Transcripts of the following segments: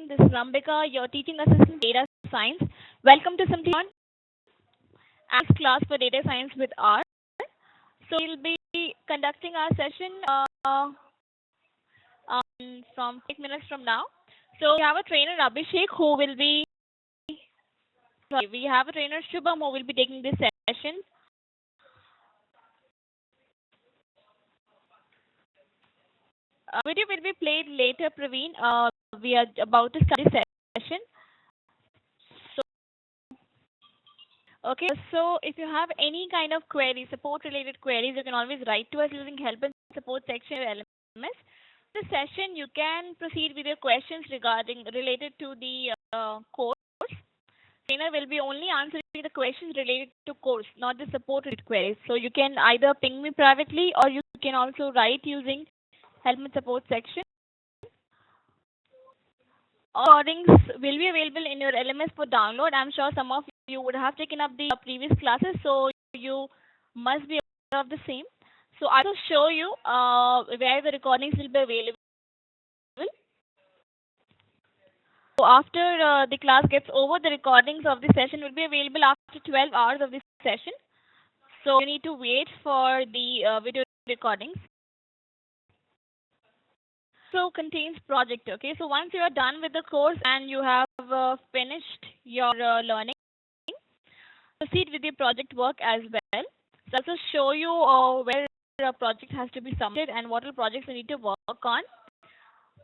This is Rambika, your teaching assistant data science. Welcome to Simplion as class for data science with R. So we'll be conducting our session from 8 minutes from now. So we have a trainer Abhishek who will be we have a trainer Shubham who will be taking this session. Video will be played later, Praveen. We are about to start this session. Okay, so if you have any kind of queries, support related queries, you can always write to us using help and support section of LMS. This session, you can proceed with your questions related to the course. Trainer will be only answering the questions related to course, not the support related queries. So you can either ping me privately or you can also write using help and support section. Recordings will be available in your LMS for download. I'm sure some of you would have taken up the previous classes, so you must be aware of the same. So I will show you where the recordings will be available. So after the class gets over, the recordings of the session will be available after 12 hours of the session. So you need to wait for the video recordings. So contains project. Okay, so once you are done with the course and you have finished your learning, proceed with the project work as well. So I'll also show you where a project has to be submitted and what all projects you need to work on.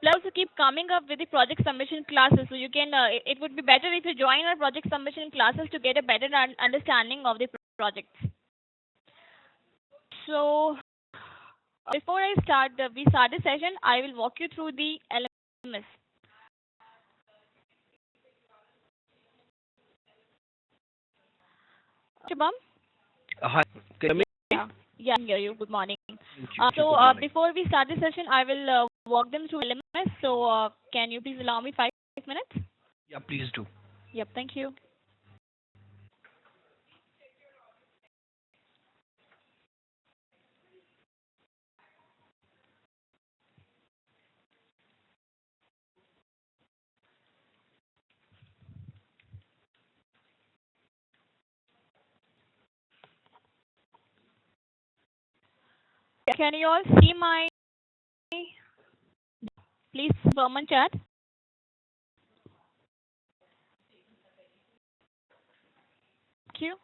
We'll also keep coming up with the project submission classes. So you can, it would be better if you join our project submission classes to get a better understanding of the projects. So before we start the session, I will walk you through the LMS. Shubham? Hi, can you hear me? Yeah, I can hear you. Good morning. Good morning. Before we start the session, I will walk them through LMS. So can you please allow me 5 minutes? Yeah, please do. Yep, thank you. Can you all see my, please, Verman chat? Thank you.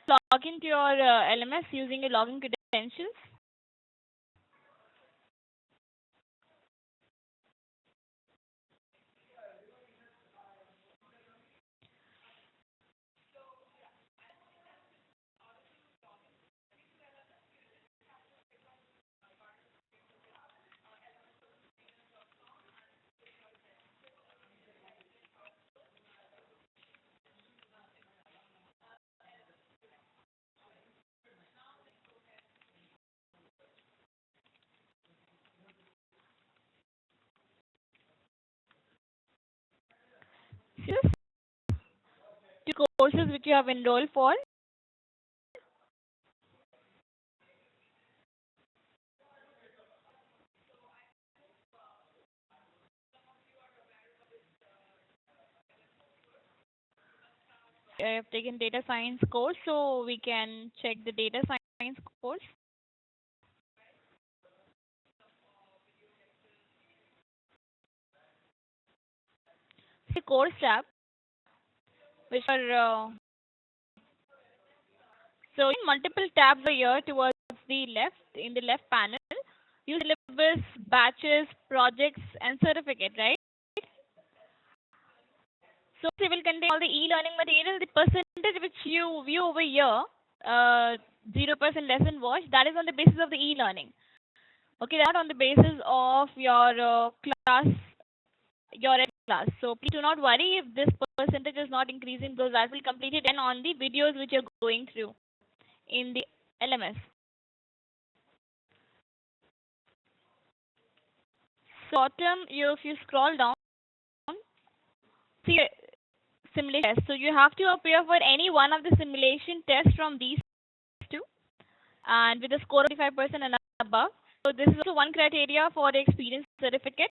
Log into your LMS using your login credentials. Two courses which you have enrolled for. I have taken data science course, so we can check the data science course. The course tab, which are so in multiple tabs here towards the left, in the left panel, you syllabus, batches, projects, and certificate, right? So it will contain all the e-learning material. The percentage which you view over here, 0% lesson watch, that is on the basis of the e-learning. Okay, not on the basis of your class, your class. So please do not worry if this percentage is not increasing, because that will complete it then on the videos which you're going through in the LMS. So if you scroll down, see simulation test. So you have to appear for any one of the simulation tests from these two, and with a score of 55% and above. So this is also one criteria for the experience certificate.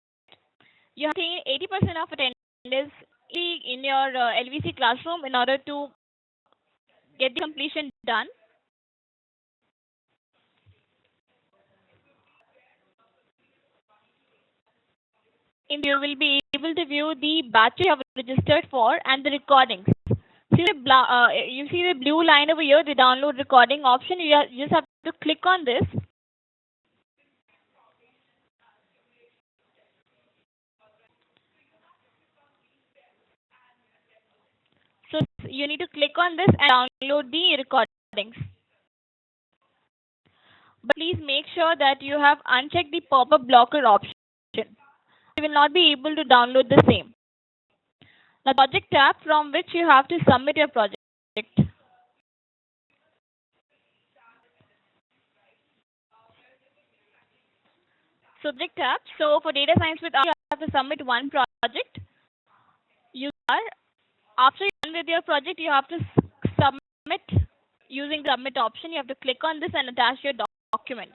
you have to attain 80% of attendance in your LVC classroom in order to get the completion done. You will be able to view the batch you have registered for and the recordings. You see the blue line over here, the download recording option. You just have to click on this. So you need to click on this and download the recordings. But please make sure that you have unchecked the pop-up blocker option. You will not be able to download the same. Now, project tab from which you have to submit your project. Subject tab. So for data science with R, you have to submit one project. After you're done with your project, you have to submit using the submit option. You have to click on this and attach your document.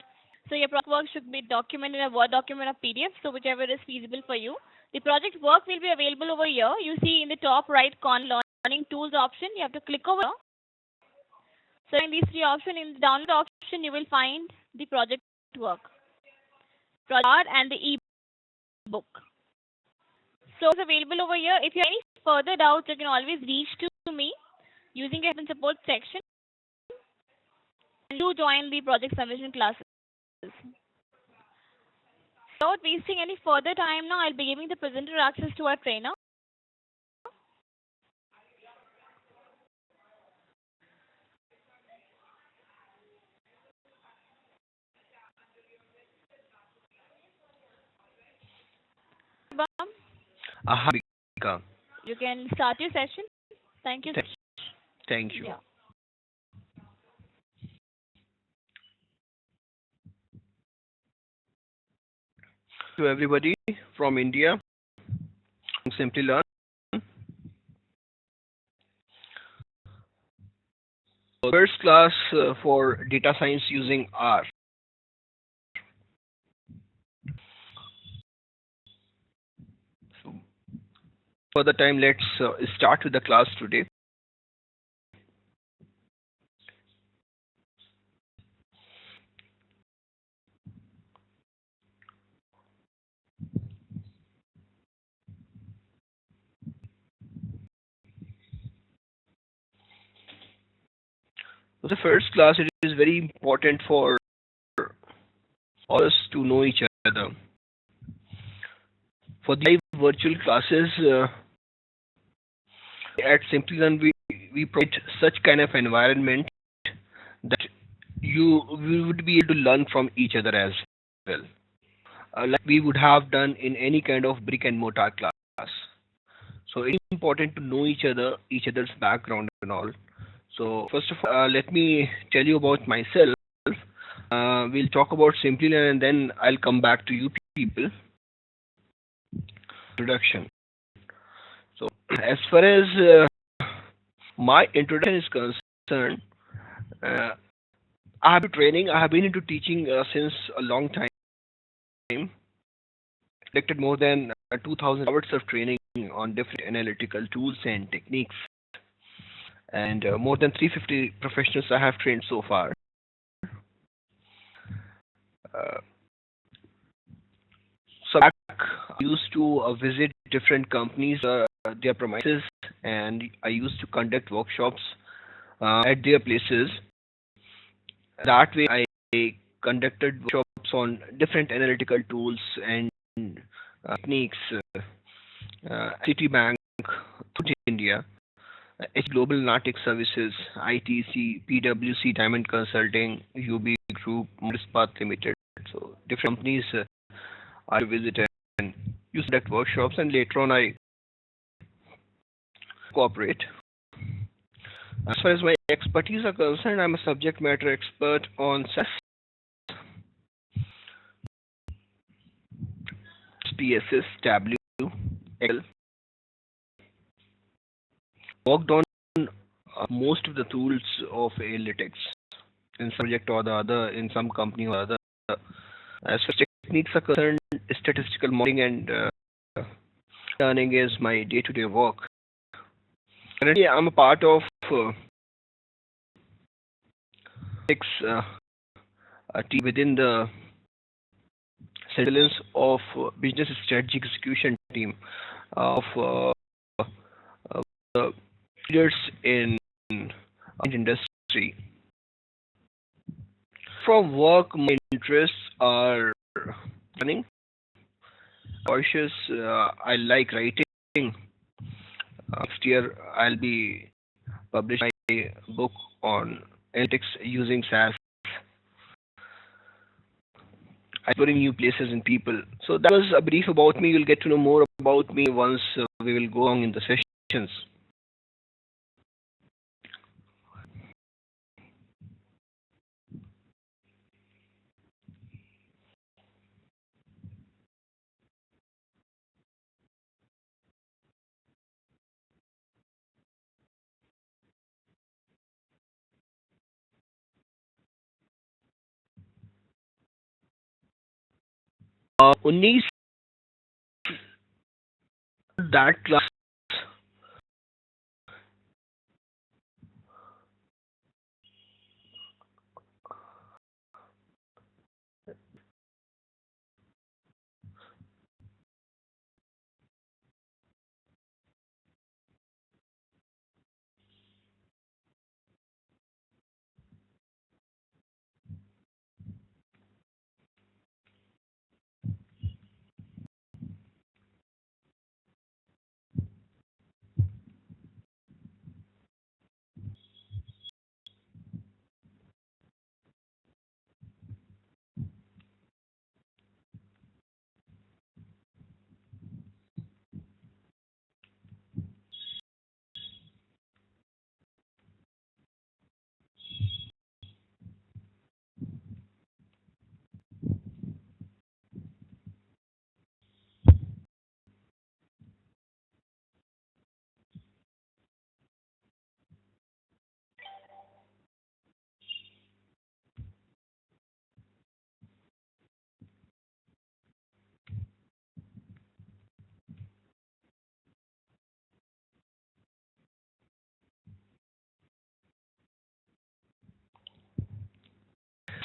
So your project work should be documented in a Word document or PDF, so whichever is feasible for you. The project work will be available over here. You see in the top right corner, learning tools option. You have to click over. So in these three options, in the download option, you will find the project work, project and the e-book. So it's available over here. If you have any further doubts, you can always reach to me using the help and support section. And do join the project submission classes. Without wasting any further time now, I'll be giving the presenter access to our trainer. Aha, Bika. You can start your session. Thank you. Thank you. Yeah. To everybody from India, Simplilearn. First class for data science using R. So, for the time, let's start with the class today. So the first class, it is very important for all us to know each other. For the live virtual classes, at Simplilearn, we provide such kind of environment that we would be able to learn from each other as well, like we would have done in any kind of brick and mortar class. So it's important to know each other's background and all. So first of all, let me tell you about myself. We'll talk about Simplilearn and then I'll come back to you people. Introduction. So as far as my introduction is concerned, I have been training. I have been into teaching since a long time. Collected more than 2,000 hours of training on different analytical tools and techniques, and more than 350 professionals I have trained so far. So back, I used to visit different companies, their premises, and I used to conduct workshops at their places. That way, I conducted workshops on different analytical tools and techniques. Citibank, Through India, H Global Analytics Services, ITC, PwC Diamond Consulting, UB Group, Morispath Limited. So different companies I visited and used to conduct workshops, and later on I cooperate. As far as my expertise are concerned, I'm a subject matter expert on SAS, PSS, Tableau, Excel. Worked on most of the tools of analytics in some project or the other, in some company or other. As far as techniques are concerned, statistical modeling and learning is my day-to-day work. Currently, I'm a part of six team within the surveillance of business strategy execution team of uh, leaders in industry. From work, my interests are running, cautious. I like writing. Next year, I'll be publishing my book on analytics using SaaS, exploring new places and people. So that was a brief about me. You'll get to know more about me once we will go on in the sessions. Unis, that class.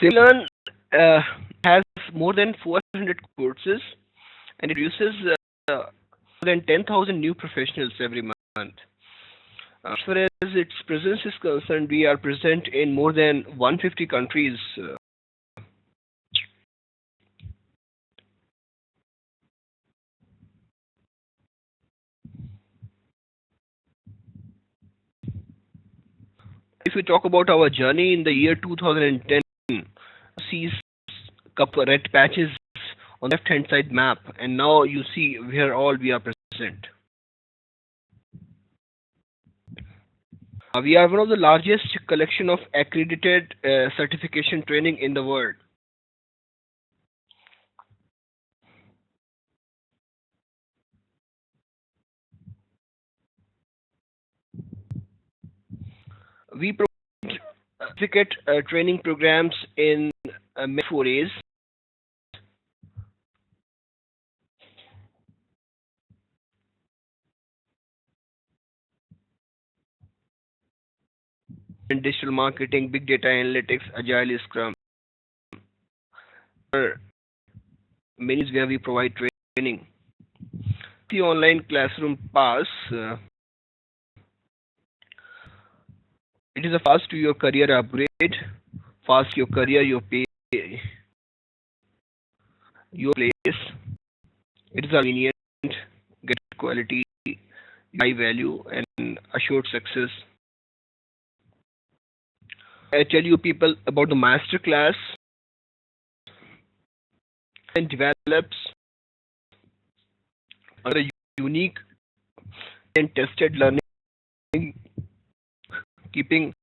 Simlearn has more than 400 courses and it produces more than 10,000 new professionals every month. As far as its presence is concerned, we are present in more than 150 countries. If we talk about our journey in the year 2010, sees couple red patches on left hand side map, and now you see where all we are present. We are one of the largest collection of accredited certification training in the world. We provide certificate training programs in many forays. In digital marketing, big data analytics, agile scrum. There are many where we provide training. The online classroom pass. It is a fast to your career upgrade, fast your career, your pay, your place. It is convenient, get quality, high value, and assured success. I tell you people about the master class and develops a unique and tested learning, keeping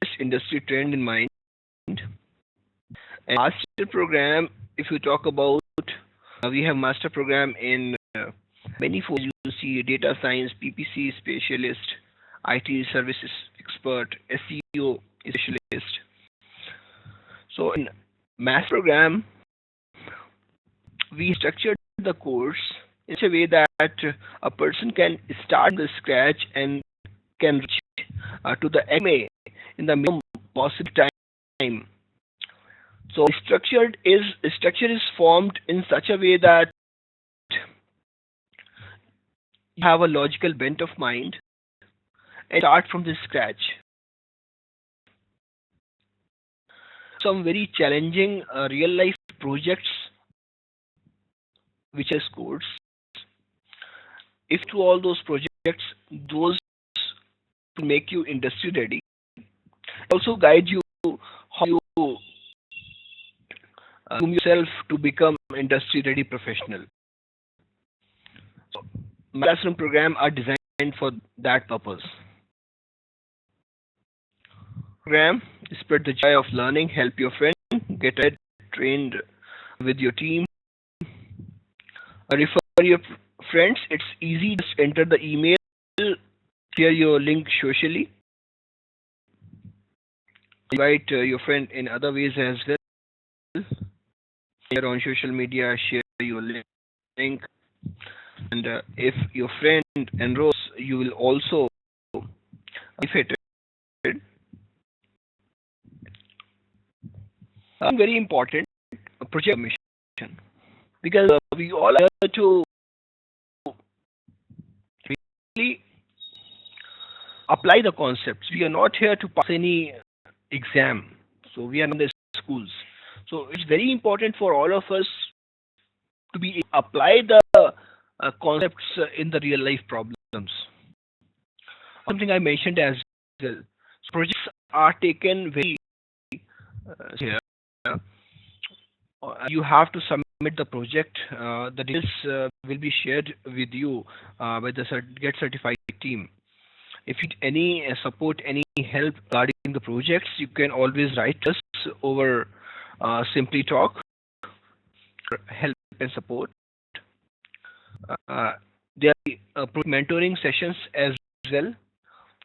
this industry trend in mind. And master program, if you talk about, we have master program in many folds. You see data science, PPC specialist, IT services expert, SEO specialist. So in master program, we structured the course in such a way that a person can start from the scratch and can reach to the MA in the minimum possible time. So structure is formed in such a way that you have a logical bent of mind and start from the scratch. Some very challenging real life projects which are scores. If to all those projects, those to make you industry ready, also guide you how you groom yourself to become industry ready professional. So my classroom program are designed for that purpose. Program spread the joy of learning, help your friend get ahead, trained with your team, refer your friends. It's easy. Just enter the email, share your link socially, invite your friend in other ways as well. Share on social media, share your link, and if your friend enrolls, you will also benefit it. Very important project mission, because we all have to really apply the concepts. We are not here to pass any exam, so we are not in the schools. So it's very important for all of us to be apply the concepts in the real life problems. Something I mentioned as well. So projects are taken very here. You have to submit the project. The details will be shared with you by the Get Certified team. If you need any support, any help regarding the projects, you can always write us over Simply Talk for help and support. There are mentoring sessions as well,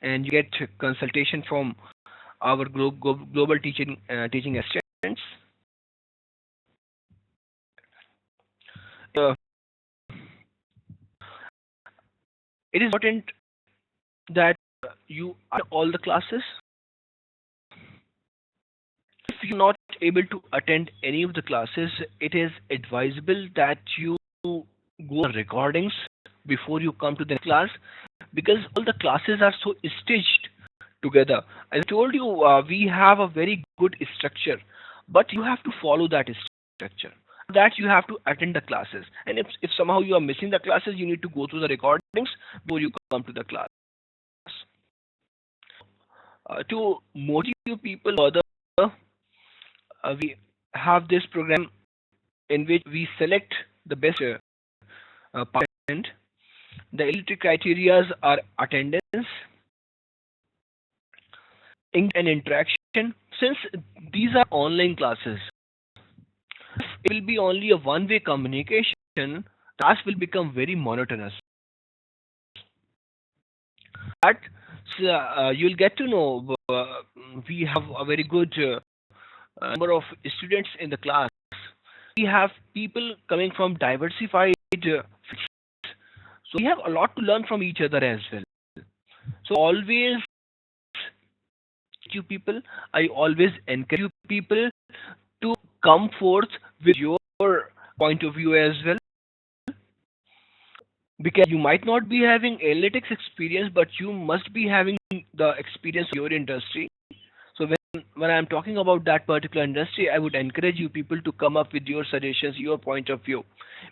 and you get consultation from our global teaching assistants. Uh, it is important that you are all the classes. If you're not able to attend any of the classes, it is advisable that you go recordings before you come to the class, because all the classes are so stitched together. I told you we have a very good structure, but you have to follow that structure. That you have to attend the classes, and if somehow you are missing the classes, you need to go through the recordings before you come to the class. To motivate you people further, we have this program in which we select the best participant. The eligibility criteria are attendance, and interaction. Since these are online classes, it will be only a one-way communication. Class will become very monotonous. But you'll get to know we have a very good number of students in the class. We have people coming from diversified fields. So we have a lot to learn from each other as well. So always you people, I always encourage you people to come forth with your point of view as well, because you might not be having analytics experience, but you must be having the experience of your industry. So when I'm talking about that particular industry, I would encourage you people to come up with your suggestions, your point of view,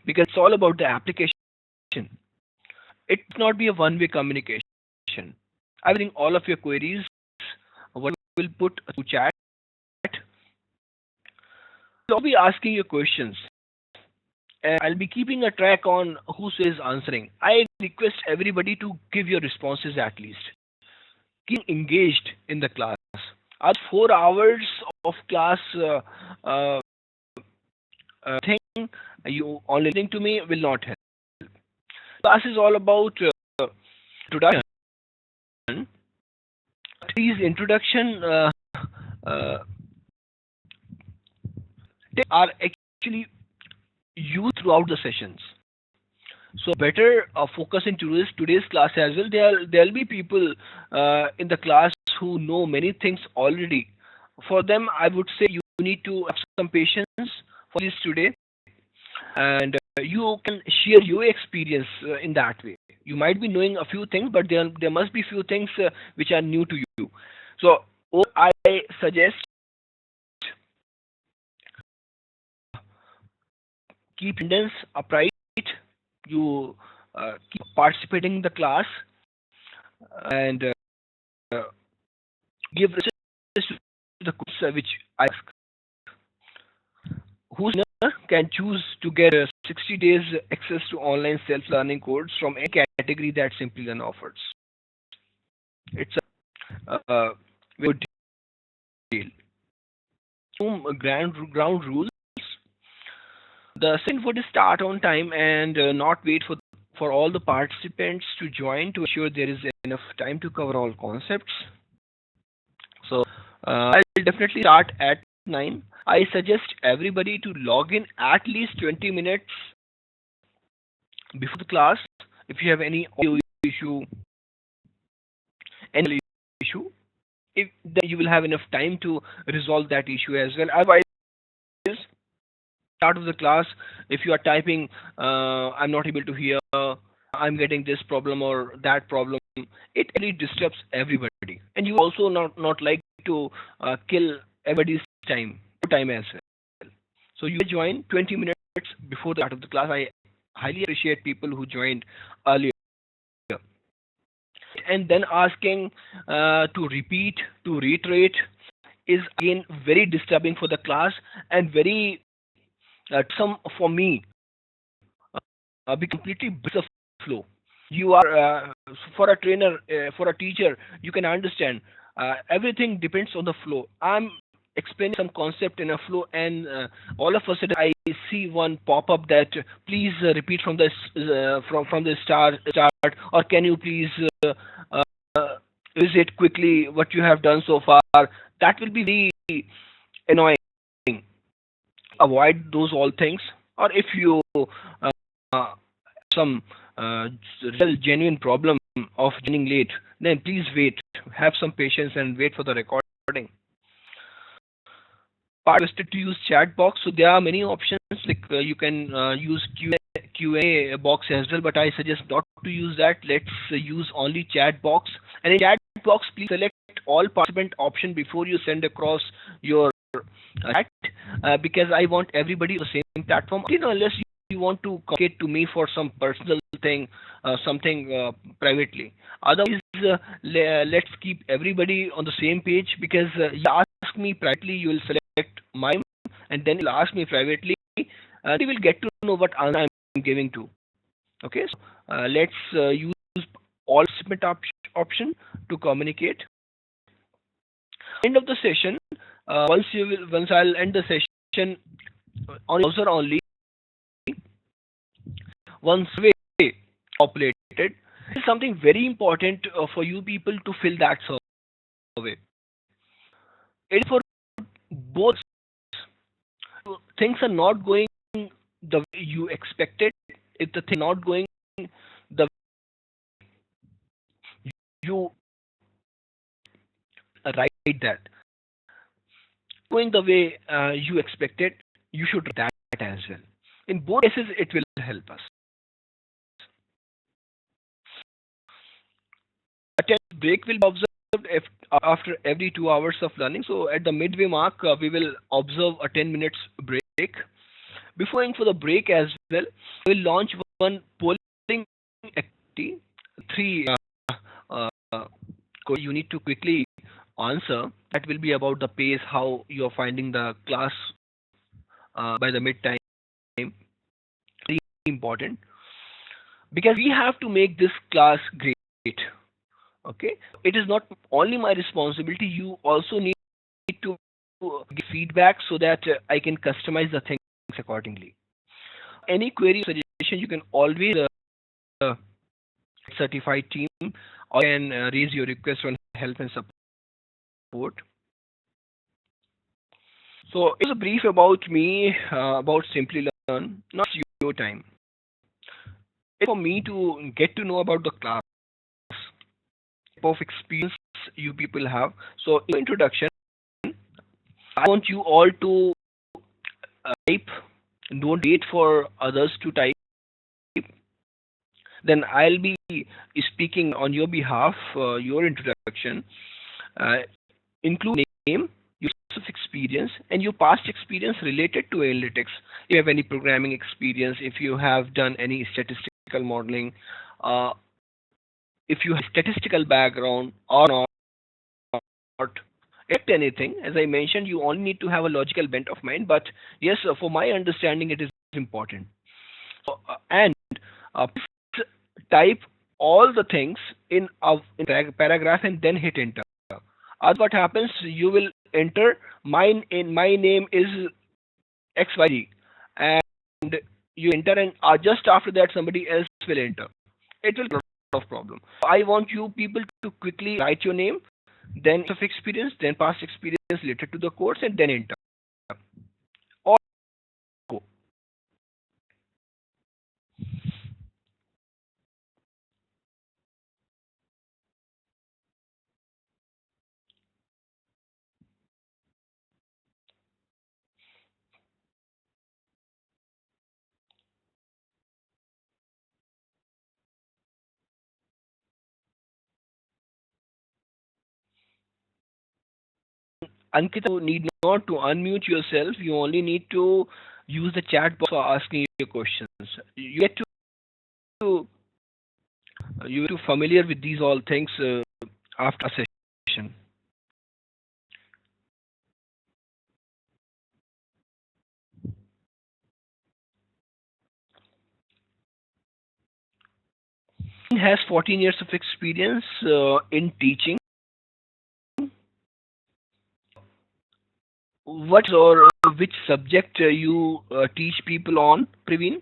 because it's all about the application. It not be a one-way communication. I think all of your queries what will put to chat. I'll be asking you questions, and I'll be keeping a track on who is answering. I request everybody to give your responses at least. Keep engaged in the class. Our 4 hours of class thing you only listening to me will not help. Class is all about introduction. These introduction are actually used throughout the sessions. So better focus in today's class as well. There'll be people in the class who know many things already. For them, I would say you need to have some patience for this today, and you can share your experience in that way. You might be knowing a few things, but there must be few things which are new to you. So I suggest keep attendance upright. You keep participating in the class, and give responses to the questions which I ask. Whose winner can choose to get 60 days access to online self-learning course from any category that Simplilearn offers. It's a very good deal. Ground rules. The session would start on time and not wait for all the participants to join to ensure there is enough time to cover all concepts. So I'll definitely start at 9. I suggest everybody to log in at least 20 minutes before the class. If you have any audio issue, any issue, then you will have enough time to resolve that issue as well. Otherwise, start of the class, if you are typing, I'm not able to hear, I'm getting this problem or that problem, it really disturbs everybody, and you also not like to kill everybody's time as well. So you join 20 minutes before the start of the class. I highly appreciate people who joined earlier, and then asking to repeat, to reiterate is again very disturbing for the class, and very some for me, be completely breaks the flow. You are for a trainer, for a teacher, you can understand. Everything depends on the flow. I'm explaining some concept in a flow, and all of a sudden I see one pop up that please repeat from from the start, or can you please uh, visit quickly what you have done so far. That will be very annoying. Avoid those all things. Or if you some real genuine problem of joining late, then please wait. Have some patience and wait for the recording. Part requested to use chat box, so there are many options. Like you can use QA box as well, but I suggest not to use that. Let's use only chat box. And in chat box, please select all participant option before you send across your chat, because I want everybody on the same platform. Unless you want to communicate to me for some personal thing, something privately. Otherwise, let's keep everybody on the same page, because you ask me privately, you will select mine, and then you'll ask me privately. You will get to know what answer I'm giving to. Okay, so let's use all submit option to communicate. End of the session. Once I'll end the session on browser only. One survey populated. It's something very important for you people to fill that survey. It's for both. Things are not going the way you expected. If the thing not going the way you write that, going the way you expected, you should write that as well. In both cases, it will help us. A 10 break will be observed after every 2 hours of learning. So at the midway mark, we will observe a 10 minutes break. Before going for the break as well, we will launch one polling activity. 3 you need to quickly answer. That will be about the pace, how you are finding the class by the mid time. Very important, because we have to make this class great. Okay, it is not only my responsibility. You also need to give feedback so that I can customize the things accordingly. Any query suggestion, you can always certified team, or can raise your request on help and support. So it's a brief about me, about Simplilearn. Not your time. for me to get to know about the class, type of experience you people have. So, in introduction, I want you all to type. Don't wait for others to type. Then I'll be speaking on your behalf. Your introduction, uh, include name, your of experience, and your past experience related to analytics. If you have any programming experience, if you have done any statistical modeling, uh, if you have statistical background or not, anything. As I mentioned, you only need to have a logical bent of mind. But yes, for my understanding, it is important. And please type all the things in paragraph and then hit enter. Otherwise, what happens? You will enter my name is XYZ, and you enter, and just after that, somebody else will enter. It will be a lot of problem. I want you people to quickly write your name, then of experience, then past experience related to the course, and then enter. Or go. Ankita, you need not to unmute yourself. You only need to use the chat box for asking your questions. You get to you get to familiar with these all things after session. Has 14 years of experience in teaching. What or which subject you teach people on, Praveen?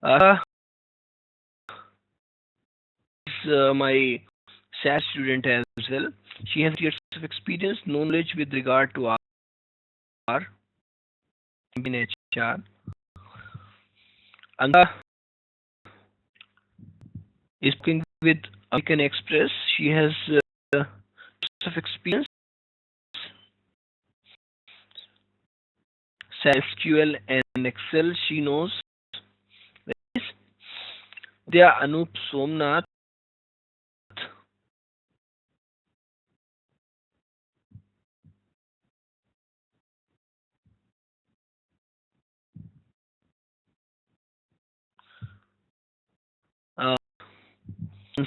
Uh, is my SAS student as well. She has years of experience, knowledge with regard to R in HR. Anga is working with American Express. She has years of experience, SQL and Excel. She knows. There Anup Somnath.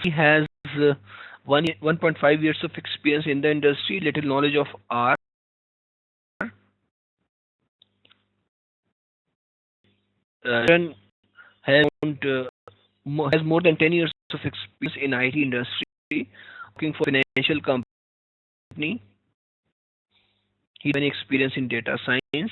He has 1.5 years of experience in the industry, little knowledge of R. Sharon has more than 10 years of experience in IT industry, working for financial company. He has many experience in data science.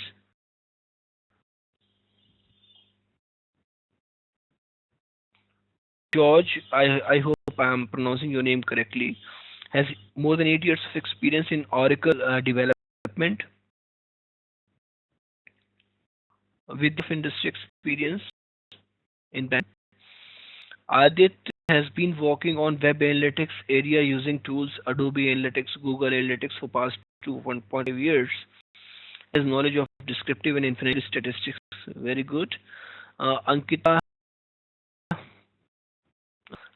George, I hope I am pronouncing your name correctly, has more than 8 years of experience in Oracle development with industry experience in that. Adit has been working on web analytics area using tools Adobe Analytics, Google Analytics for past 1.5 years. Has knowledge of descriptive and infinite statistics. Very good. Ankita,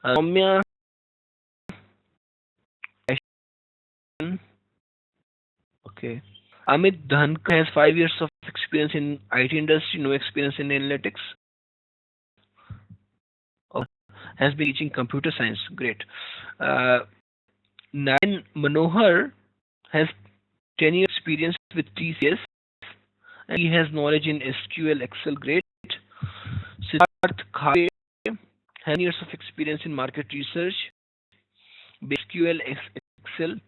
Soumya, okay. Amit Dhankar has 5 years of experience in IT industry, no experience in analytics. Has been teaching computer science. Great. Nayan Manohar has 10 years experience with TCS, and he has knowledge in SQL, Excel. Great. Siddharth Khare has 10 years of experience in market research, SQL, Excel.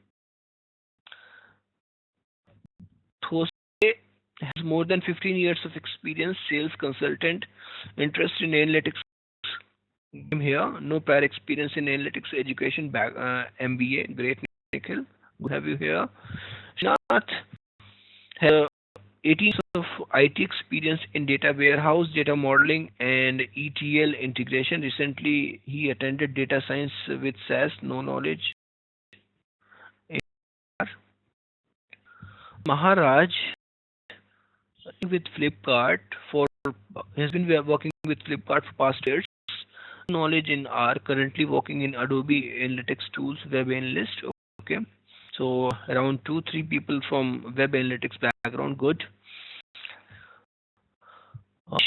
Those has more than 15 years of experience, sales consultant, interest in analytics. Here, no prior experience in analytics education, MBA. Great, Nikhil. Good to have you here. Shanath has 18 years of IT experience in data warehouse, data modeling, and ETL integration. Recently, he attended data science with SAS, no knowledge. Maharaj with Flipkart for has been working with Flipkart for past years. Knowledge in R, currently working in Adobe Analytics tools, web analyst. Okay, so around 2-3 people from web analytics background. Good.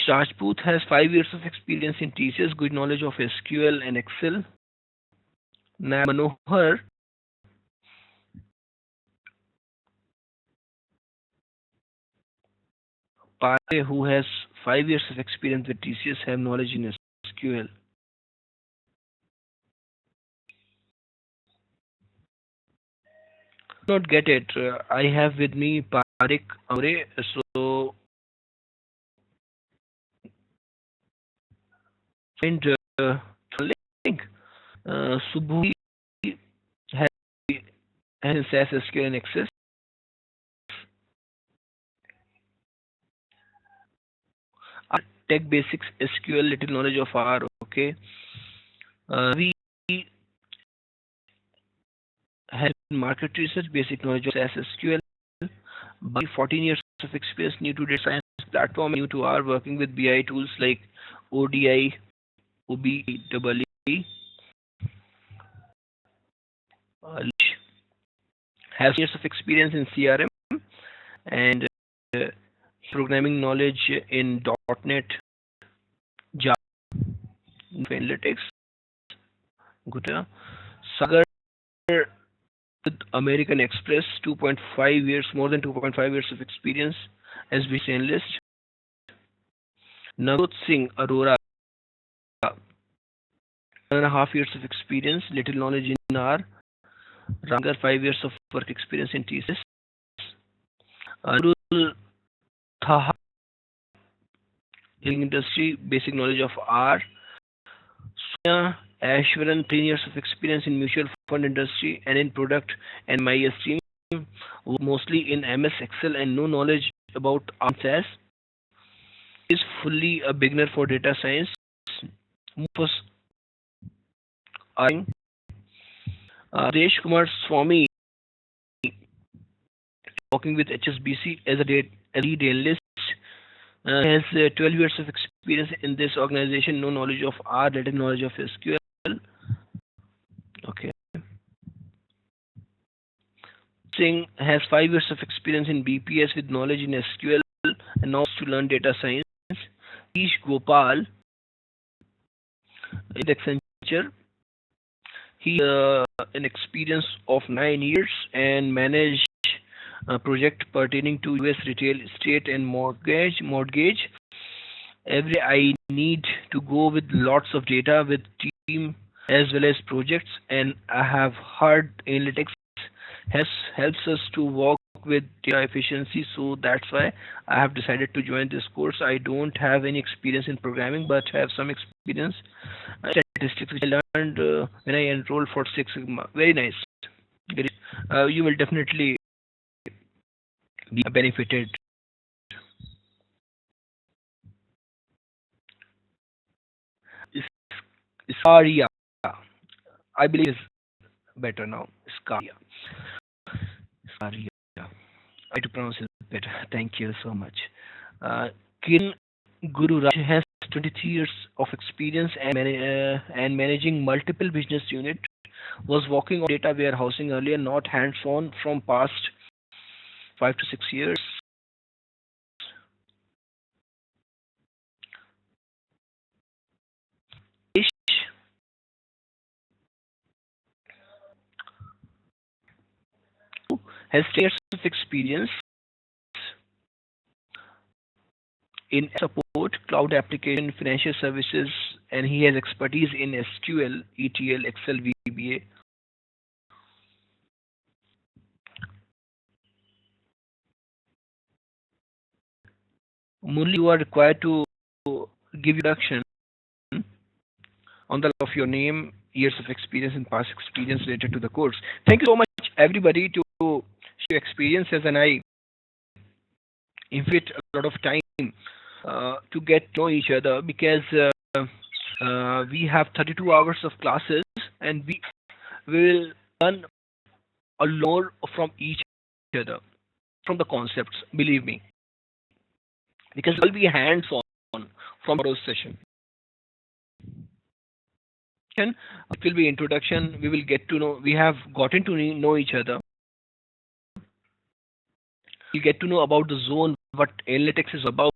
Rajput has 5 years of experience in TCS, good knowledge of SQL and Excel. Manohar Pare, who has 5 years of experience with TCS, have knowledge in SQL. Not get it. I have with me Parik Amre. So find link. Subhu has SAS, SQL, and Access. Tech basics, SQL, little knowledge of R. Okay. We have market research, basic knowledge of SAS, SQL. By 14 years of experience, new to data science platform, new to R, working with BI tools like ODI, OBEE. Has years of experience in CRM and programming knowledge in .NET, Java, Analytics. Good. Sagar with American Express, 2.5 years, more than 2.5 years of experience as business analyst. Navjot Singh Arora, 1.5 years of experience, little knowledge in R. Rangar, 5 years of work experience in TCS. Nurul Thaha, industry, basic knowledge of R. Sonia Ashwaran, 3 years of experience in mutual fund industry and in product and MIS team, mostly in MS Excel and no knowledge about SAS. Is fully a beginner for data science. Mufas Rajesh Kumar Swami, working with HSBC as a lead analyst, has 12 years of experience in this organization, no knowledge of R, little knowledge of SQL. Okay. Singh has 5 years of experience in BPS with knowledge in SQL and now to learn data science. Ish Gopal in Accenture. He an experience of 9 years and managed a project pertaining to US retail estate and mortgage. Every I need to go with lots of data with team as well as projects, and I have heard analytics helps us to work with data efficiency, so that's why I have decided to join this course. I don't have any experience in programming but have some experience statistics which I learned when I enrolled for Six Sigma. Very nice. You will definitely be benefited. Iskaria, I believe is better now. Iskaria. Iskaria. I to pronounce it better. Thank you so much. Kiran Guru Raj has 23 years of experience and managing multiple business units. Was working on data warehousing earlier, not hands-on from past 5 to 6 years. Ish has 10 years of experience in support, cloud application, financial services, and he has expertise in SQL, ETL, Excel, VBA. Murli, you are required to give introduction on the of your name, years of experience, and past experience related to the course. Thank you so much, everybody, to share experiences, and I Give it a lot of time to get to know each other, because we have 32 hours of classes, and we will learn a lot from each other, from the concepts, believe me, because it will be hands on from tomorrow's session. It will be introduction. We will get to know, we have gotten to know each other. We get to know about the zone, what analytics is about.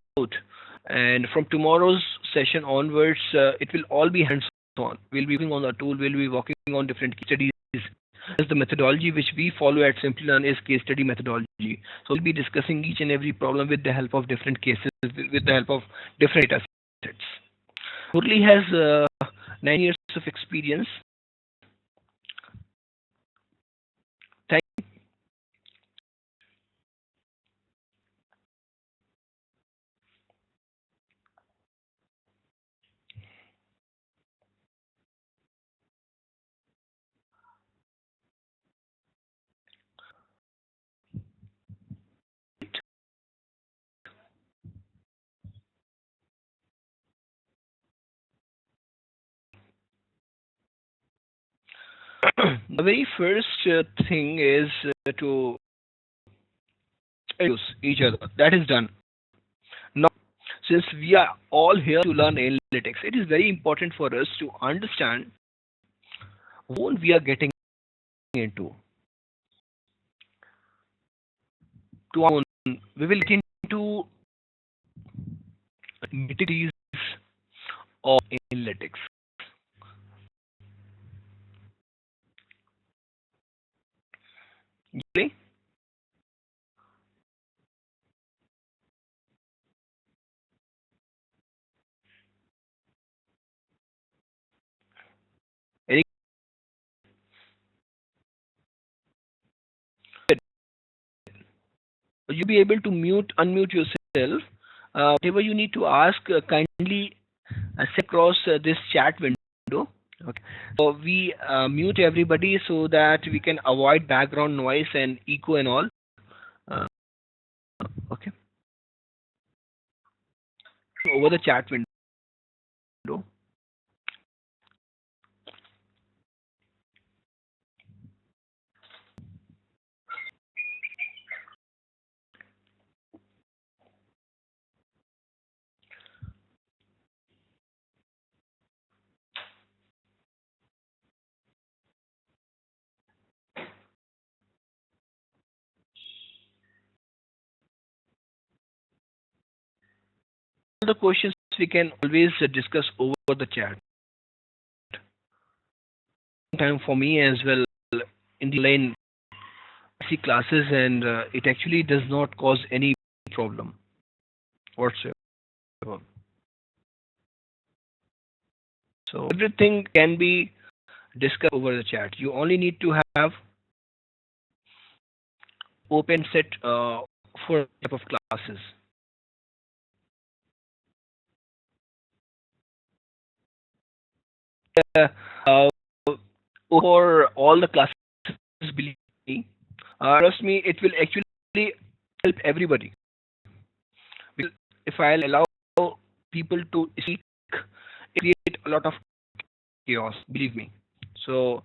And from tomorrow's session onwards, it will all be hands on. We'll be working on the tool, we'll be working on different case studies. As the methodology which we follow at Simplilearn is case study methodology. So we'll be discussing each and every problem with the help of different cases, with the help of different data sets. Murli has 9 years of experience. Thank The very first thing is to use each other. That is done. Now, since we are all here to learn analytics, it is very important for us to understand what we are getting into. We will get into nitty-gritties of analytics. Okay? Any- You'll be able to unmute yourself. Whatever you need to ask, kindly send across this chat window. Okay. So we mute everybody so that we can avoid background noise and echo and all. Okay. Over the chat window. The questions we can always discuss over the chat. Time for me as well in the line see classes, and it actually does not cause any problem whatsoever. So everything can be discussed over the chat. You only need to have open set for type of classes. For all the classes, believe me, trust me, it will actually help everybody. Because if I'll allow people to speak, it create a lot of chaos. Believe me. So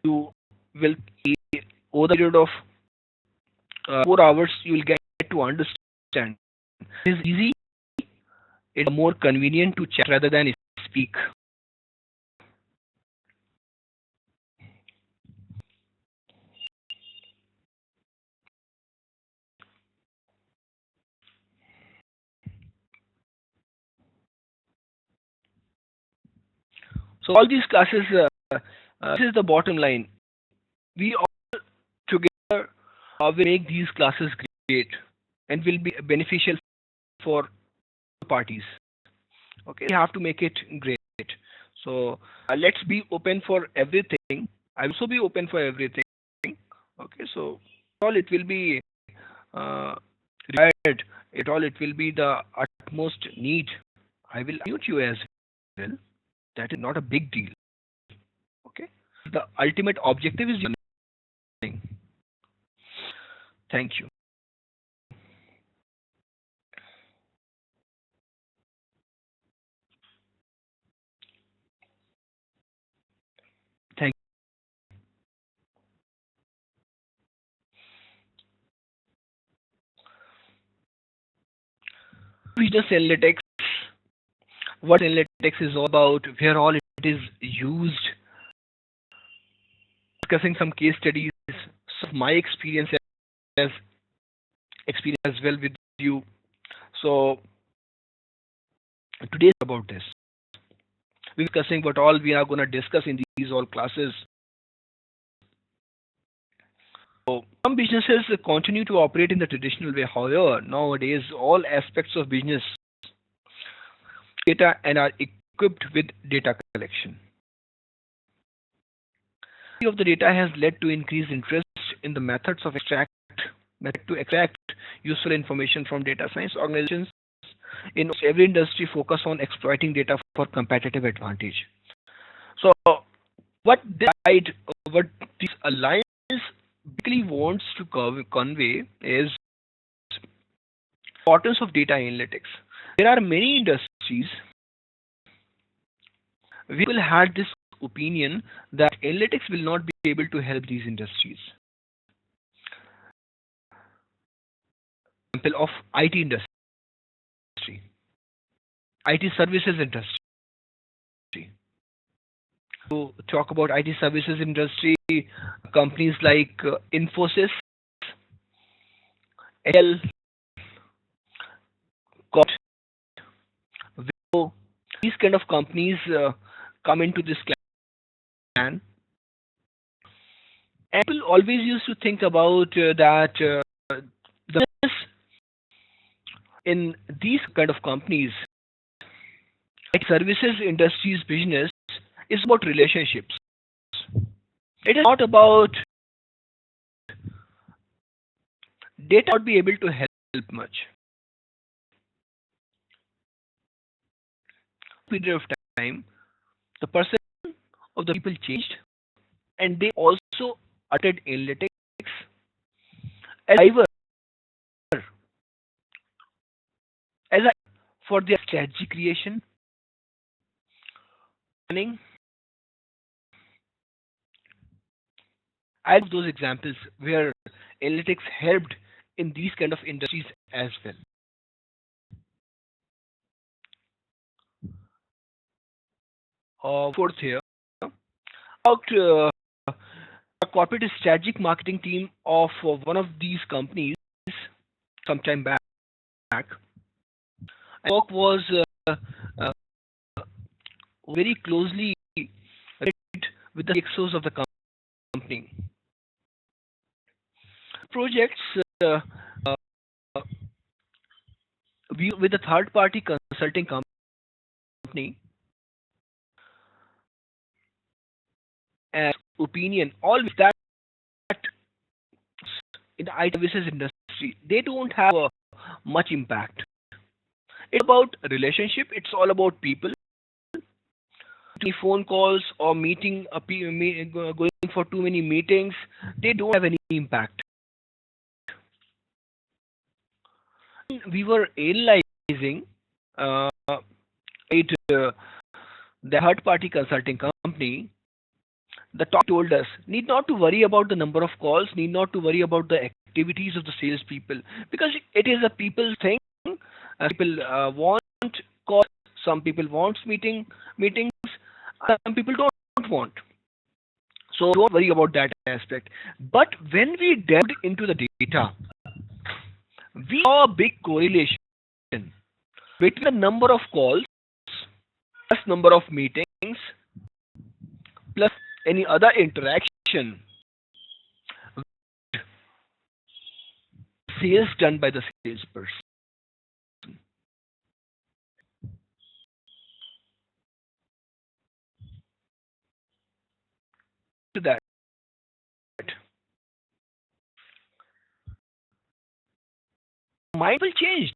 you will, over the period of 4 hours, you will get to understand. It is easy. It's more convenient to chat rather than speak. So all these classes, this is the bottom line. We all together will make these classes great and will be beneficial for parties. Okay, we have to make it great. So let's be open for everything. I'll also be open for everything. Okay, so all it will be uh, required. It will be the utmost need. I will mute you as well. That is not a big deal. Okay, the ultimate objective is learning. Thank you. business analytics, what analytics is all about, where all it is used, discussing some case studies, some of my as experience as well with you. So today is about this. We're discussing what all we are going to discuss in these all classes. So some businesses continue to operate in the traditional way. However, nowadays all aspects of business data and are equipped with data collection. Of the data has led to increased interest in the methods of extract useful information from data science organizations in every industry focus on exploiting data for competitive advantage. So what this alliance basically wants to convey is importance of data analytics. There are many industries people had this opinion that analytics will not be able to help these industries. Example of IT industry, IT services industry. To talk about IT services industry, companies like Infosys, L, Cot, Wipro, these kind of companies come into this plan. Apple always used to think about that the business in these kind of companies, like services industries business, is about relationships. It is not about data not be able to help much. Period of time, the person of the people changed, and they also adopted analytics as a driver as a for their strategy creation, planning. I have those examples where analytics helped in these kind of industries as well. Fourth here, about a corporate strategic marketing team of one of these companies sometime back. Work was uh, very closely related with the CXOs of the company. Projects uh, uh, with a third party consulting company and opinion, all with that in the IT services industry, they don't have much impact. It's about relationship. It's all about people. Phone calls or going for too many meetings, they don't have any impact. We were analyzing it, the third party consulting company. The talk told us need not to worry about the number of calls, need not to worry about the activities of the salespeople, because it is a people thing. People want calls, some people want meetings, some people don't want. So don't worry about that aspect. But when we delved into the data, we saw a big correlation between the number of calls plus number of meetings plus any other interaction sales done by the salesperson. To that, mind will change.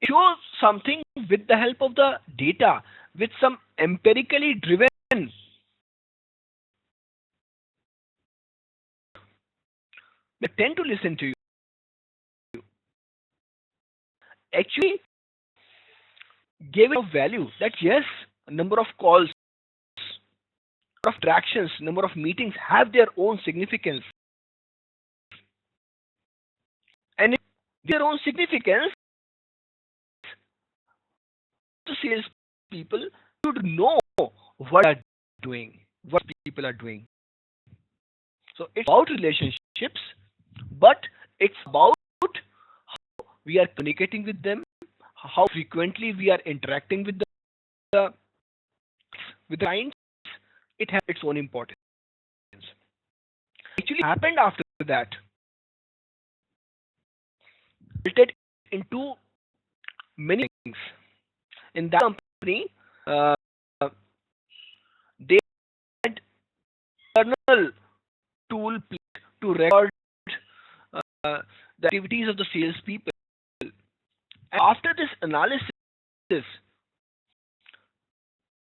It shows something with the help of the data, with some empirically driven. They tend to listen to you. Actually, gave it a value that yes, number of calls, number of tractions, number of meetings have their own significance. And their own significance, the sales people should know what are doing, what people are doing. So it's about relationships, but it's about how we are communicating with them, how frequently we are interacting the with the clients. It has its own importance. Actually, happened after that resulted into many things. In that company, uh, they had internal tool to record the activities of the salespeople. And after this analysis,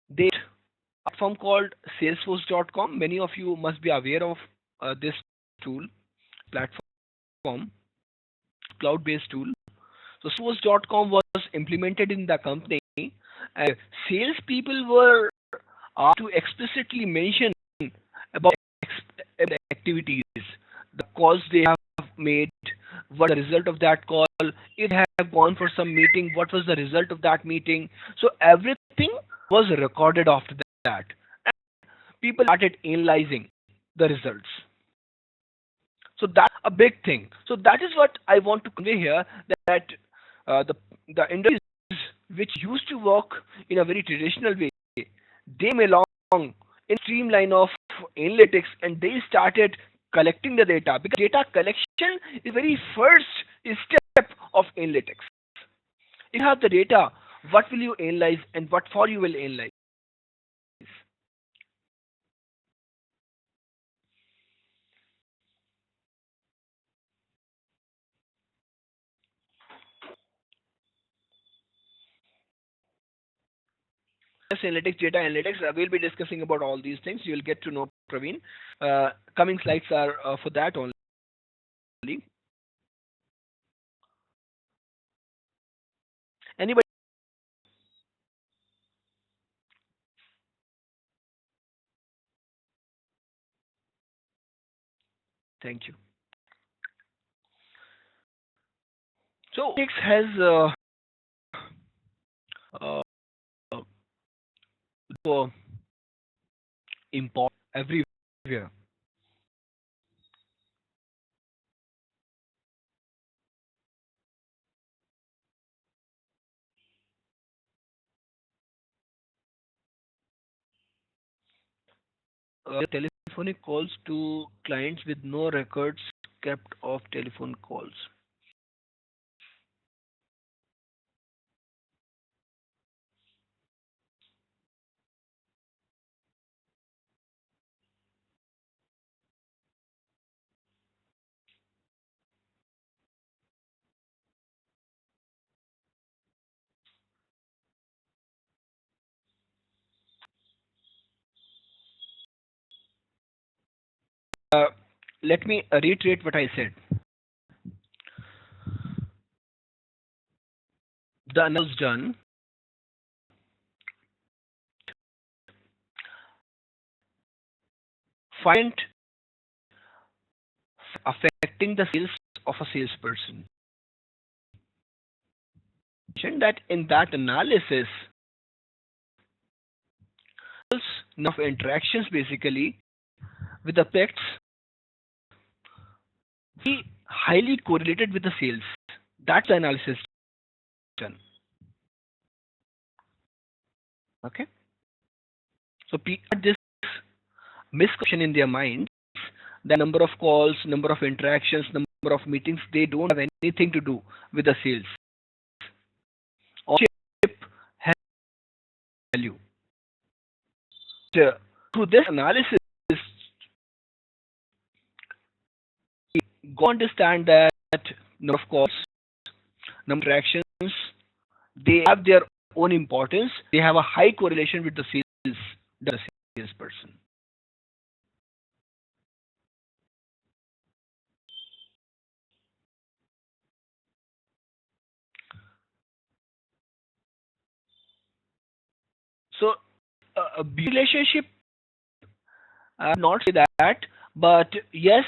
they a platform called Salesforce.com. Many of you must be aware of this tool platform, cloud-based tool. So Salesforce.com was implemented in the company, and salespeople were asked to explicitly mention about activities, the calls they have made, what the result of that call, if they have gone for some meeting, what was the result of that meeting. So everything was recorded after that. And people started analyzing the results. So that's a big thing. So that is what I want to convey here, that the industries which used to work in a very traditional way, they came along in streamline of analytics, and they started collecting the data, because data collection is very first step of analytics. If you have the data, what will you analyze and what for you will analyze? Analytics, data analytics. We'll be discussing about all these things. You'll get to know Praveen. Coming slides are for that only. Anybody? Thank you. So analytics has important everywhere. Telephonic calls to clients with no records kept of telephone calls. Let me reiterate what I said. The analysis done find affecting the sales of a salesperson. That in that analysis, of interactions basically with the pets be highly correlated with the sales. That's the analysis done. Okay. So people had this misconception in their minds, the number of calls, number of interactions, number of meetings, they don't have anything to do with the sales. Ownership has value. Through this analysis, we go understand that number of calls, number of interactions, they have their own importance. They have a high correlation with the salesperson. So a relationship, I would not say that, but yes,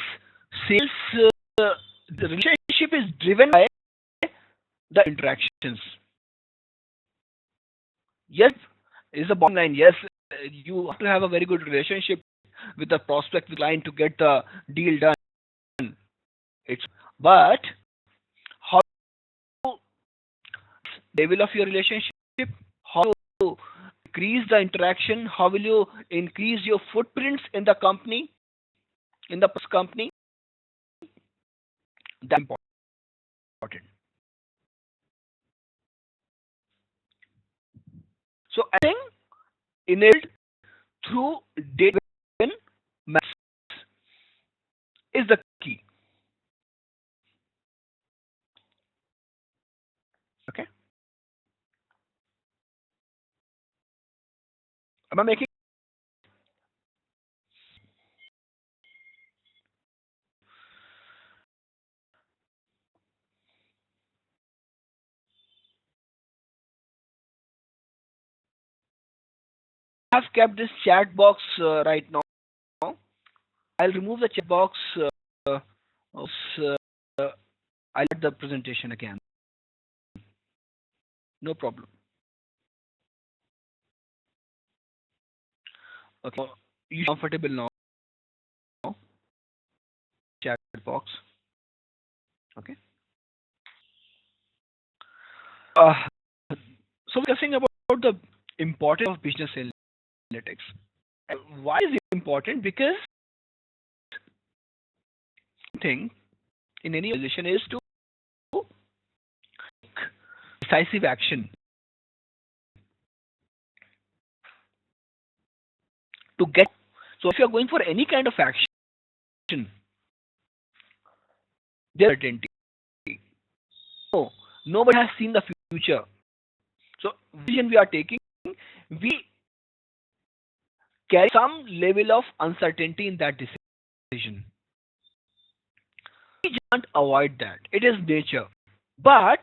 sales, the relationship is driven by the interactions. Yes, is the bottom line. Yes, you have to have a very good relationship with the prospect, with the client to get the deal done. It's but how level of your relationship, how you increase the interaction, how will you increase your footprints in the company, in the company, that's important. So I think enabled through data maths is the key. Okay, am I making? I have kept this chat box right now. I'll remove the chat box. Uh, I'll add the presentation again. No problem. Okay, you comfortable now? Chat box. Okay. Uh, so we're discussing about the importance of business analytics. Why is it important? Because thing in any position is to take decisive action to get. So if you are going for any kind of action, there's certainty. No, nobody has seen the future. So vision we are taking, we carry some level of uncertainty in that decision. We can't avoid that. It is nature. But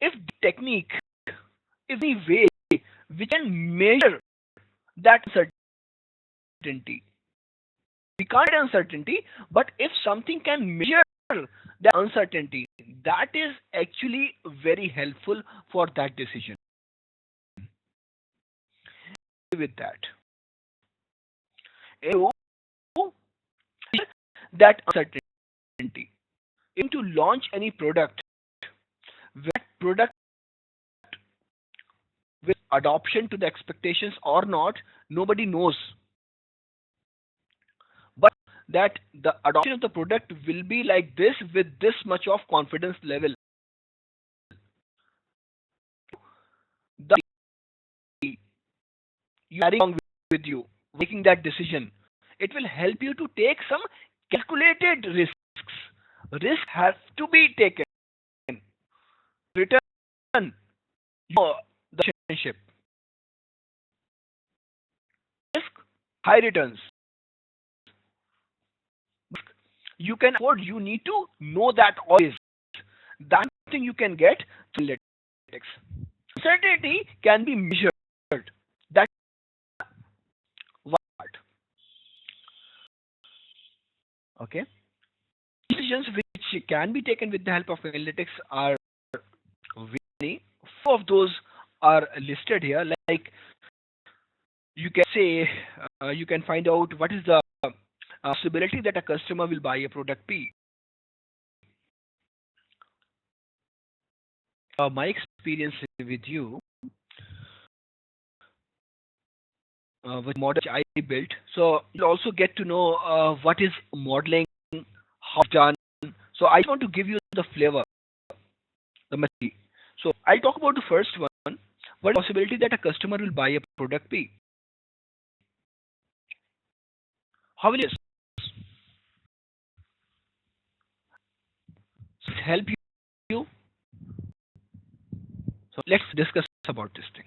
if the technique, if the way we can measure that uncertainty, we can't get uncertainty, but if something can measure the uncertainty, that is actually very helpful for that decision. With that, you that uncertainty, in to launch any product, that product with adoption to the expectations or not, nobody knows. But that the adoption of the product will be like this with this much of confidence level. The you carry along with you, making that decision, it will help you to take some calculated risks. Risk has to be taken. Return your the relationship. Risk, high returns. You can afford. You need to know that always. That thing you can get through analytics. Certainty can be measured. That's one part. Okay. Decisions which can be taken with the help of analytics are many. Four of those are listed here. Like you can say, you can find out what is the possibility that a customer will buy a product P. My experience with you, with model I built, so you'll also get to know what is modeling, how it's done. So I want to give you the flavor, the message. So I'll talk about the first one. What is the possibility that a customer will buy a product P? How will it help you? So let's discuss about this thing.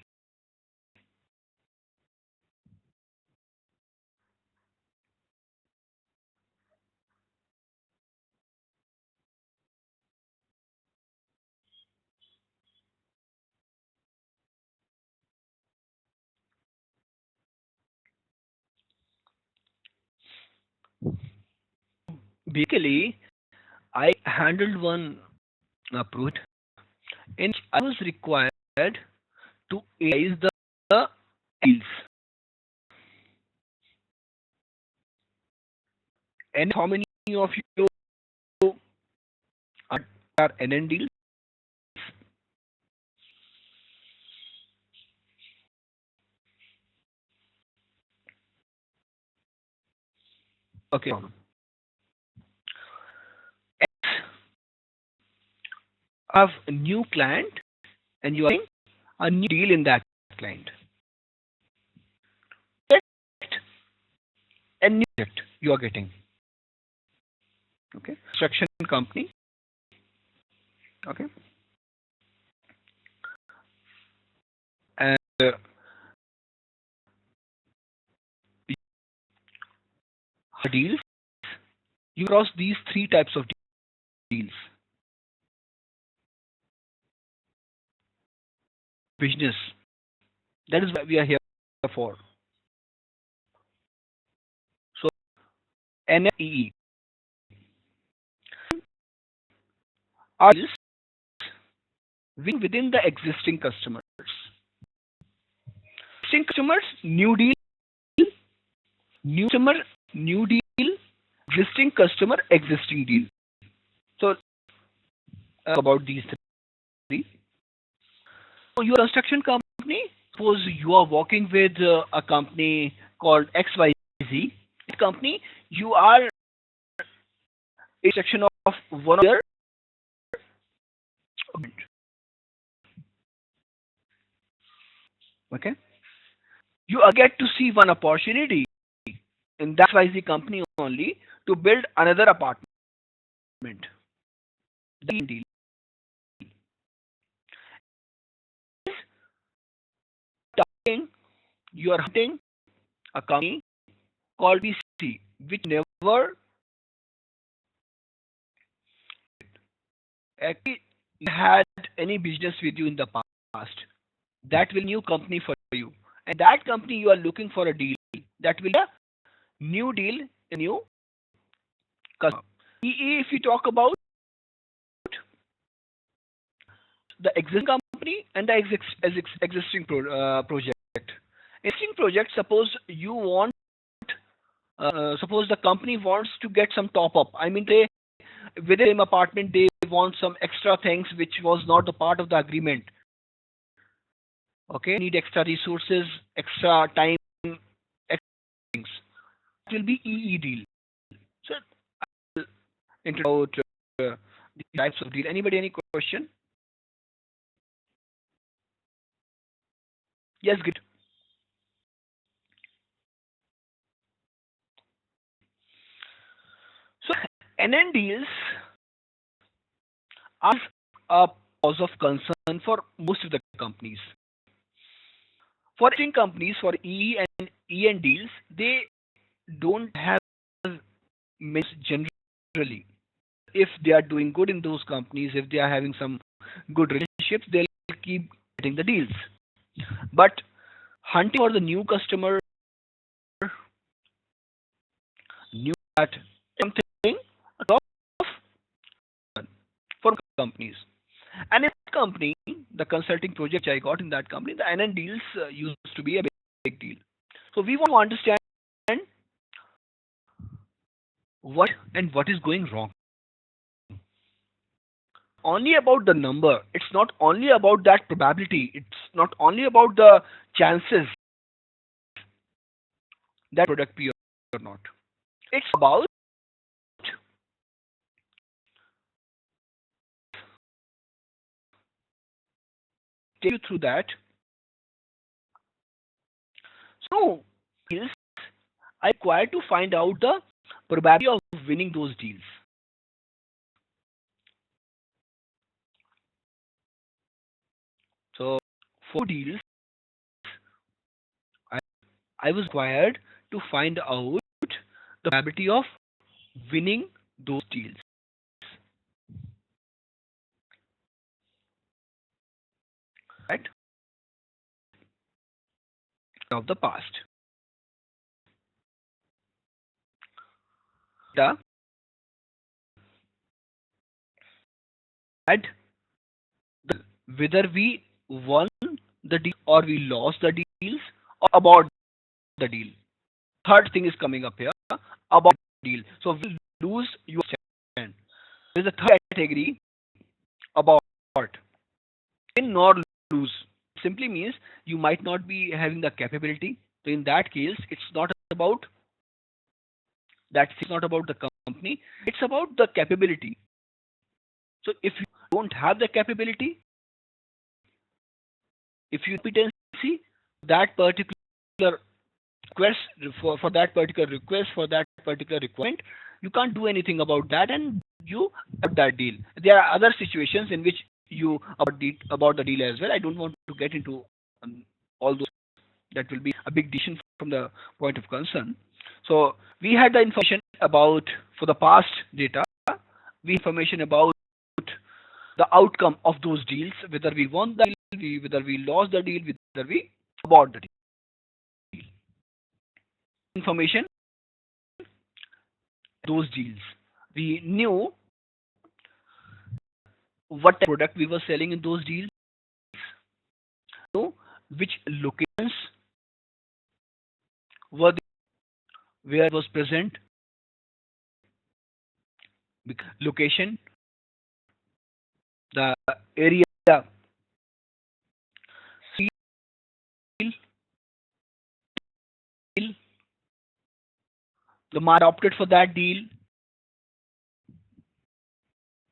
Basically, I handled one project in which I was required to analyze the deals. And how many of you are NN deals? Okay. Have a new client and you are getting a new deal in that client. A new project you are getting. Okay. Construction company. Okay. And deals. You cross these three types of deals. Business. That is what we are here for. So NFEE are deals within the existing customers. Existing customers, new deal, new customer, new deal, existing customer, existing deal. So about these three. So your construction company, suppose you are working with a company called XYZ. This company, you are a section of one of their. Okay. You get to see one opportunity in that XYZ company only to build another apartment. The deal. You are hunting a company called BC, which never actually had any business with you in the past. That will be a new company for you. And that company you are looking for a deal. That will be a new deal, a new customer. EE, if you talk about the existing company and the existing project. Existing project, suppose you want, suppose the company wants to get some top up. I mean, they within the same apartment they want some extra things which was not a part of the agreement. Okay, need extra resources, extra time, extra things. It will be EE deal. So, I'll introduce the types of deal. Anybody, any question? Yes, good. So, NN deals are a cause of concern for most of the companies. For existing companies, for EE and EN deals, they don't have mix generally. If they are doing good in those companies, if they are having some good relationships, they'll keep getting the deals. But hunting for the new customer, new at something a lot of for companies. And in that company, the consulting project I got in that company, the NN deals used to be a big deal. So we want to understand what is going wrong. Only about the number. It's not only about that probability. It's not only about the chances that product be or not. It's about take you through that. So deals I require to find out the probability of winning those deals. So for deals, I was required to find out the probability of winning those deals. Right? Of the past. The and whether we won the deal, or we lost the deals, or about the deal. Third thing is coming up here, about the deal. So we lose, you understand. There is a third category, about. Win nor lose simply means you might not be having the capability. So in that case, it's not about the company, it's about the capability. So if you don't have the capability, if you competency, that particular request for that particular request, for that particular requirement, you can't do anything about that, and you have that deal. There are other situations in which you about the deal as well. I don't want to get into all those. That will be a big decision from the point of concern. So we had the information about, for the past data, we information about the outcome of those deals, whether we won the deal, whether we lost the deal, whether we bought the deal. Information, those deals. We knew what product we were selling in those deals, knew which locations were where it was present, location, the area, deal, the market opted for that deal.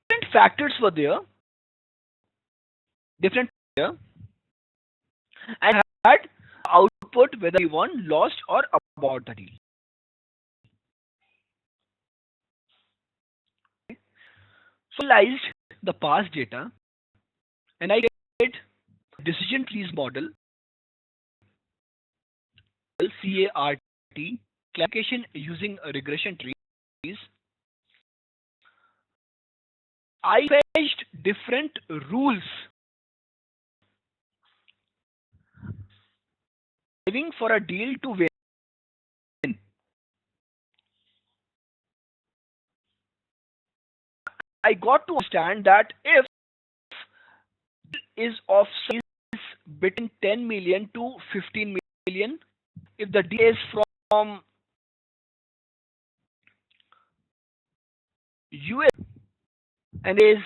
Different factors were there, and had output whether we won, lost, or about the deal. So I analyzed the past data, and I did decision trees model, CART, classification using regression trees. I fetched different rules for a deal to win. I got to understand that if is of size between 10 million to 15 million, if the deal is from US and is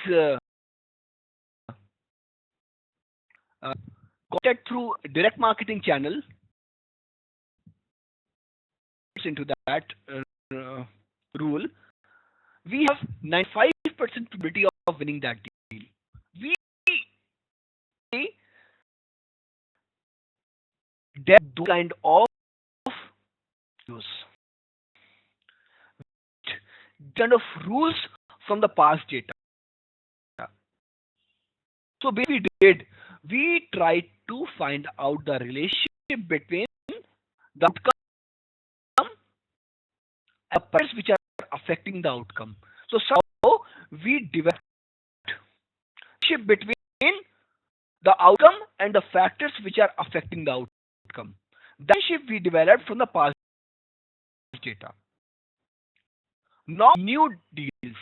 contact through direct marketing channel into that rule, we have 95% probability of winning that deal. We depth those kind of rules rules from the past data. So we tried to find out the relationship between the outcome and the factors which are affecting the outcome. So somehow we developed relationship between the outcome and the factors which are affecting the outcome. That relationship we developed from the past data. Now new deals,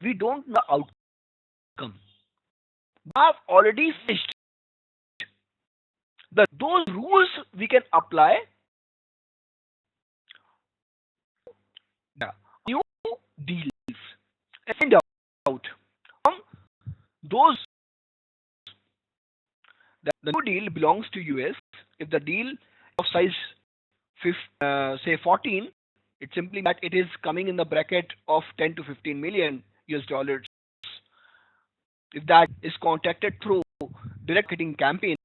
we don't know the outcome. We have already finished. Those rules we can apply new deals and find out from those that the new deal belongs to US. If the deal of size say 14, it's simply that it is coming in the bracket of 10 to 15 million US dollars. If that is contacted through direct marketing campaign,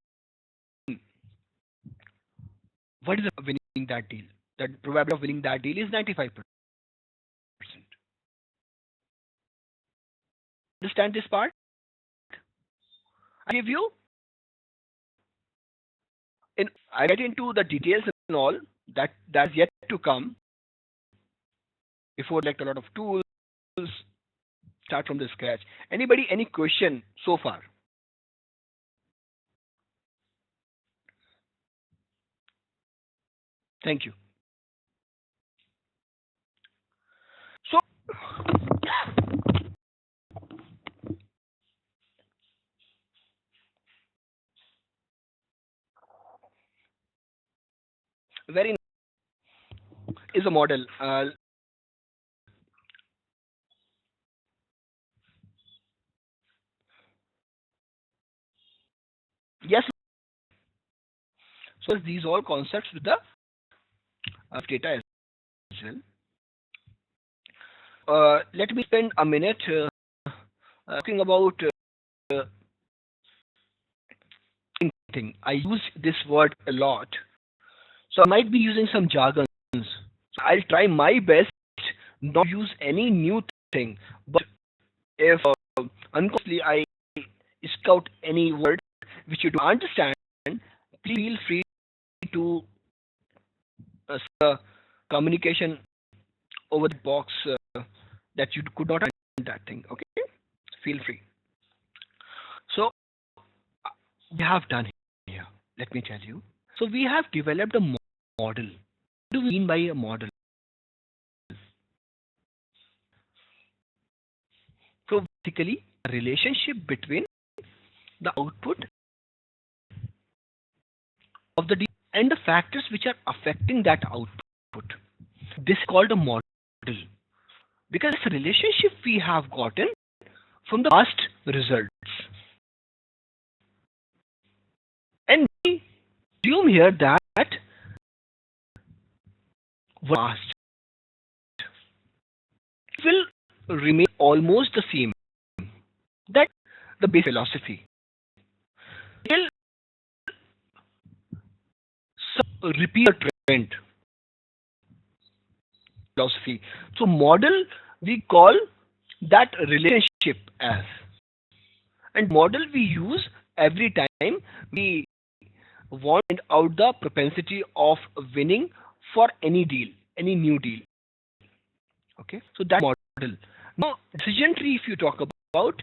what is winning that deal? The probability of winning that deal is 95%. Understand this part? I give you, I get into the details and all that's yet to come. Before like a lot of tools, start from the scratch. Anybody, any question so far? Thank you. So Very is a model. Yes. So these all concepts with the data as well. Let me spend a minute talking about thing. I use this word a lot, so I might be using some jargons. So I'll try my best not to use any new thing. But if unconsciously I scout any word which you don't understand, please feel free to communication over the box that you could not understand that thing. Okay, feel free. So we have done here. Let me tell you. So we have developed a model. What do we mean by a model? So basically, a relationship between the output of the and the factors which are affecting that output. This is called a model because it's a relationship we have gotten from the past results. And we assume here that past will remain almost the same. That the base philosophy will repeat the trend philosophy. So model we call that relationship as, and model we use every time we want to find out the propensity of winning for any deal, any new deal. Okay, so that model. Now decision tree, if you talk about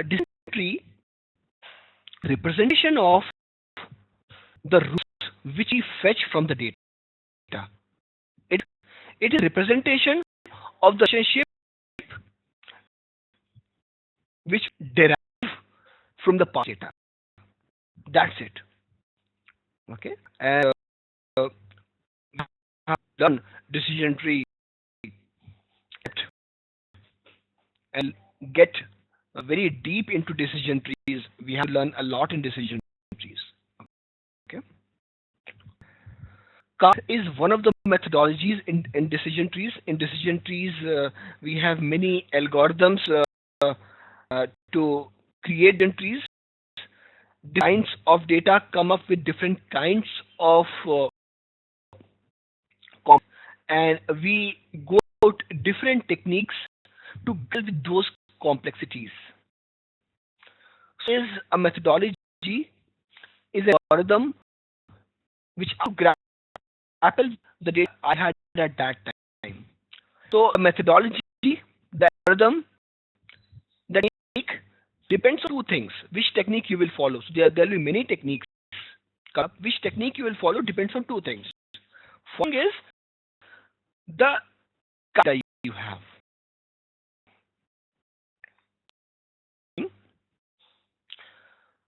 decision tree, representation of the roots which we fetch from the data. It it is representation of the relationship which derive from the past data. That's it. Okay, and we have done decision tree and get very deep into decision trees. We have to learn a lot in decision trees. Okay, CAST is one of the methodologies in decision trees. In decision trees, we have many algorithms to create decision trees. Kinds of data come up with different kinds of and we go out different techniques to deal with those complexities. So is a methodology is an algorithm which grapple the data I had at that time. So a methodology, the algorithm, the technique depends on two things. Which technique you will follow. So there will be many techniques. Which technique you will follow depends on two things. One is the data you have.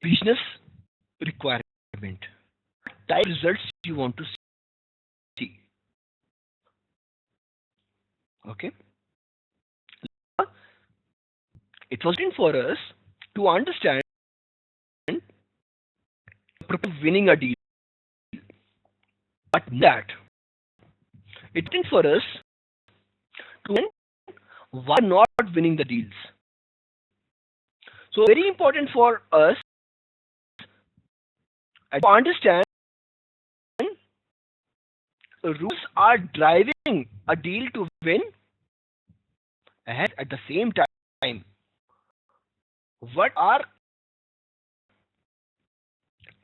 Business requirement. Type results you want to see. Okay. It was written for us to understand winning a deal. But that it's written for us to why not winning the deals. So very important for us to understand rules are driving a deal to win ahead at the same time. What are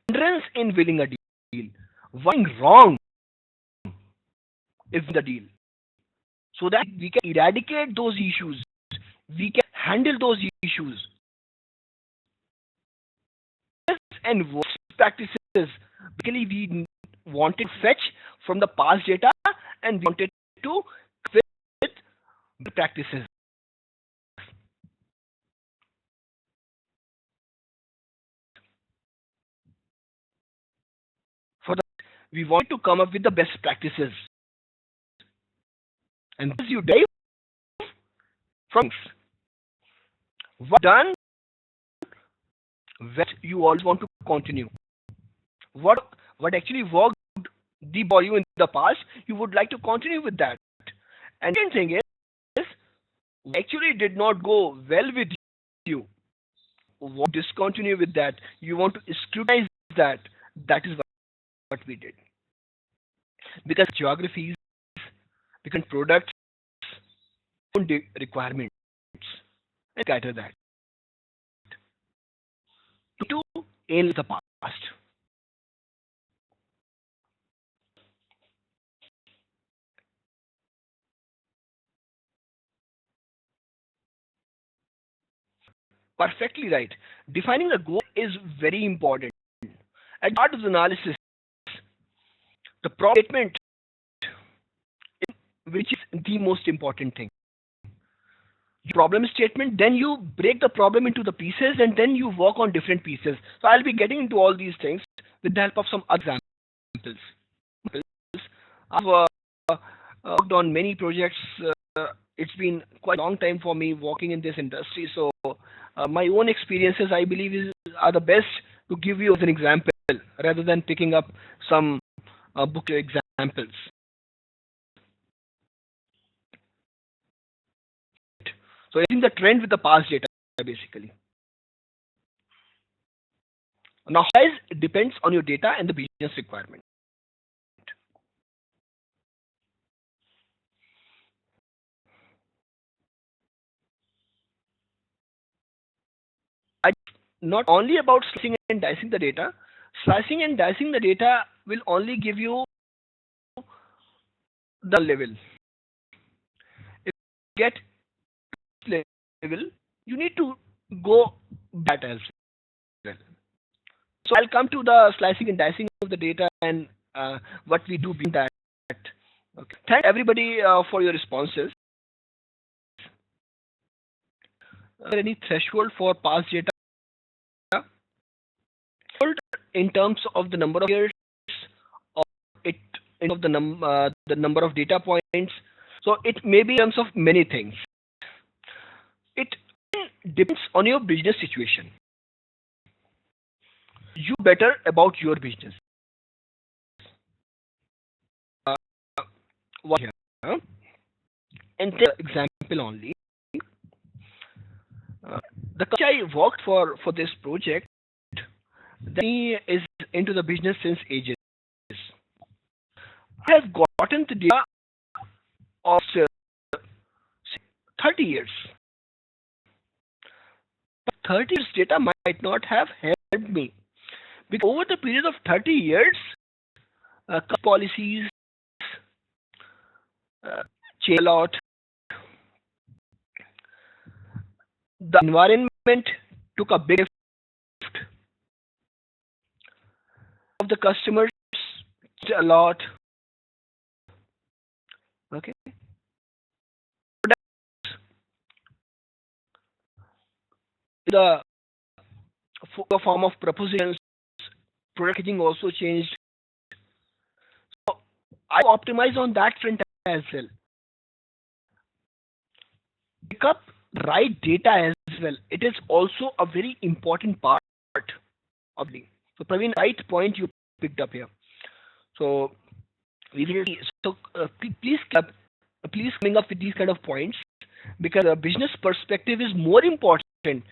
hindrance in winning a deal? What's wrong is the deal? So that we can eradicate those issues. We can handle those issues. And worst practices, basically we wanted to fetch from the past data and we wanted to with practices. For that, we want to come up with the best practices, and this you derive from what done, what you always want to continue. What actually worked deep for you in the past, you would like to continue with that. And second thing is, what actually did not go well with you, what discontinue with that. You want to scrutinize that. That is what we did. Because geographies, because products, requirements, and cater that to in the past. Perfectly right. Defining the goal is very important. At part of the analysis, the problem statement, which is the most important thing. Problem statement, then you break the problem into the pieces and then you work on different pieces. So I'll be getting into all these things with the help of some examples. I've worked on many projects. It's been quite a long time for me working in this industry. So my own experiences, I believe, are the best to give you as an example rather than picking up some book examples. So I think the trend with the past data basically. Now, size depends on your data and the business requirement. Not only about slicing and dicing the data. Slicing and dicing the data will only give you the level. If you get level, you need to go that as well. So I'll come to the slicing and dicing of the data and what we do beyond that. Okay. Thank everybody for your responses. Any threshold for past data in terms of the number of years, or it in of the number of data points. So it may be in terms of many things. It depends on your business situation. You better about your business. What here? And the example only. The company I worked for this project, he is into the business since ages. I have gotten the data of 30 years. 30 years data might not have helped me because over the period of 30 years, policies change a lot. The environment took a big shift of the customers a lot. Okay. The form of propositions, packaging also changed. So I optimize on that front as well. Pick up right data as well. It is also a very important part of the. So Praveen, right point you picked up here. So we will. So please coming up with these kind of points because a business perspective is more important.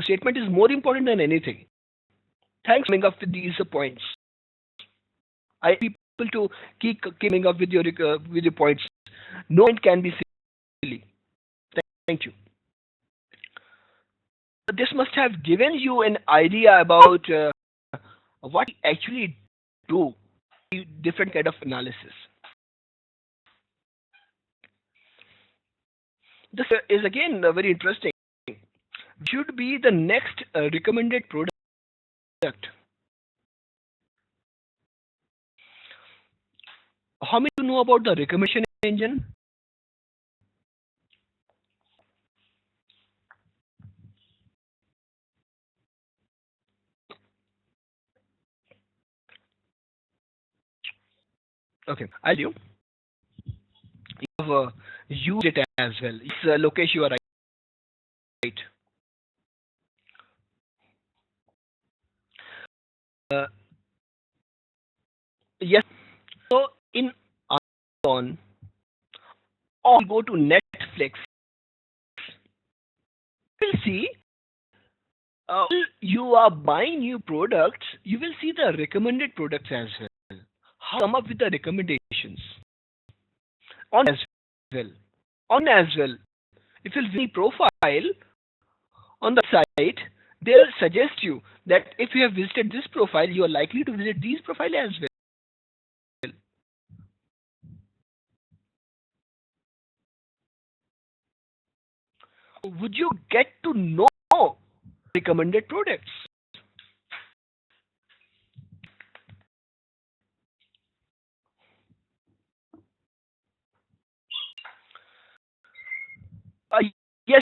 Statement is more important than anything. Thanks for coming up with these points. I people to keep coming up with your points. No point can be silly. Thank you. This must have given you an idea about what we actually do, different kind of analysis. This is again very interesting. Should be the next recommended product. How many do you know about the recommendation engine? Okay, I'll you. You have used it as well. It's Lokesh, you are right. Uh, yes. So in Amazon, or go to Netflix, you will see you are buying new products. You will see the recommended products as well. How come up with the recommendations on as well. On as well. If you see profile on the site, they'll suggest you that if you have visited this profile, you are likely to visit these profile as well. Would you get to know recommended products? Uh, yes.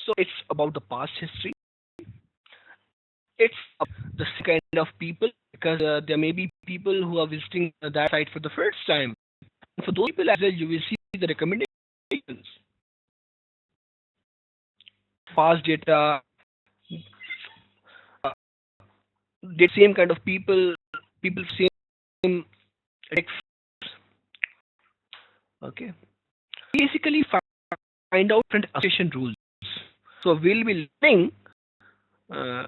So it's about the past history. It's the kind of people because there may be people who are visiting that site for the first time. And for those people as well, you will see the recommendations, past data, uh, the same kind of people same text. Okay, basically find out different association rules. So we'll be learning uh,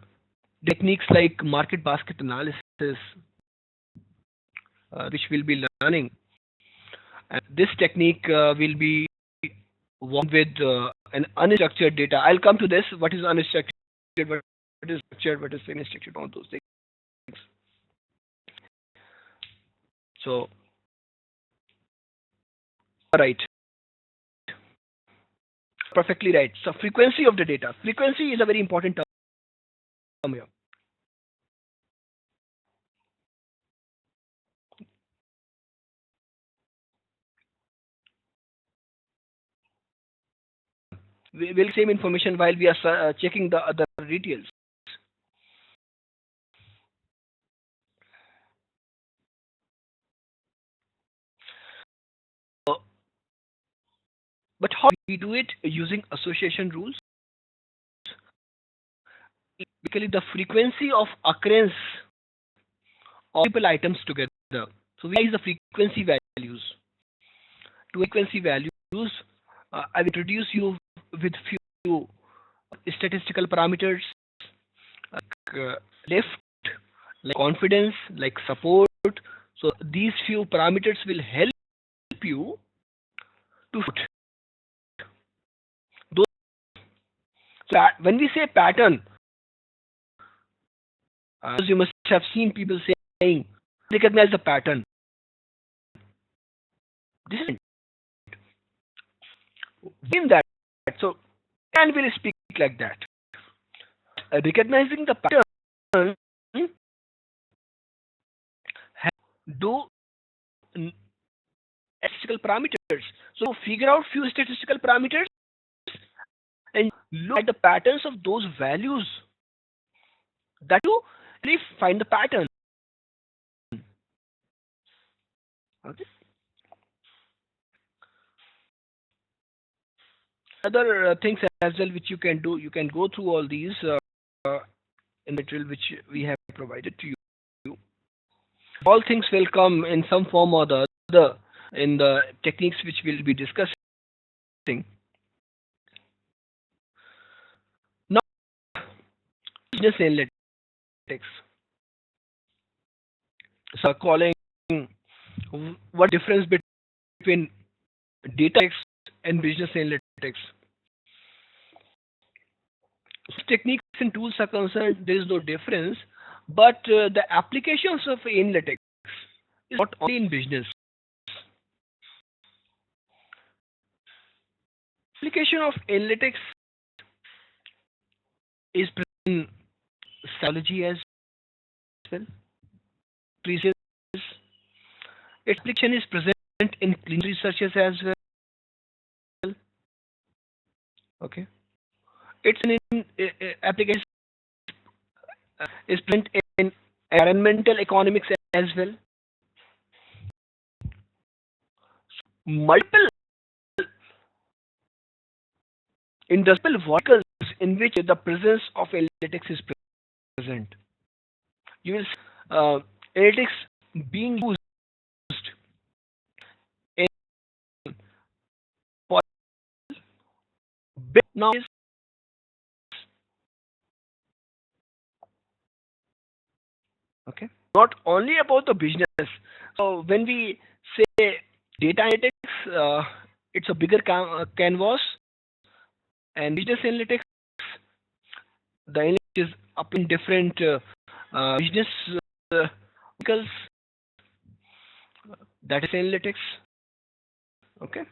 techniques like market basket analysis, which we'll be learning. And this technique will be one with an unstructured data. I'll come to this. What is unstructured? What is structured? What is semi-structured? All those things. So, right, perfectly right. So, frequency of the data. Frequency is a very important term here. We will same information while we are checking the other details. Uh, but how do we do it using association rules? Basically, the frequency of occurrence of multiple items together. So, we use the frequency values. To frequency values, I will introduce you with few statistical parameters like left, like confidence, like support. So these few parameters will help you to fit those. When we say pattern, as you must have seen people saying, recognize the pattern. This is in that. So and will speak like that. Recognizing the pattern, do statistical parameters. So figure out few statistical parameters and look at the patterns of those values. That you really find the pattern. Okay. Other things as well which you can do. You can go through all these in the material which we have provided to you. All things will come in some form or the other in the techniques which we'll be discussing. Now, business analytics. So, calling what difference between data analytics and business analytics. So, techniques and tools are concerned, there is no difference, but the applications of analytics is not only in business. Application of analytics is present in psychology as well. Its application is present in clinical researches as well. Okay, its application is present in environmental economics as well. multiple industrial verticals in which the presence of analytics is present. You will analytics being used in for now is okay. Not only about the business. So when we say data analytics, it's a bigger canvas, and business analytics, the analytics is up in different business verticals. That is analytics. Okay.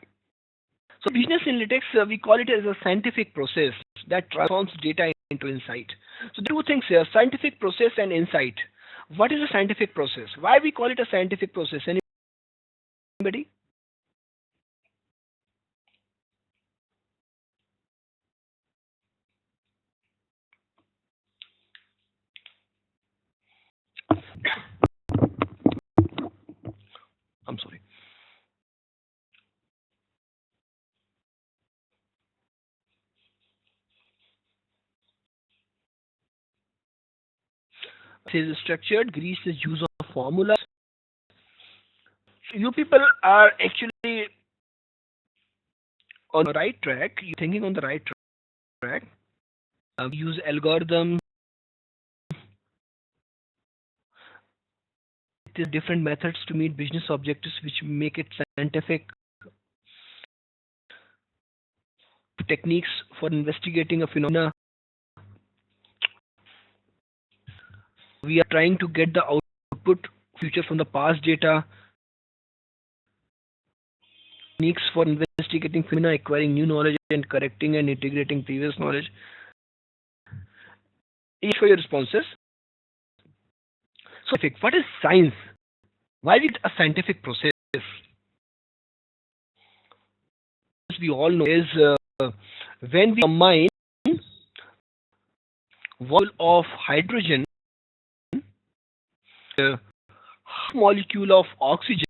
So business analytics, we call it as a scientific process that transforms data into insight. So two things here: scientific process and insight. What is a scientific process? Why we call it a scientific process? Anybody? I'm sorry. It is structured. Greece is use of formulas. You people are actually on the right track. You're thinking on the right track. We use algorithms. There are different methods to meet business objectives, which make it scientific. Techniques for investigating a phenomena. We are trying to get the output future from the past data. Techniques for investigating phenomena, acquiring new knowledge, and correcting and integrating previous knowledge. Each for your responses. So, what is science? Why is it a scientific process? As we all know, is when we combine molecule of hydrogen, molecule of oxygen,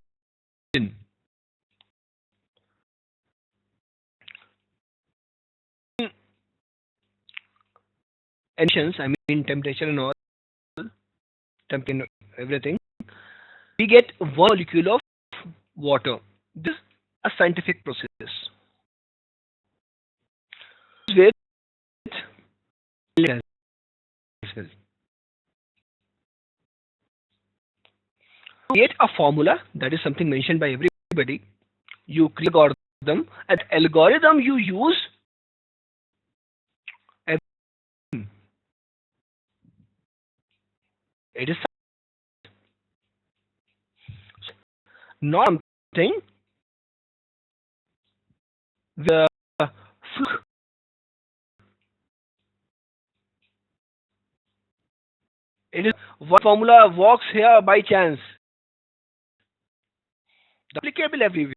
emissions, I mean temperature and all, temperature and everything, we get one molecule of water. This is a scientific process. With as well. Create a formula, that is something mentioned by everybody. You create an algorithm, and algorithm you use. It is not something the fluke. It is what formula works here by chance. Applicable everywhere.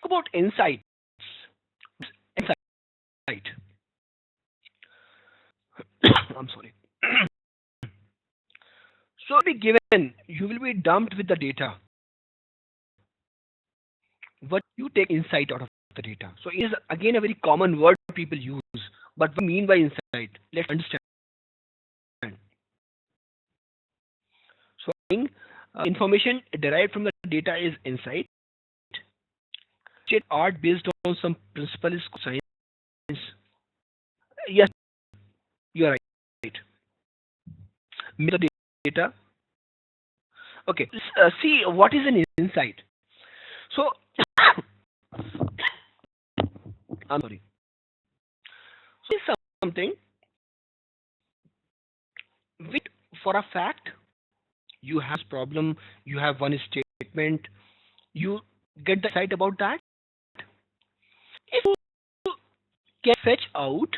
About insights. Insight. I'm sorry. So be given, you will be dumped with the data. What you take insight out of the data. So it is again a very common word people use. But what do you mean by insight? Let's understand. So information derived from the data is insight. Art based on some principle is science. Yes, you are right. The data. Okay, see what is an insight. So, I'm sorry. So, it's something which, for a fact, you have problem, you have one statement, you get the insight about that. If you can fetch out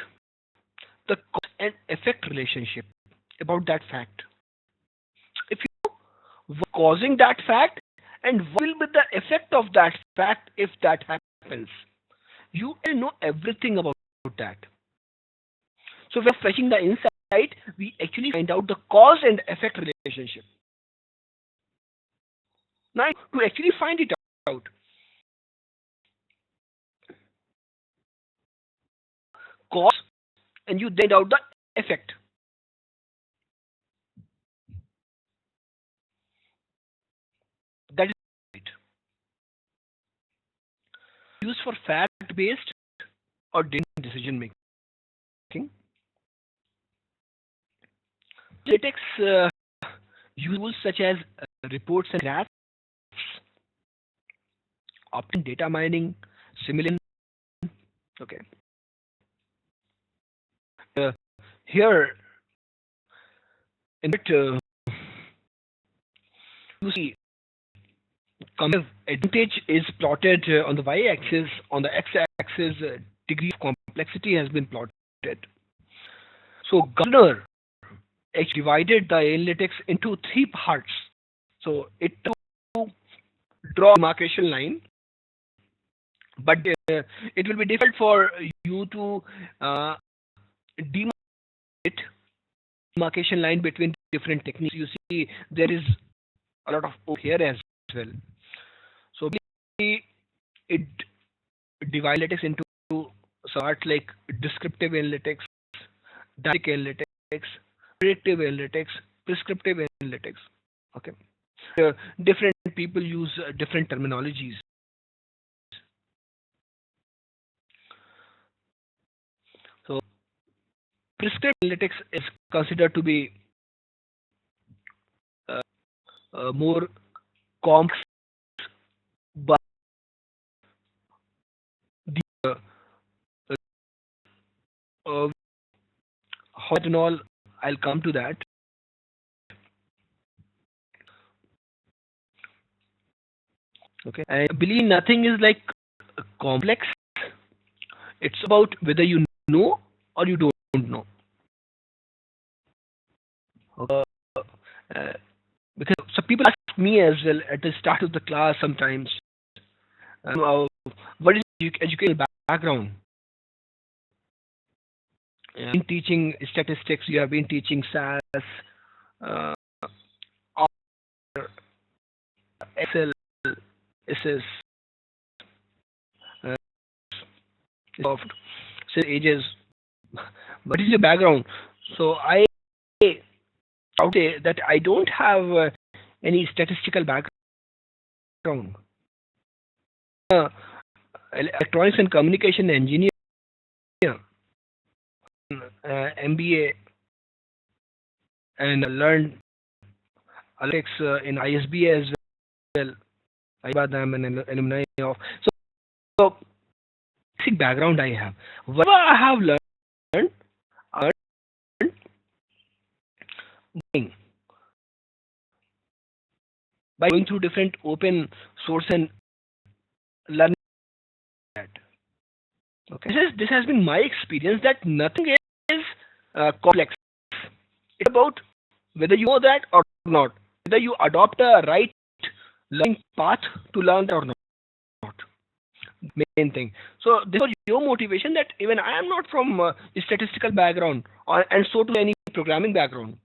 the cause and effect relationship about that fact, if you are causing that fact and what will be the effect of that fact if that happens, you will know everything about that. So we're fetching the insight, we actually find out the cause and effect relationship. Now to actually find it out, cause, and you then out the effect. That is it. Used for fact-based or decision making. Analytics use tools such as reports and graphs, opt-in data mining, simulation. Okay. Uh, Here, in it, you see competitive advantage is plotted on the y-axis. On the x-axis, degree of complexity has been plotted. So Gartner actually divided the analytics into three parts. So it to draw a demarcation line, but it will be difficult for you to uh, demarcate demarcation line between different techniques. You see, there is a lot of here as well. So it divides analytics into parts like descriptive analytics, dynamic analytics, predictive analytics, prescriptive analytics. Okay, different people use different terminologies. So prescriptive analytics is considered to be uh, more complex, but the uh, how and all, I'll come to that. Okay, I believe nothing is like complex. It's about whether you know or you don't know. Uh, uh, because so people ask me as well at the start of the class sometimes, what is your educational background? You have been teaching statistics, you have been teaching SAS, uh, or Excel, SS, uh, soft, since ages. What is your background? So I would say that I don't have any statistical background. Uh, Electronics and communication engineer, MBA, and learned Alex in ISB as well. I'm an alumni of. So basic background I have. Whatever I have learned, I learned by going through different open source and learning that. Okay, this has been my experience that nothing is complex. It's about whether you know that or not, whether you adopt a right learning path to learn that or not. Main thing. So this was your motivation that even I am not from a statistical background, and so to any programming background.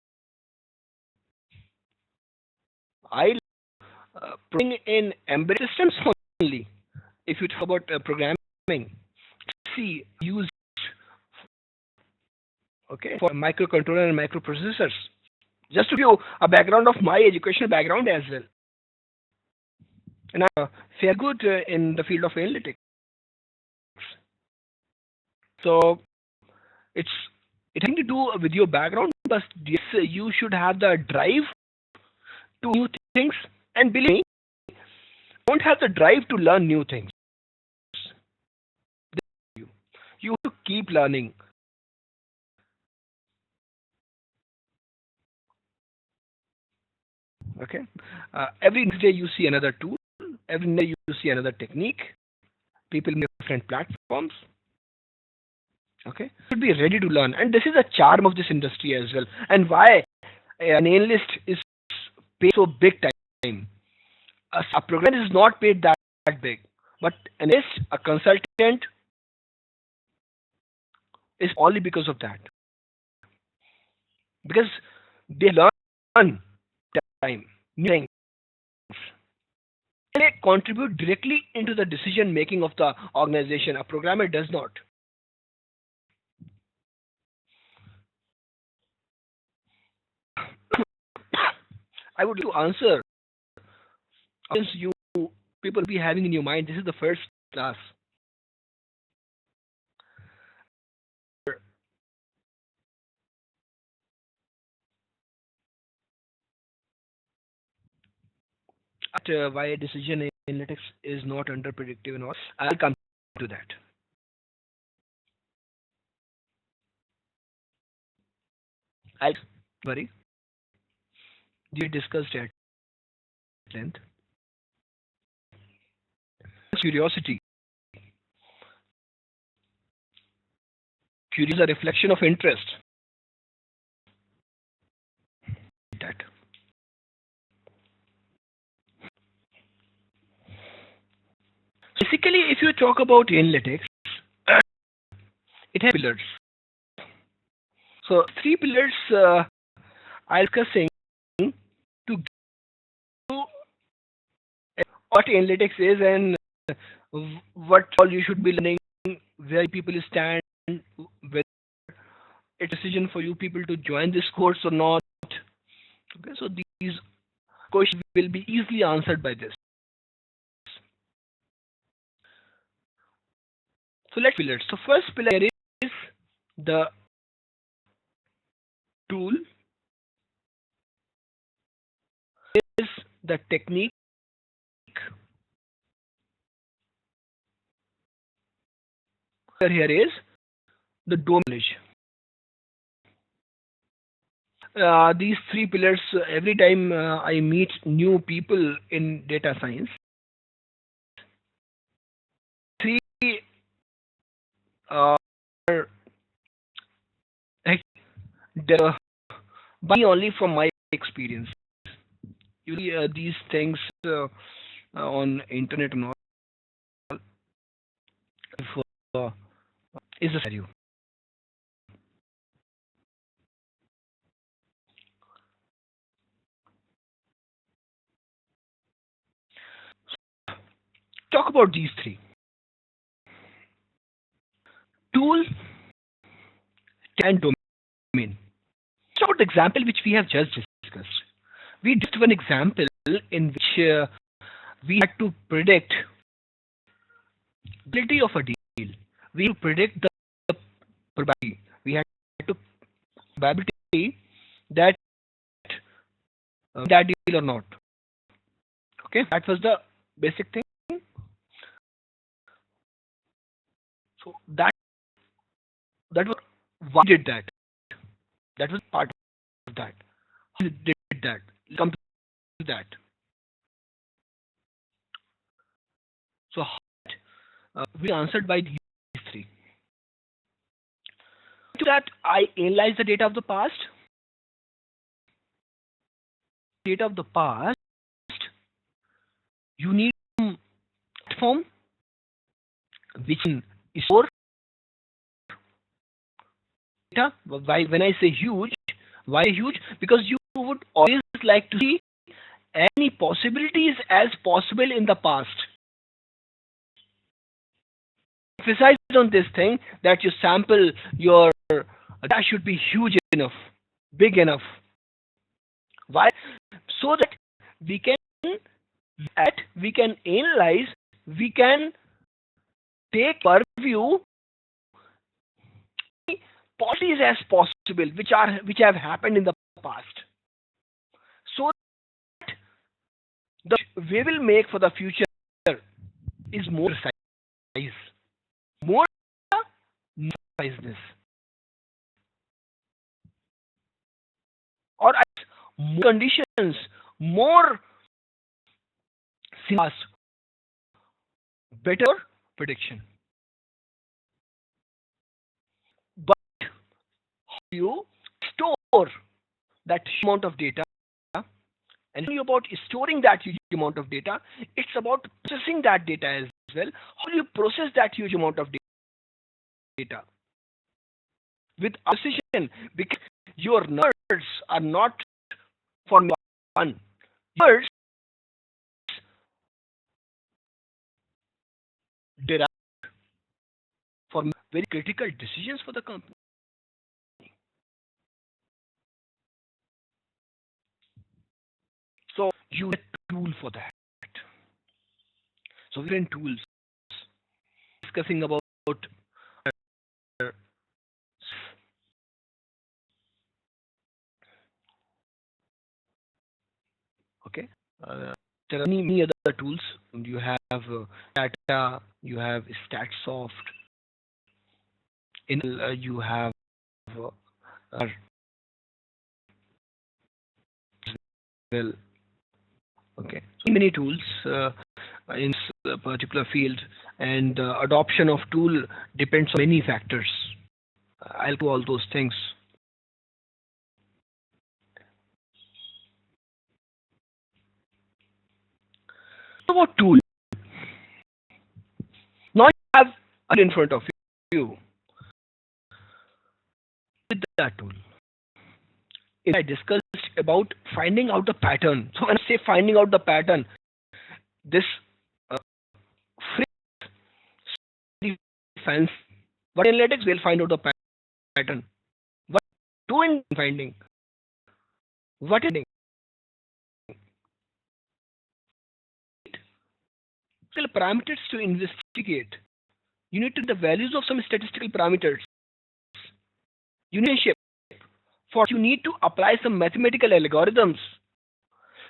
I programming in embedded systems only. If you talk about programming, C used okay for microcontroller and microprocessors. Just to give you a background of my educational background as well, and I'm fair good in the field of analytics. So it's it has to do with your background, but yes, you should have the drive to new things. And believe me, don't have the drive to learn new things. You have to keep learning. Okay. Every next day you see another tool. Every day you see another technique. People in different platforms. Okay. You should be ready to learn, and this is a charm of this industry as well. And why an analyst is paid so big time. A programmer is not paid that big, but an analyst, a consultant, is only because of that. Because they learn time, new things. they contribute directly into the decision making of the organization. A programmer does not. I would like to answer since you people be having in your mind. This is the first class. Why decision analytics is not under predictive and all. I'll come to that. I'll worry. We discussed at length. Curiosity. Curiosity is a reflection of interest. That. Basically, if you talk about analytics, it has pillars. So three pillars I'm discussing to give you what analytics is and what all you should be learning, where people stand, whether it's a decision for you people to join this course or not. Okay, so these questions will be easily answered by this. So let's pillars. So first pillar is the tool, is the technique, here is the domain knowledge. These three pillars, every time I meet new people in data science, three are by only from my experience. Usually these things on internet and all uh, is a scenario. Talk about these three. Tool and domain. Talk about the example which we have just discussed. We did one example in which we had to predict the probability of a deal. We had to predict the probability. We had to probability that that deal or not. Okay, that was the basic thing. So that was why we did that. That was part of that. We did that. We'll come to that. So we answered by these three. To that, I analyze the data of the past. Data of the past. You need a platform which can store data. Why, when I say huge, why huge? Because you would always like to see any possibilities as possible in the past. Emphasize on this thing that you sample your data should be huge enough, big enough. Why? So that we can analyze, we can take purview policies as possible which have happened in the past, so that the we will make for the future is more precise, more preciseness, or more conditions, more scenarios, better prediction. But how you store that amount of data, and about storing that huge amount of data, it's about processing that data as well. How do you process that huge amount of data with precision? Because your numbers are not for one. Numbers for very critical decisions for the company. So you need a tool for that. So different tools discussing about okay. There are many other tools. You have data, you have StatSoft, in you have uh, well, okay, so many tools in this particular field, and adoption of tool depends on many factors. I'll do all those things. So about tool, now you have it in front of you with that tool. I discussed about finding out the pattern. So when I say finding out the pattern, this phrase fancy. What analytics will find out the pattern. What doing finding? What is statistical parameters to investigate? You need to know the values of some statistical parameters. You need shape. For you need to apply some mathematical algorithms.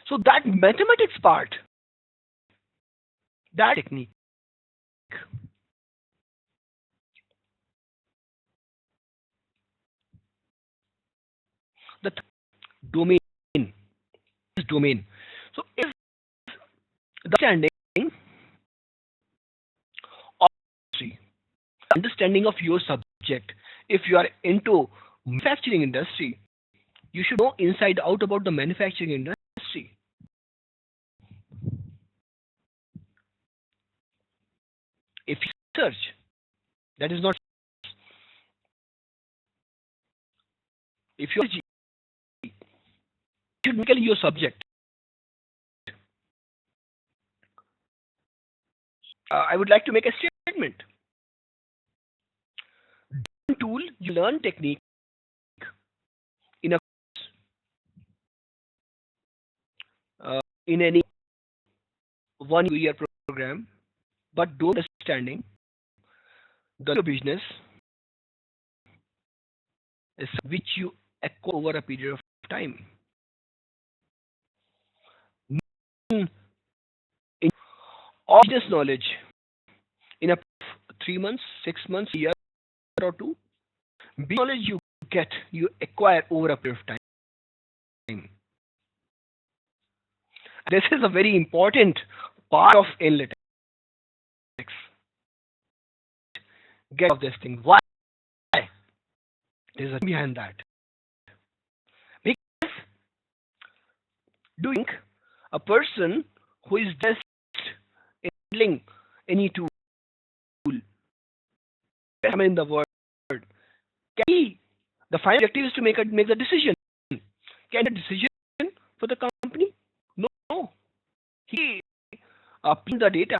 So that mathematics part, that technique, the domain is domain. So if the understanding of your subject, if you are into manufacturing industry, you should know inside out about the manufacturing industry. If you search, that is not. If you should make your subject. I would like to make a statement. Tool, you learn technique in a in any 1 year program, but don't understanding the business is which you acquire over a period of time. In all business knowledge in a 3 months, 6 months, a year or two, business knowledge you acquire over a period of time. This is a very important part of analytics. Get of this thing. Why? There's a behind that. Because doing a person who is just handling any tool in the world, can he, the final objective is to make the decision. Can the decision for the company? No. He pin the data.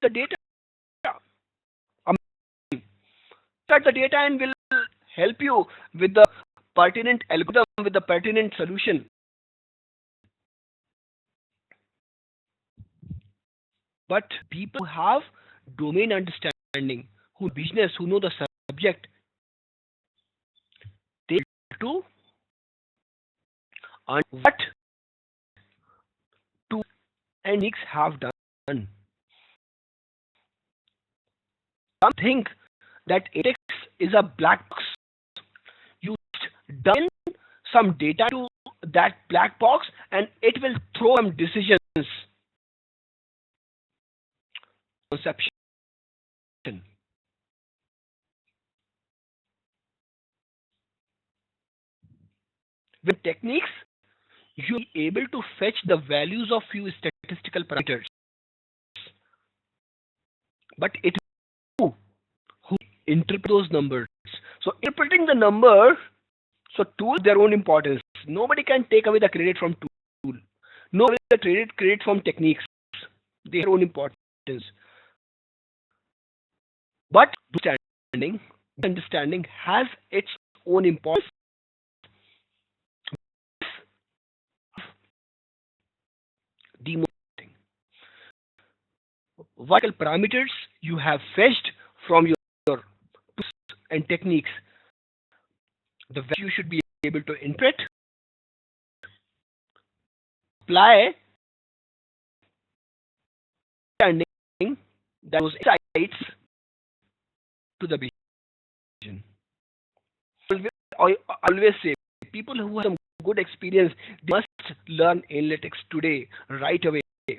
The data. Start the data and will help you with the pertinent algorithm, with the pertinent solution. But people who have domain understanding, who business, who know the subject, they do and what two and X have done. Some think that ATEX is a black box. You dump some data to that black box and it will throw some decisions. Conception. With techniques, you will be able to fetch the values of few statistical parameters. But it is who interpret those numbers. So interpreting the number, so tools their own importance. Nobody can take away the credit from tool. Nobody can credit from techniques. Their own importance. Understanding has its own importance. Demotivating. Vital parameters you have fetched from your tools and techniques, the value you should be able to interpret, apply, understanding those insights to the vision. I always say people who have some good experience they must learn analytics today, right away. And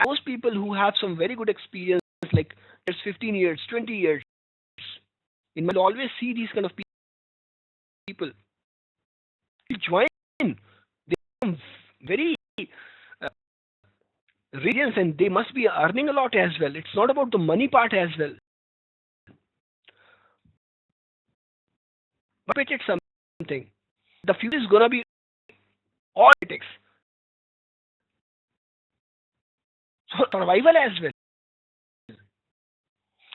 those people who have some very good experience, like just 15 years, 20 years, in will always see these kind of people join. They become very uh, radiant and they must be earning a lot as well. It's not about the money part as well. But it's something. The future is gonna be all politics. So survival as well.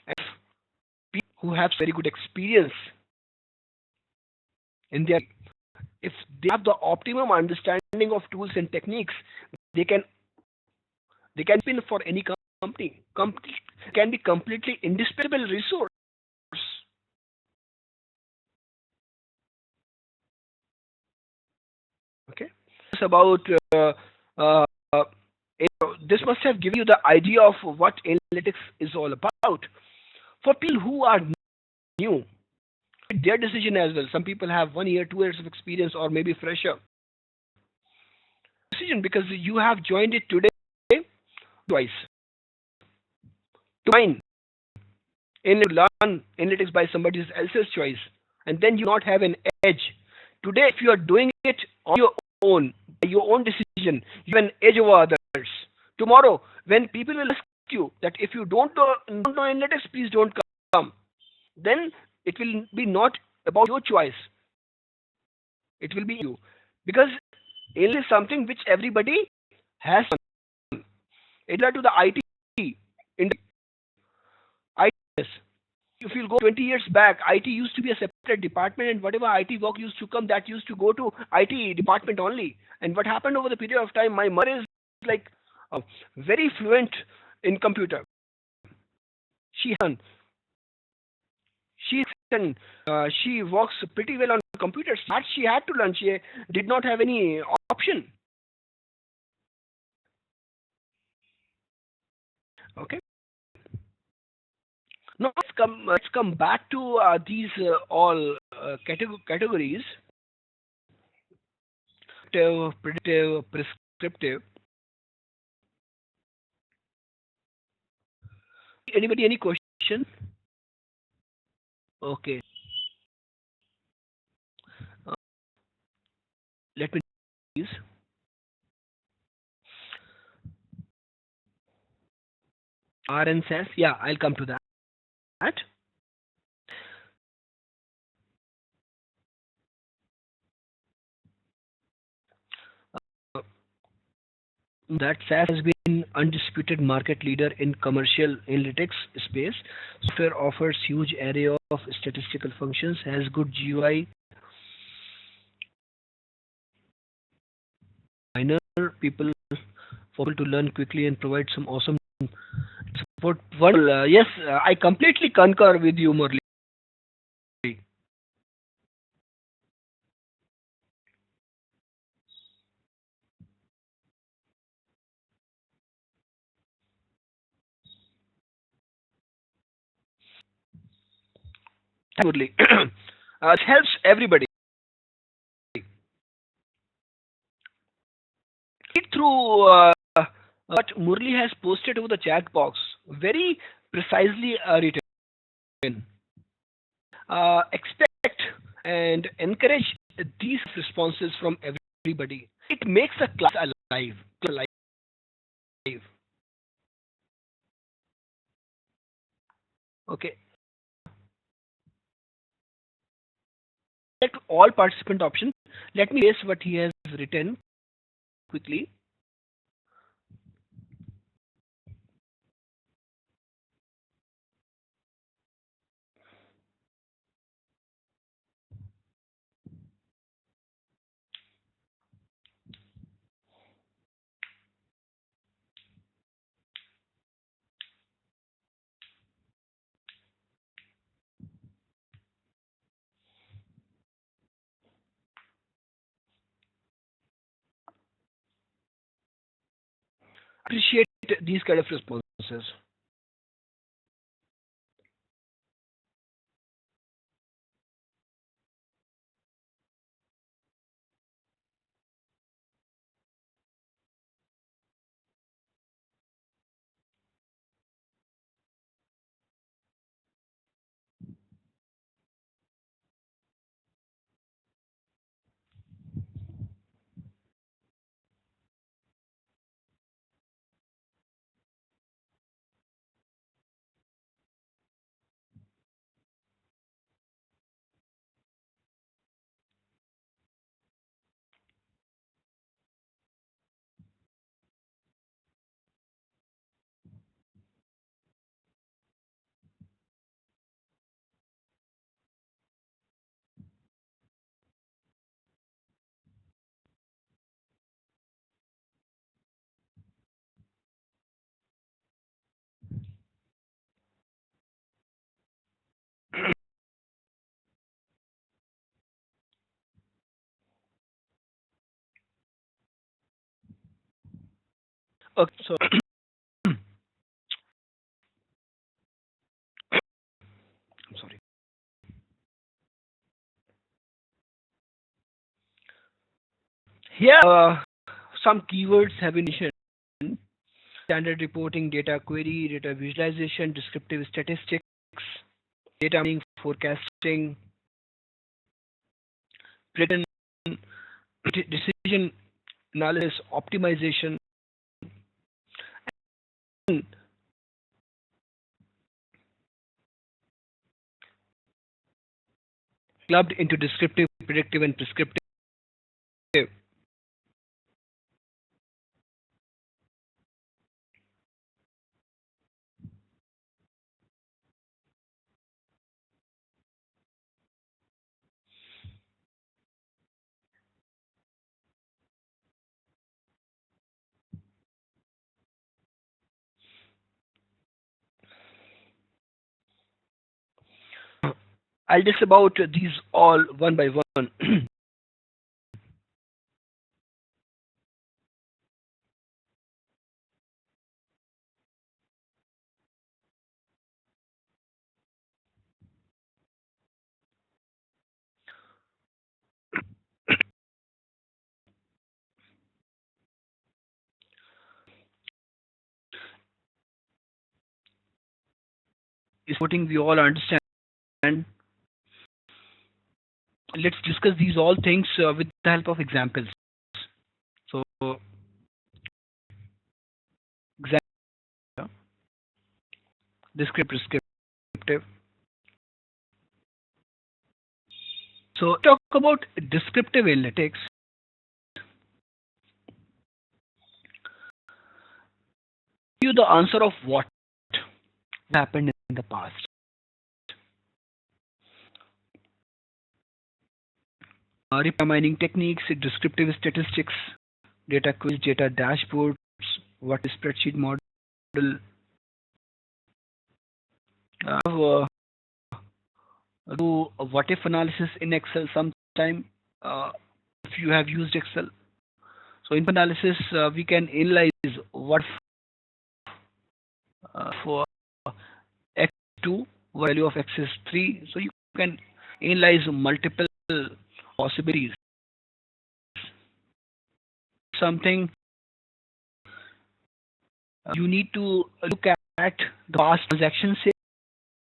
And people who have very good experience in their, if they have the optimum understanding of tools and techniques, they can spin for any company. Company can be completely indispensable resource. Okay, it's about uh, this must have given you the idea of what analytics is all about. For people who are new, their decision as well. Some people have 1 year, 2 years of experience, or maybe fresher decision because you have joined it today twice. To mine and learn analytics by somebody else's choice, and then you not have an edge. Today, if you are doing it on your own, by your own decision, you have an edge over others. Tomorrow, when people will ask you that if you don't know analytics, please don't come, then it will be not about your choice. It will be you. Because analytics is something which everybody has. It's like to the IT industry. IT, if you go 20 years back, IT used to be a separate department, and whatever IT work used to come, that used to go to IT department only. And what happened over the period of time, my mother is like very fluent in computer. She she she works pretty well on computers. That she had to learn. She did not have any option. Okay. Now let's come back to these all categories: predictive, prescriptive. Anybody any question? Okay. Uh, let me use RN says, yeah, I'll come to that. Uh, that SAS has been undisputed market leader in commercial analytics space. Software offers huge array of statistical functions, has good GUI, minor people for people to learn quickly and provide some awesome support. Well, yes, I completely concur with you, Murli. Murli. It helps everybody. Read through what Murli has posted over the chat box. Very precisely written. Expect and encourage these responses from everybody. It makes a class alive. Okay. Select all participant option. Let me paste what he has written quickly. appreciate these kind of responses. Okay, so I'm sorry. Here, some keywords have been mentioned: standard reporting, data query, data visualization, descriptive statistics, data mining, forecasting, prediction, decision analysis, optimization, and clubbed into descriptive, predictive, and prescriptive. I'll discuss about these all one by one. Is putting we all understand. Let's discuss these all things with the help of examples. So, example, descriptive, prescriptive. So, talk about descriptive analytics. You the answer of what happened in the past. Reply mining techniques, descriptive statistics, data quiz, data dashboards, what is spreadsheet model, uh, do a what if analysis in Excel sometime if you have used Excel. So in analysis, we can analyze what for x2 value of x is 3. So you can analyze multiple possibilities. Something you need to look at the past transactions.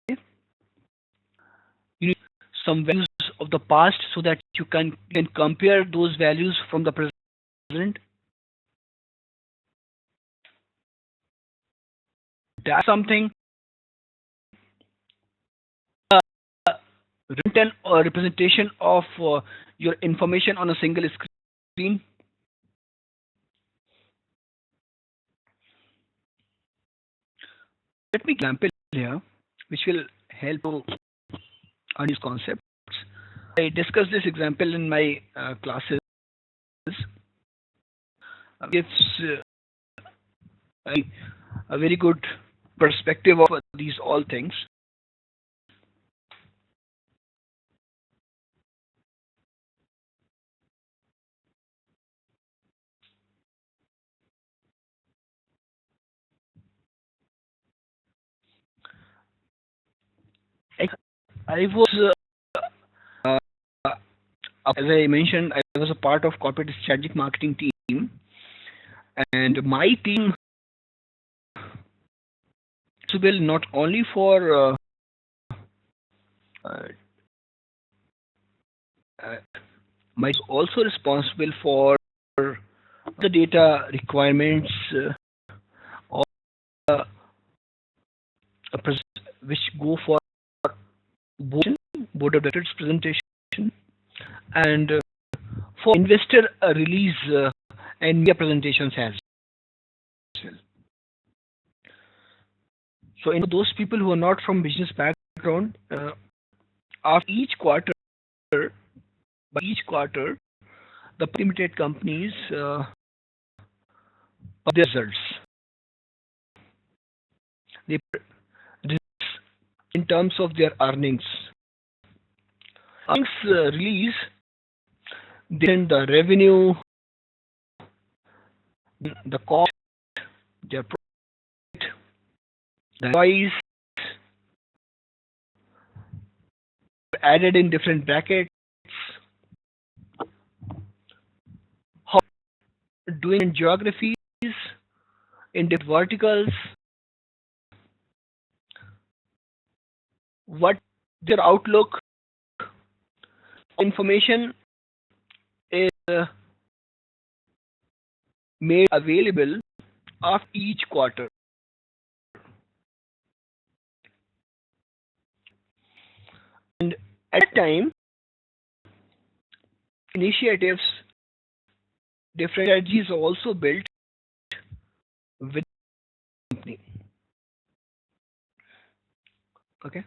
You need some values of the past so that you can compare those values from the present. That's something written or representation of your information on a single screen. Let me example here, which will help you on these concepts. I discussed this example in my classes. Gives a very good perspective of these all things. I was, uh, as I mentioned, I was a part of corporate strategic marketing team, and my team is responsible not only for uh, uh, my also responsible for the data requirements of uh, which go for board of directors presentation and for investor release and media presentations as well. So, in those people who are not from business background, after each quarter, the limited companies publish their results. They in terms of their earnings. Earnings release, then the revenue, the cost, their profit, the employees added in different brackets, how doing in geographies, in different verticals, what their outlook information is made available after each quarter. And at that time, initiatives, different strategies are also built with the company. Okay.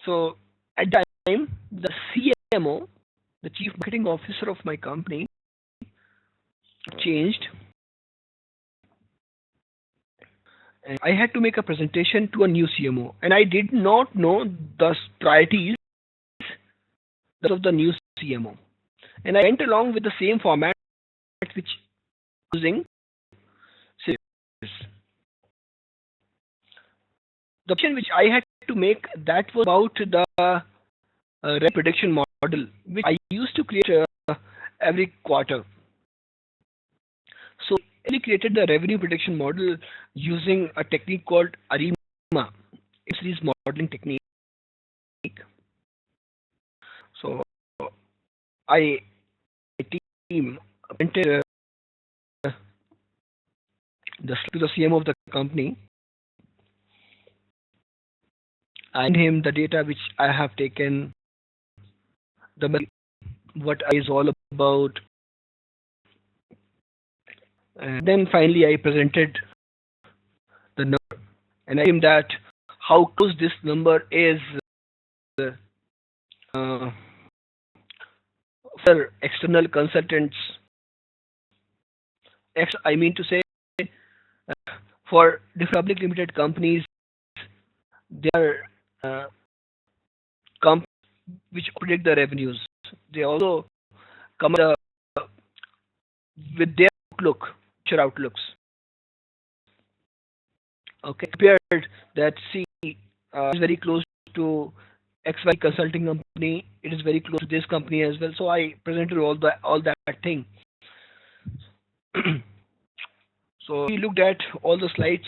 So at that time, the CMO, the chief marketing officer of my company, changed, and I had to make a presentation to a new CMO, and I did not know the priorities of the new CMO, and I went along with the same format which using sales. The question which I had to make that was about the revenue prediction model, which I used to create every quarter. So we created the revenue prediction model using a technique called ARIMA. It's this modeling technique. So I team presented to the CMO of the company. I sent him the data which I have taken, the what is all about, and then finally I presented the number, and I told him that how close this number is uh, for external consultants. I mean to say, for the public limited companies, they are companies which predict the revenues. They also come with their future outlooks. Okay, compared that is very close to XY consulting company. It is very close to this company as well. So I presented all that thing. So we looked at all the slides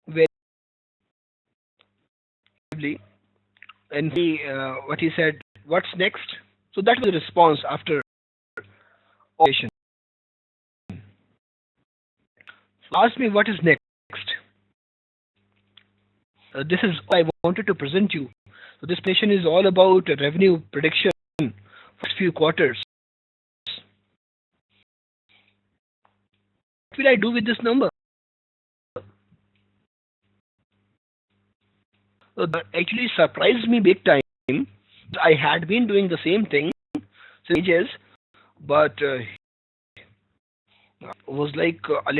very clearly, and what he said, what's next? So that was the response after operation. Ask me what is next. This is what I wanted to present you. So this presentation is all about revenue prediction for few quarters. What will I do with this number? So that actually surprised me big time. I had been doing the same thing for ages, but was like a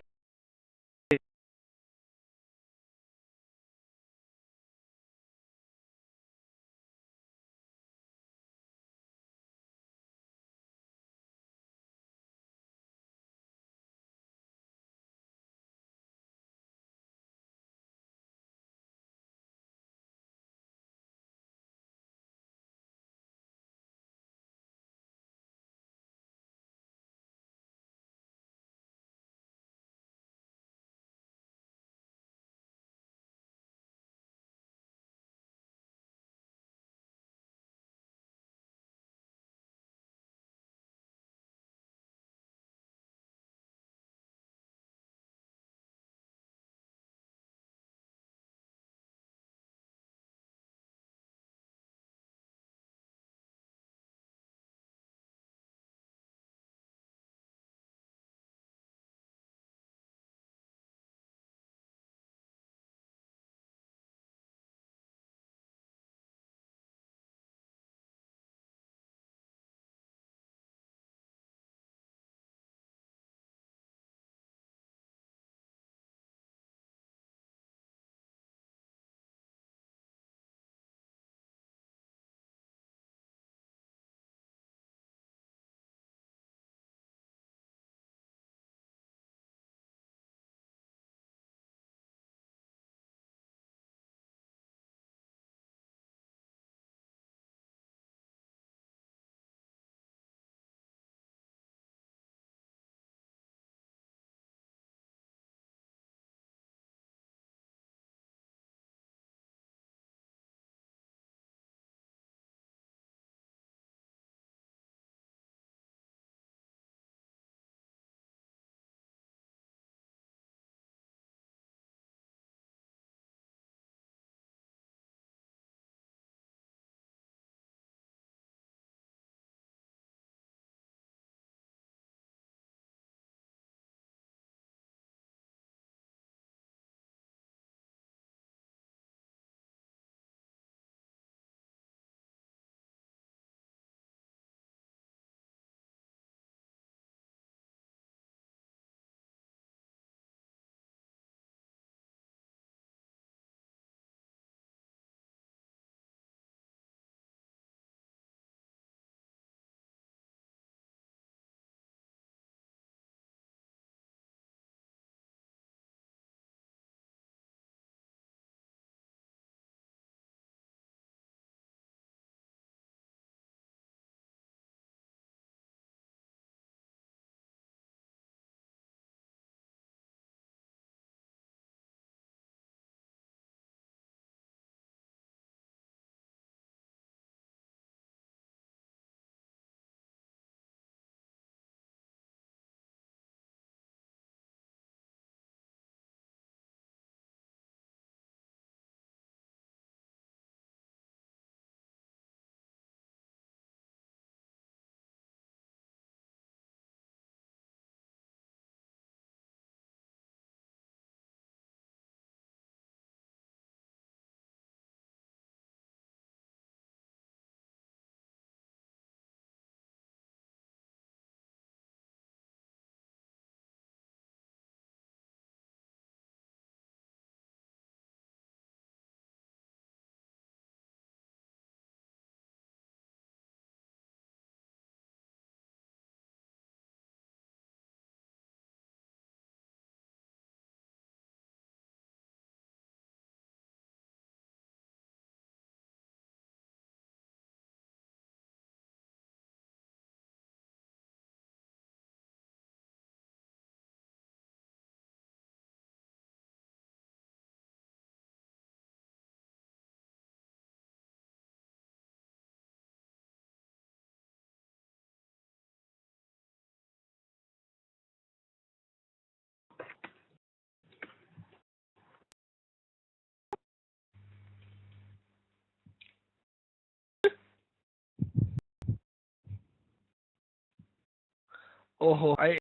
Oh, I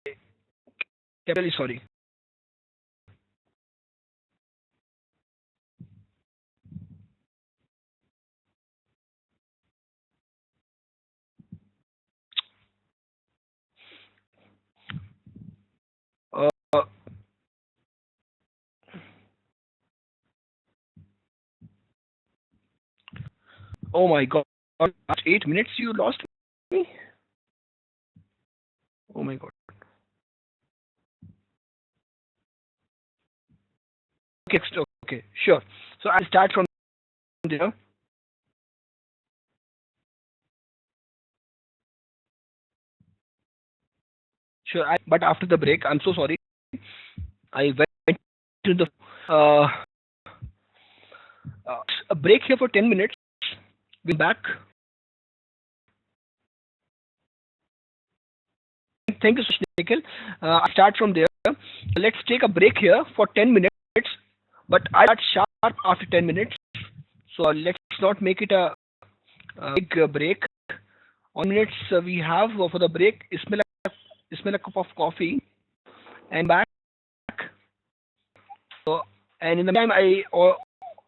am really sorry. Uh, oh my God. Last 8 minutes you lost me? Oh my God. Okay, okay, sure. So I'll start from there. Sure. But after the break, I'm so sorry. I went to the uh, a break here for 10 minutes. We're back. Thank you so much, Nikhil. I'll start from there. Let's take a break here for 10 minutes, but I start sharp after 10 minutes. So let's not make it a big break. On minutes we have for the break. Smell a cup of coffee and back. So, and in the meantime, I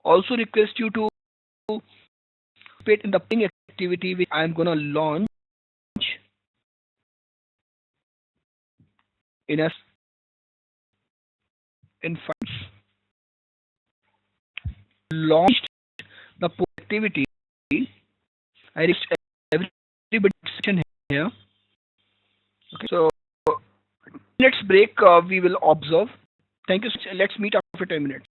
also request you to participate in the ping activity which I am gonna launch in a in funds. Launched the activity. I reached everybody section here. Okay, so let's break. We will observe. Thank you. Let's meet after 10 minutes.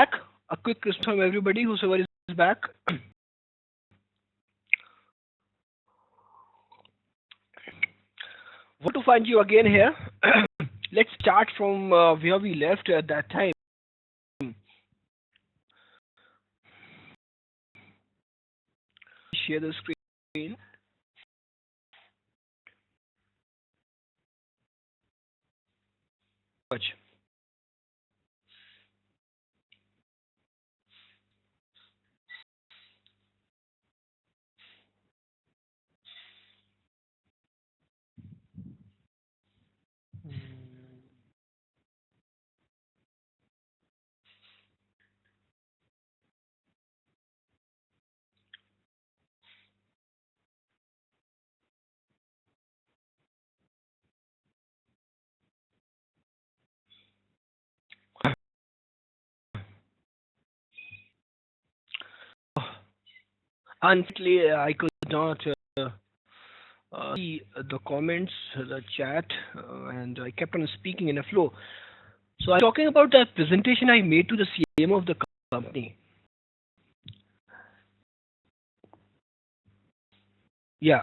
A quick response from everybody, whosoever is back. Want to find you again here. Let's start from where we left at that time. Share the screen. Watch. Unfortunately, I could not see the comments, the chat, and I kept on speaking in a flow. So I'm talking about that presentation I made to the CMO of the company. Yeah.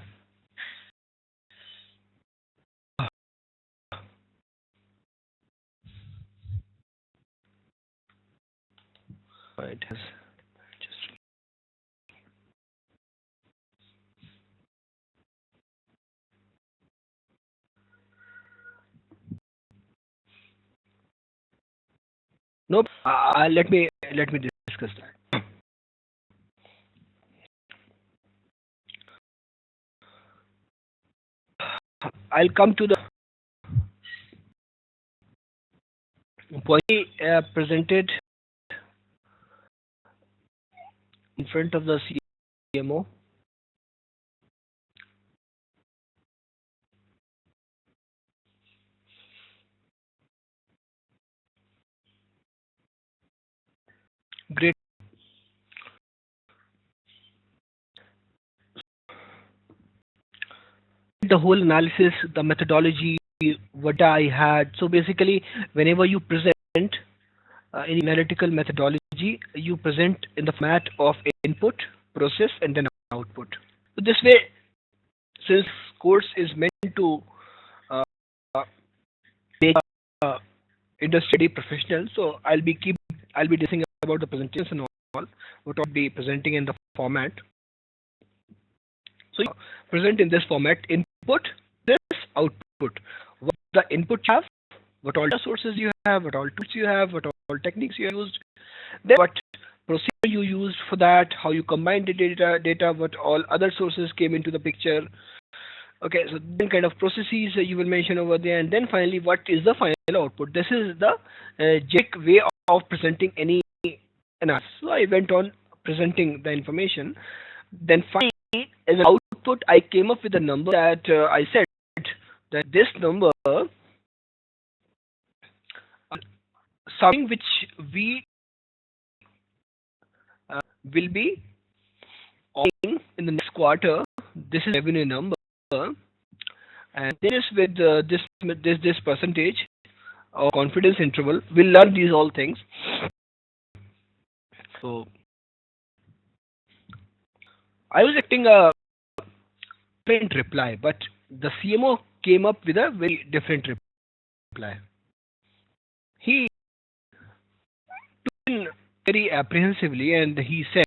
It has just nope. Let me discuss that. I'll come to the point presented in front of the CMO. Great. The whole analysis, the methodology, what I had. So basically, whenever you present any analytical methodology, you present in the format of input, process, and then output. So this way, since course is meant to uh, make industry professional, so I'll be discussing about the presentations and all, what I'll be presenting in the format. So you present in this format: input, this output. What the input you have, what all the sources you have, what all tools you have, what all techniques you used, then what procedure you used for that, how you combine the data, what all other sources came into the picture. Okay, so then kind of processes you will mention over there, and then finally, what is the final output? This is the generic way of presenting any analysis. So I went on presenting the information. Then finally, as an output, I came up with a number that I said that this number, something which we will be earning in the next quarter. This is revenue number, and this with this percentage or confidence interval. We'll learn these all things. So I was expecting a different reply, but the CMO came up with a very different reply. He took in very apprehensively, and he said,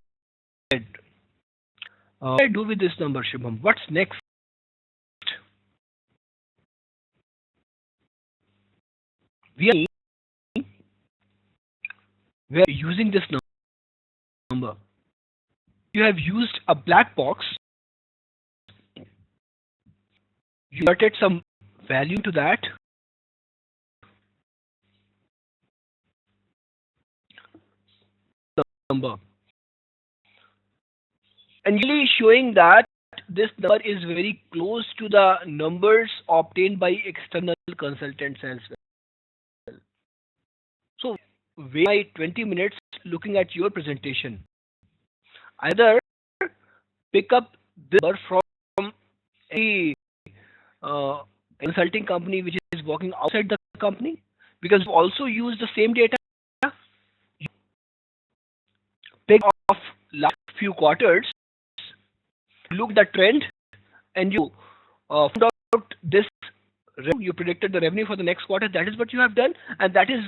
what do I do with this number, Shubham? What's next? We are using this number. You have used a black box. You added some value to that. Number. And really showing that this number is very close to the numbers obtained by external consultants as well. So, waste my 20 minutes looking at your presentation. Either pick up this number from any consulting company which is working outside the company, because you also use the same data. take off last few quarters, look at the trend, and you found out this revenue. You predicted the revenue for the next quarter. That is what you have done, and that is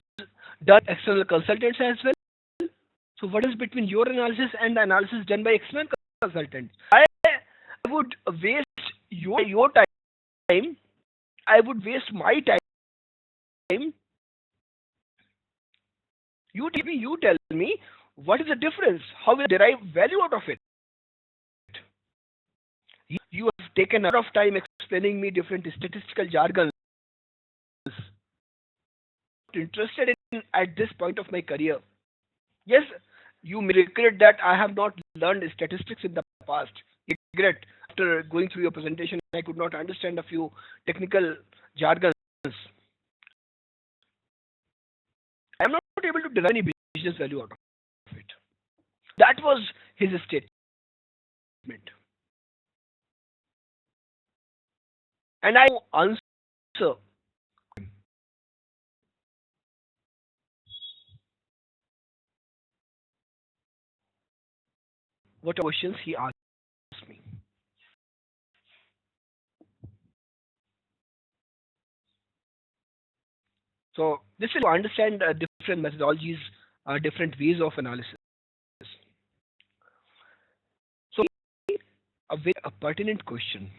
done external consultants as well. So what is between your analysis and the analysis done by external consultants? I would waste your time. I would waste my time. You tell me what is the difference? How will I derive value out of it? You have taken a lot of time explaining me different statistical jargons. Interested in at this point of my career. Yes, you may regret that I have not learned statistics in the past. Regret after going through your presentation, I could not understand a few technical jargons. I am not able to derive any business value out of it. That was his statement. And I answer. What questions he asked me. So this is to understand different methodologies, different ways of analysis. So a very pertinent question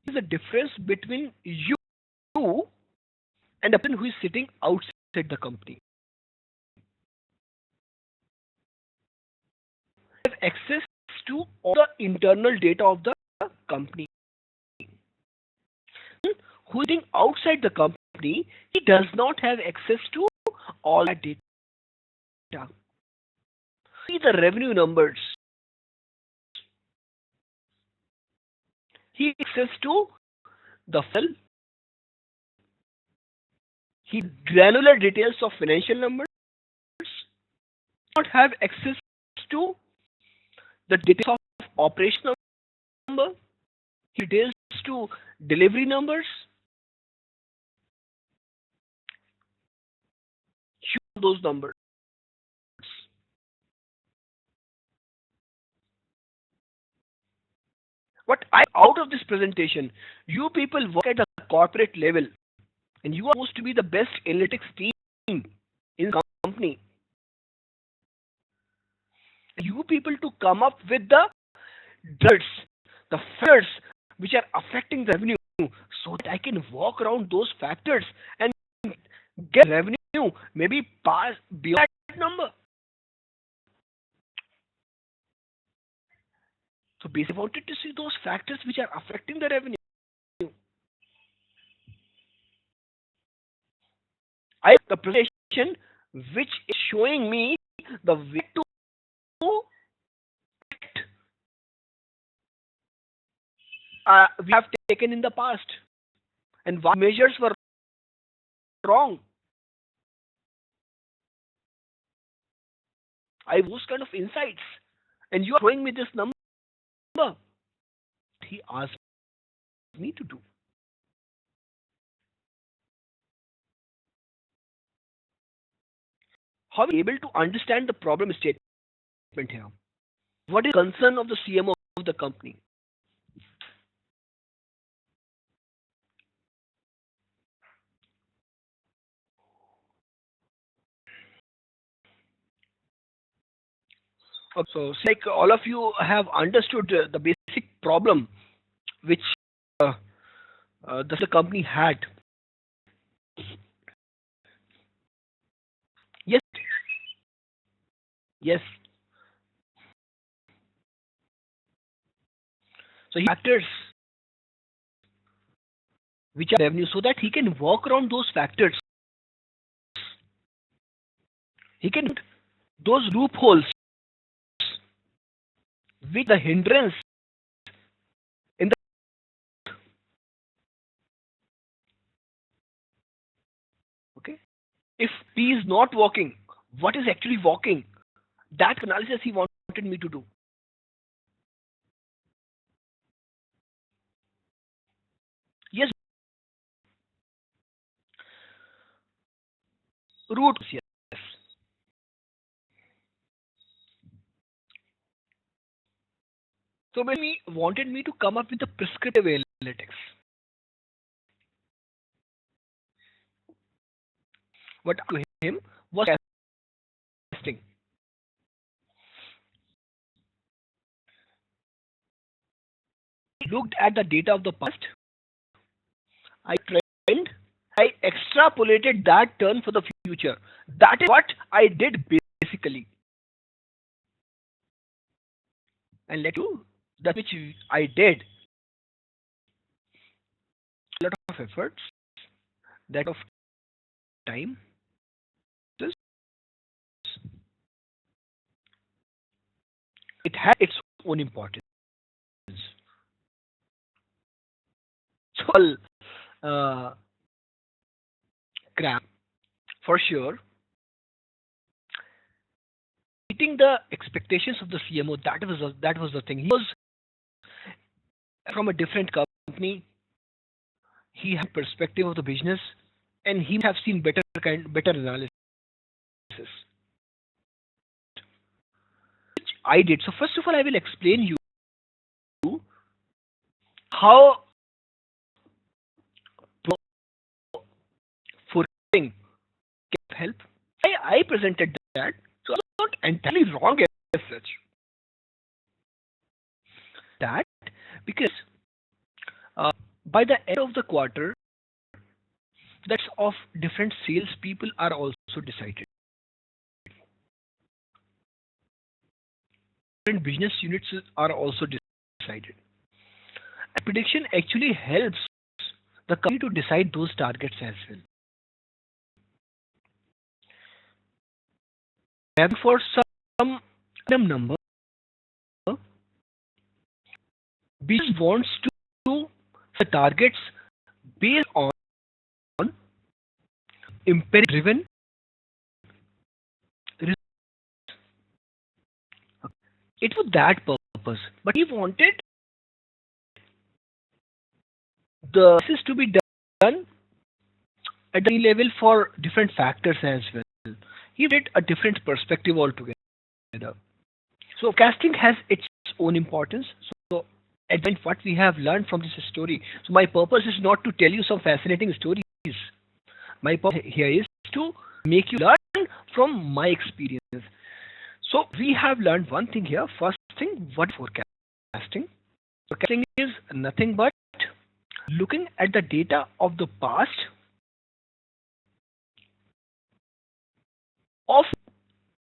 is the difference between you and a person who is sitting outside the company. Have access to all the internal data of the company. Who is sitting outside the company, he does not have access to all that data. See the revenue numbers. He has access to the file. He granular details of financial numbers. Not have access to the details of operational number. He details to delivery numbers. Show those numbers. What I out of this presentation, you people work at the corporate level, and you are supposed to be the best analytics team in the company. You people to come up with the drugs, the factors which are affecting the revenue, so that I can walk around those factors and get revenue, maybe pass beyond that number. So basically, I wanted to see those factors which are affecting the revenue. I have the presentation which is showing me the way to we have taken in the past and what measures were wrong. I have those kind of insights, and you are showing me this number. He asked me to do. How are we able to understand the problem statement here? What is the concern of the CMO of the company? So, like all of you have understood the basic problem which the company had. Yes, yes. So he factors which are revenue, so that he can work around those factors. He can those loopholes with the hindrance in the okay. If P is not working, what is actually working? That analysis he wanted me to do. Yes, root. Yes. So when he wanted me to come up with a prescriptive analytics, what to him was testing. Looked at the data of the past, I trend, I extrapolated that turn for the future. That is what I did basically. And let you that which I did a lot of efforts, that of time. This it had its own importance. So uh, crap for sure. Meeting the expectations of the CMO, that was the thing. He was from a different company. He had perspective of the business, and he have seen better analysis, which I did. So first of all, I will explain you how forecasting can help. I presented that, so it's not entirely wrong as such. That because by the end of the quarter, that's of different sales people are also decided. Different business units are also decided. And prediction actually helps the company to decide those targets as well. Maybe for some random number, business wants to set targets based on empirical driven. It was that purpose, but he wanted the analysis to be done at the level for different factors as well. He did a different perspective altogether. So casting has its own importance. So at the end, what we have learned from this story. So my purpose is not to tell you some fascinating stories. My purpose here is to make you learn from my experience. So we have learned one thing here. First thing, what forecasting? Forecasting is nothing but looking at the data of the past of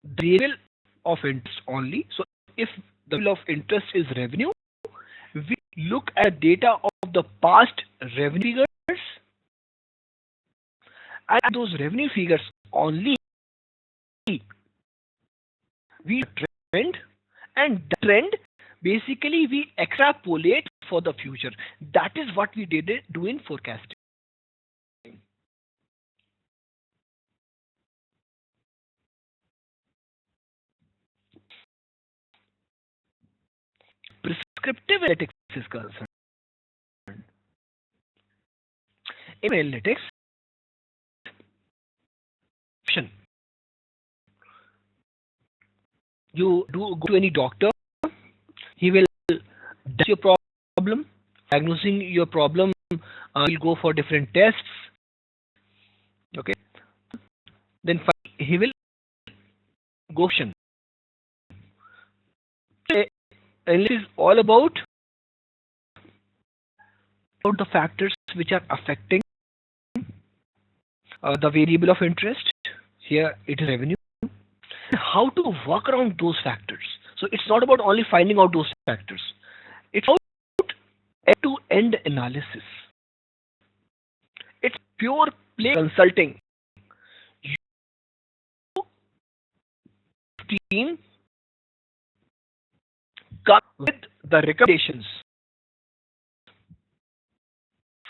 the variable of interest only. So if the variable of interest is revenue, we look at data of the past revenue figures, and those revenue figures only we trend, and the trend basically we extrapolate for the future. That is what we did do in forecasting. Prescriptive analytics is concerned. In analytics, you do go to any doctor, he will diagnose your problem. Diagnosing your problem, he'll go for different tests. Okay, then he will go. Analysis is all about the factors which are affecting the variable of interest. Here it is revenue. How to work around those factors. So it's not about only finding out those factors. It's about end-to-end analysis. It's pure play consulting. Your team come with the recommendations.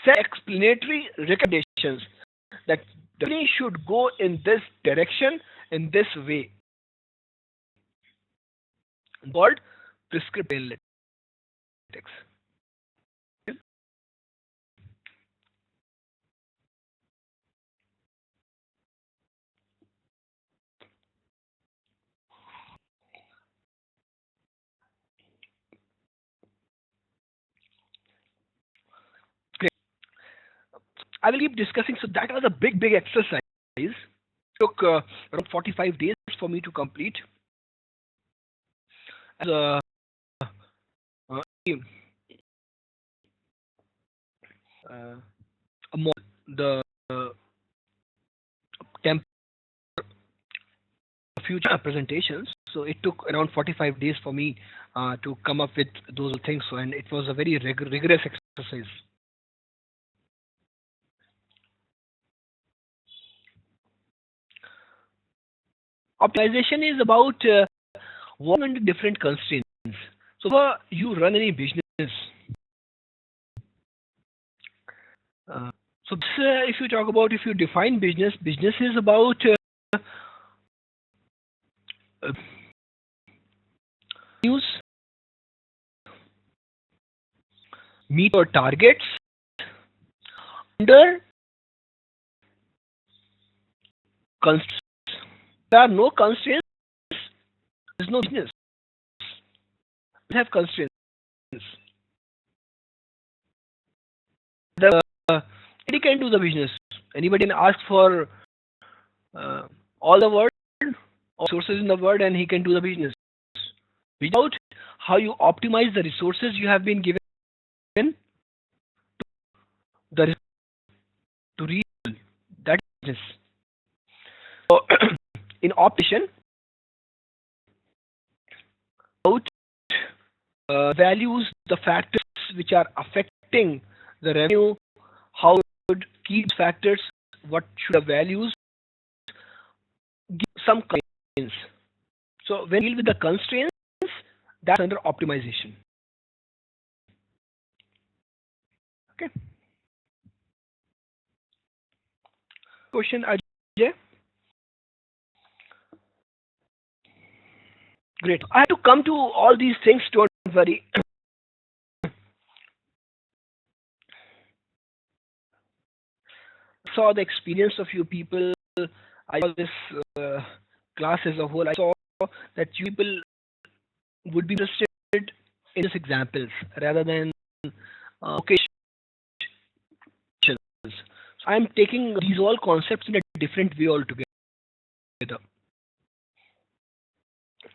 Set explanatory recommendations that the company should go in this direction, in this way. Called prescriptive analytics. I will keep discussing. So that was a big exercise. It took around 45 days for me to complete. As uh, a the temp future presentations. So it took around 45 days for me to come up with those things. So, and it was a very rigorous exercise. Optimization is about working under different constraints. So, you run any business. So, this, if you talk about, if you define business, business is about news, meet your targets under constraints. There are no constraints. There is no business. We have constraints. The anybody can do the business. Anybody can ask for all the world, all sources in the world, and he can do the business. Without how you optimize the resources you have been given the to reach that business. So in operation, about values the factors which are affecting the revenue, how should key factors, what should the values, give some constraints. So when you deal with the constraints, that's under optimization. Okay. Question, Ajay? Great. I have to come to all these things, don't worry. Saw the experience of you people. I saw this class as a whole. I saw that you people would be interested in these examples rather than occasions. So I'm taking these all concepts in a different way altogether.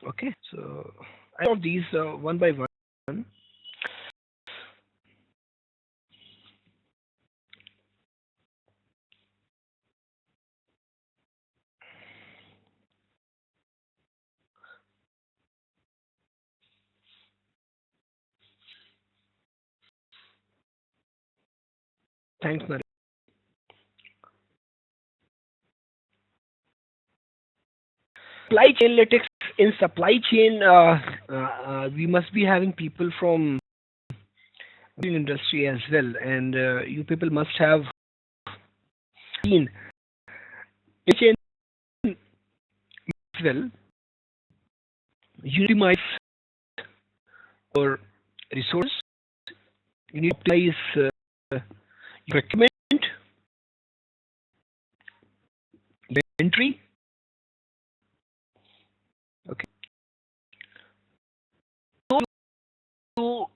Okay, so I saw these one by one. Thanks, Naren. Supply chain analytics. In supply chain, we must be having people from industry as well, and you people must have seen chain as well. You optimize your resource. You need to optimize your equipment, inventory. Okay. So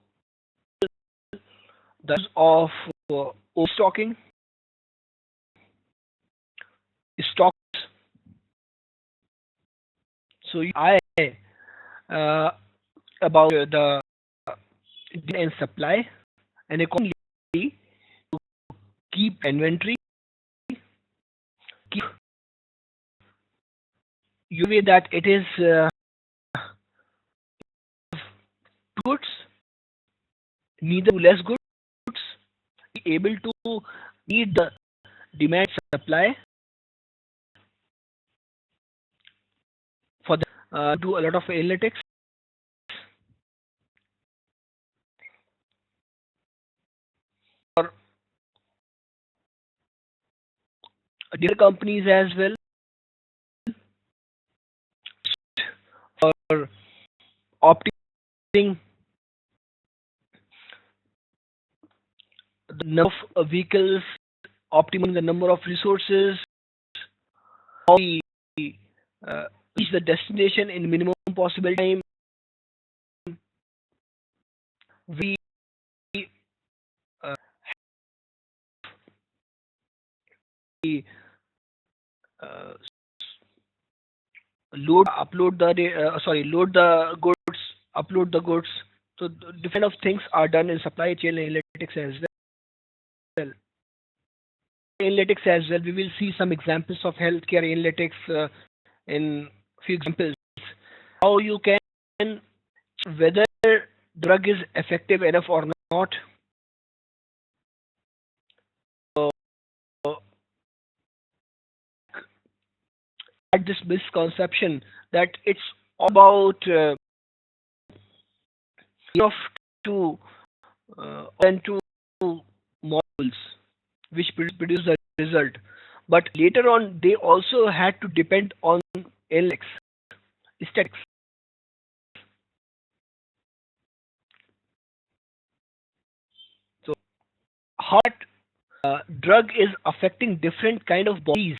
those of overstocking, stocks. So I about the demand and supply, and accordingly to keep inventory, keep you way that it is goods, neither less goods, be able to meet the demand supply for the do a lot of analytics for different companies as well for optimizing the number of vehicles, optimizing the number of resources, how we reach the destination in minimum possible time. We uh, load the goods, upload the goods. So different of things are done in supply chain analytics as well. Analytics as well. We will see some examples of healthcare analytics in few examples. How you can whether drug is effective enough or not. Uh, at this misconception that it's about enough to and to molecules which produce the result, but later on they also had to depend on analytics, statistics. So how that drug is affecting different kind of bodies,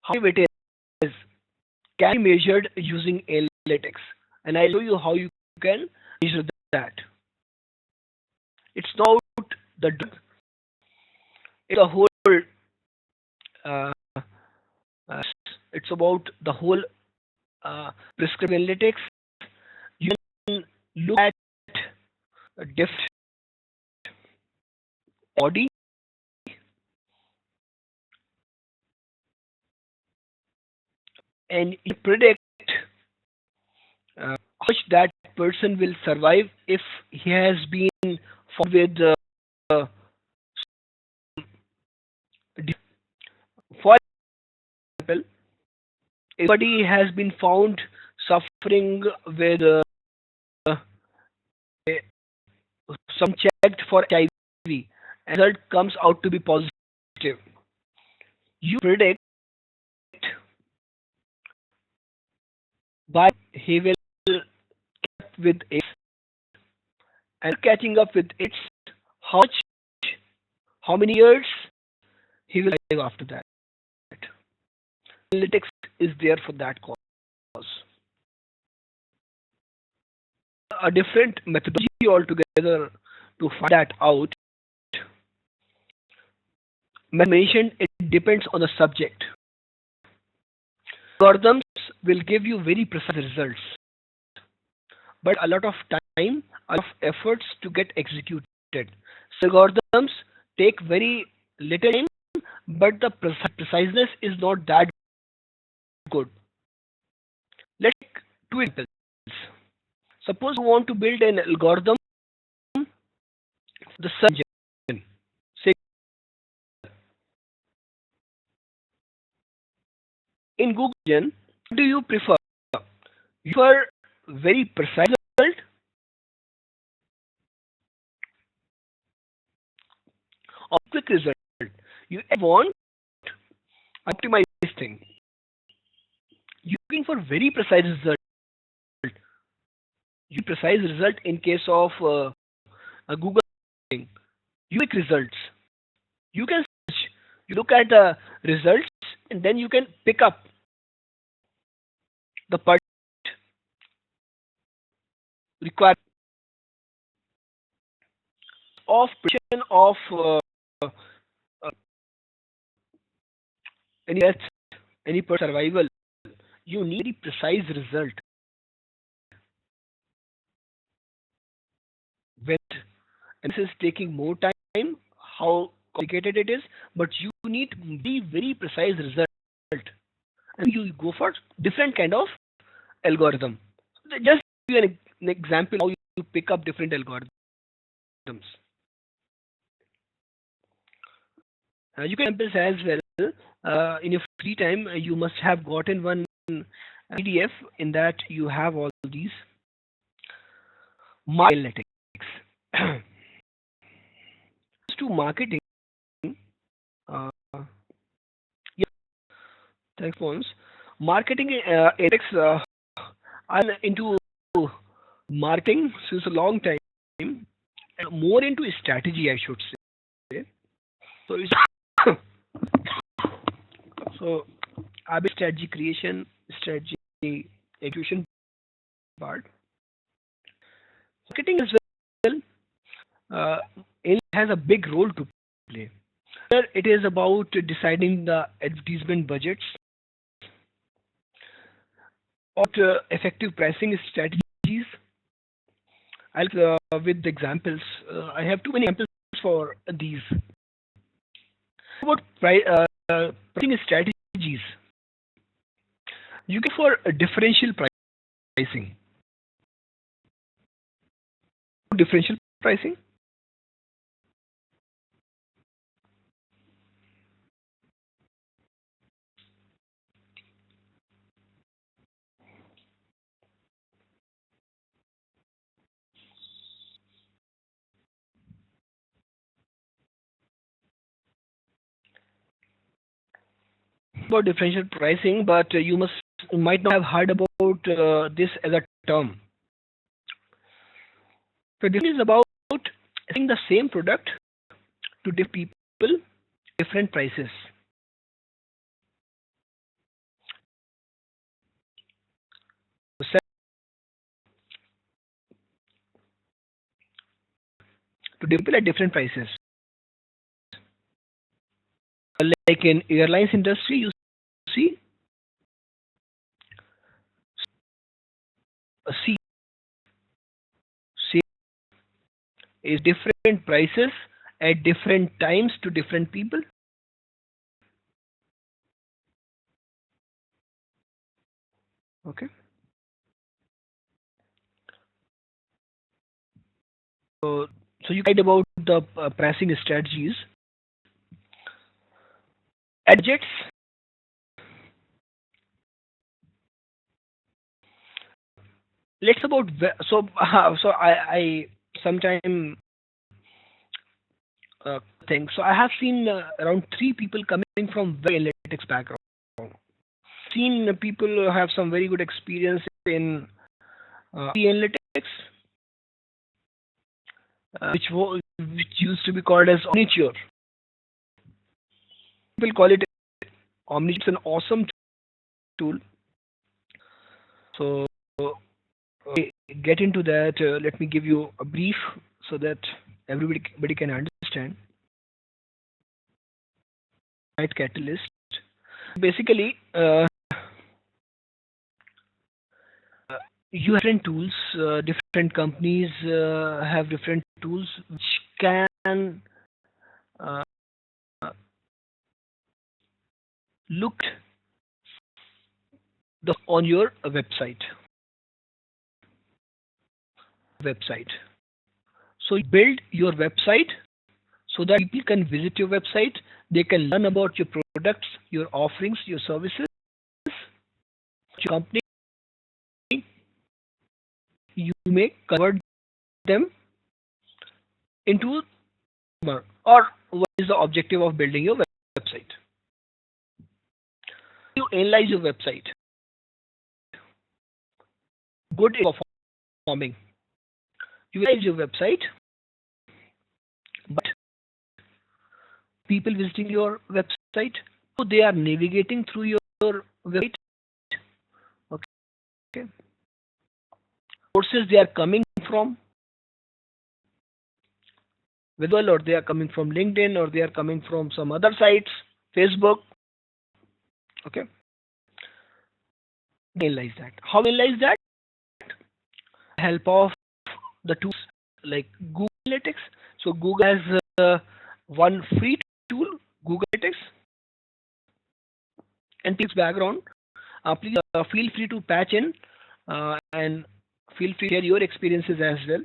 how it is can be measured using analytics, and I'll show you how you can measure that. It's not the drug, it's a whole uh, uh, it's about the whole prescription analytics. You can look at different body and you predict how much that person will survive if he has been found with for example, if somebody has been found suffering with some checked for HIV and result comes out to be positive, you predict by he will catch with AIDS and catching up with AIDS, how much, how many years he will live after that. Analytics is there for that cause. A different methodology altogether to find that out. As mentioned, it depends on the subject. Algorithms will give you very precise results, but a lot of time, a lot of efforts to get executed. So algorithms take very little time, but the preciseness is not that good. Let's take two examples. Suppose you want to build an algorithm for the search engine. Say in Google engine, what do you prefer? You prefer very precise result or quick result? You want optimize thing. You're looking for very precise result. You precise result in case of a Google thing. You quick results. You can search. You look at the results and then you can pick up the part required of prediction of any death, any survival. You need a precise result. With and this is taking more time, how complicated it is, but you need very precise result, and you go for different kind of algorithm. Just give you an example how you pick up different algorithms. You can examples as well. In your free time, you must have gotten one PDF in that you have all these marketing analytics. To marketing, uh, yeah, thanks, Pons. Marketing analytics. I'm into marketing since a long time, and more into strategy, I should say. So it's so I have strategy creation, strategy execution part. Marketing as well, it has a big role to play. Here it is about deciding the advertisement budgets or effective pricing strategies. I'll with the examples. I have too many examples for these. About pricing strategies, you can for differential pricing. Differential pricing. About differential pricing, but you might not have heard about this as a term. So this is about selling the same product to different people, different prices. To people at different prices. Like in airlines industry, you see a seat is different prices at different times to different people. Okay. So you guide about the pricing strategies. Budgets. Let's about so I sometime think so. I have seen around 3 people coming from very analytics background. Seen people who have some very good experience in analytics, which used to be called as Omniture. People call it Omniture. It's an awesome tool. So get into that. Let me give you a brief so that everybody can understand. Right, Catalyst. Basically, you have different tools. Different companies have different tools which can look on your website. So you build your website so that people can visit your website. They can learn about your products, your offerings, your services, your company. You may convert them into or what is the objective of building your website? You analyze your website. Good performing. You analyze your website, but people visiting your website, so they are navigating through your website. Okay. Sources they are coming from, or they are coming from LinkedIn, or they are coming from some other sites, Facebook. Okay. Analyze that. How analyze that? Help of the tools like Google Analytics. So Google has one free tool, Google Analytics, and its background. Please feel free to patch in and feel free to share your experiences as well.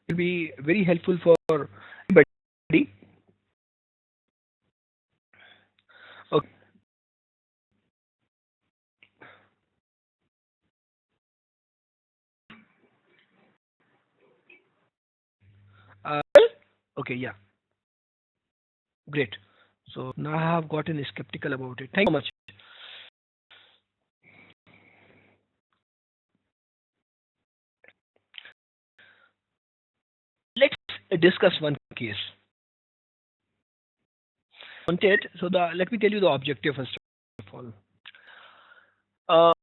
It will be very helpful for everybody. Okay. Okay, yeah. Great. So now I have gotten skeptical about it. Thank you so much. Let's discuss one case. So let me tell you the objective first of all.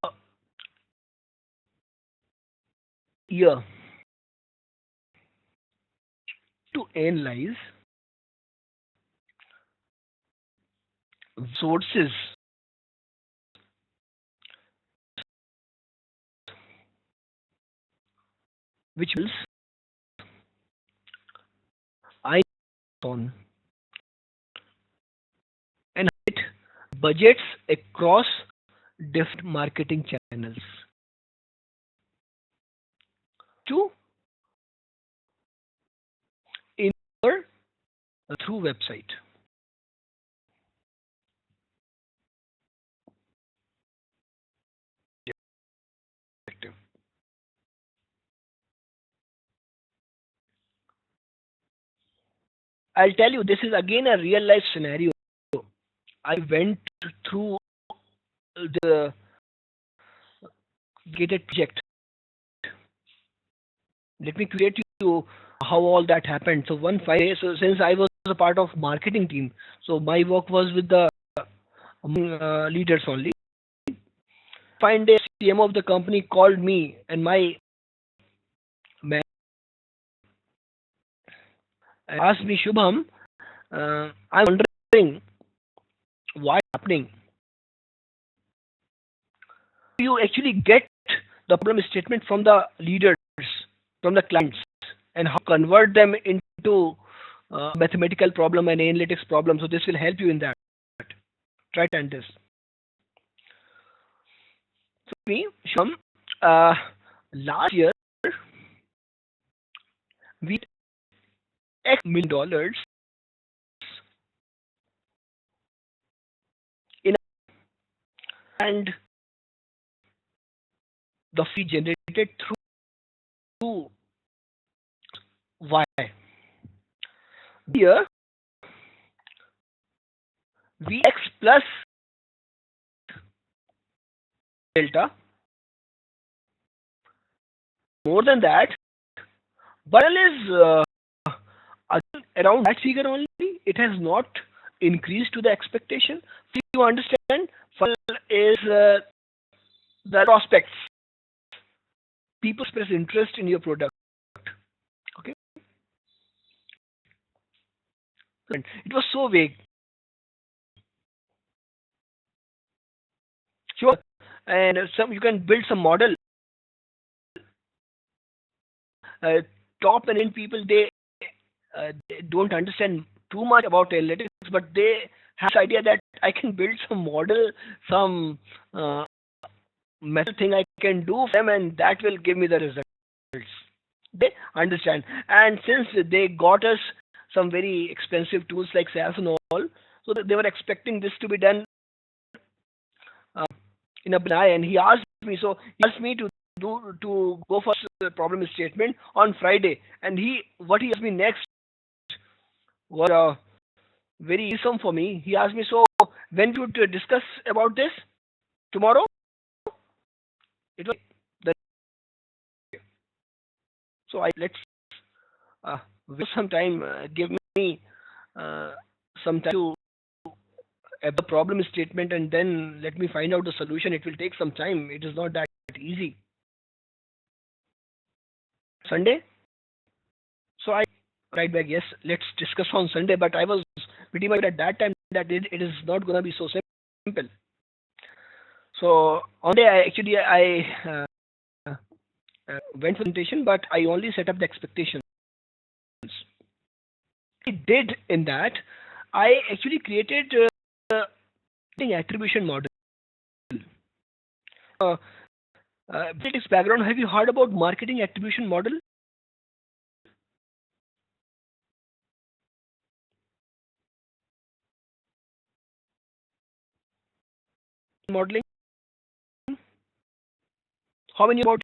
Here to analyze sources which will I on and it budgets across different marketing channels to insert through website. I'll tell you, this is again a real life scenario. I went through the gated project. Let me create you how all that happened. So one Friday, so since I was a part of marketing team, so my work was with the leaders only. Fine day, CMO of the company called me and my man asked me, Shubham, I'm wondering what's happening. You actually get the problem statement from the leaders, from the clients, and how to convert them into mathematical problem and analytics problem. So this will help you in that. Try to understand this. So me, Shubham, last year we X $1 million in and the fee generated through Y. Here Vx plus delta. More than that, but is around that figure only. It has not increased to the expectation. So you understand, funnel is the prospects. People express interest in your product. Okay, it was so vague. Sure, and some you can build some model. Top and end people they don't understand too much about analytics, but they have this idea that I can build some model, some method thing I can do for them, and that will give me the results. They understand, and since they got us some very expensive tools like SAS and all, so they were expecting this to be done uh, in a benign. And he asked me, so he asked me to go for the problem statement on Friday, and what he asked me next was very awesome for me. He asked me, so when should we discuss about this? Tomorrow? It was the so I let's waste some time. Give me uh, some time to have the problem statement, and then let me find out the solution. It will take some time. It is not that easy. Sunday? So I write back, yes, let's discuss on Sunday. But I was pretty much at that time that it is not going to be so simple. So on day I went for presentation, but I only set up the expectations. I did in that I actually created attribution model. Uh, Analytics background. Have you heard about marketing attribution model? Modeling. How many about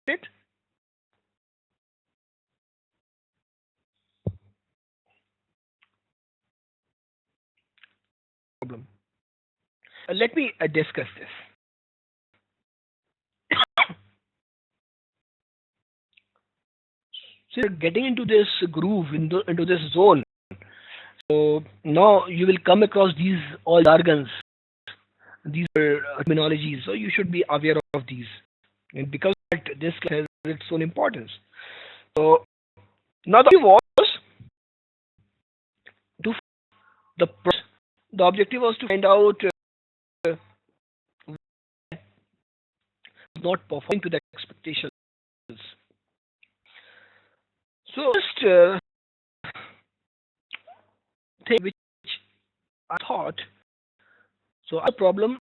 it? Problem. Let me discuss this. So you're getting into this groove, into this zone. So now you will come across these all jargons, these are terminologies. So you should be aware of these, and because this has its own importance. So now the was to the the objective was to find out not performing to the expectations. So first thing which I thought, so I problem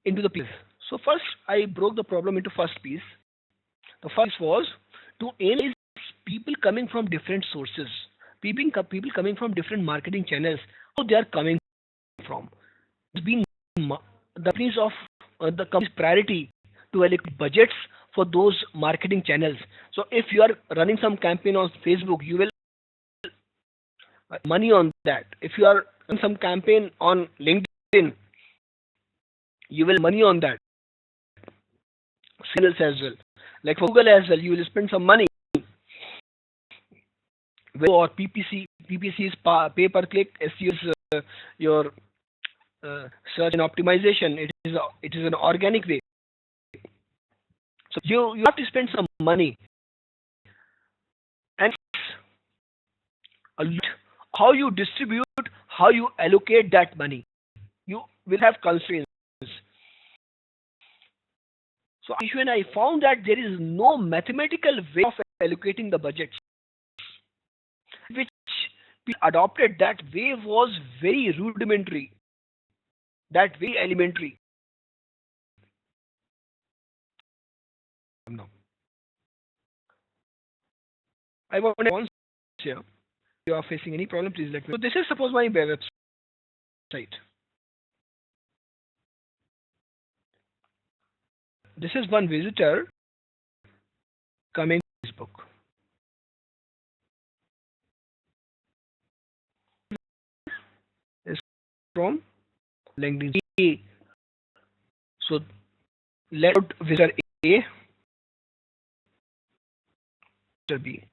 into the piece. So first I broke the problem into first piece. The first was to analyze people coming from different sources, people coming from different marketing channels, how they are coming from. It's been the companies of the company's priority to allocate budgets for those marketing channels. So if you are running some campaign on Facebook, you will money on that. If you are running some campaign on LinkedIn, you will money on that. Sales as well. Like for Google as well, you will spend some money. Or PPC is pay per click. SEO is your search and optimization. It is an organic way. So you have to spend some money, and how you distribute, how you allocate that money, you will have constraints. So when I found that there is no mathematical way of allocating the budgets, which people adopted, that way was very rudimentary, that very elementary. No. I want to answer here. If you are facing any problem, please let me know. So this is suppose my website. This is one visitor coming to Facebook. Is from LinkedIn. So let visitor A, visitor B.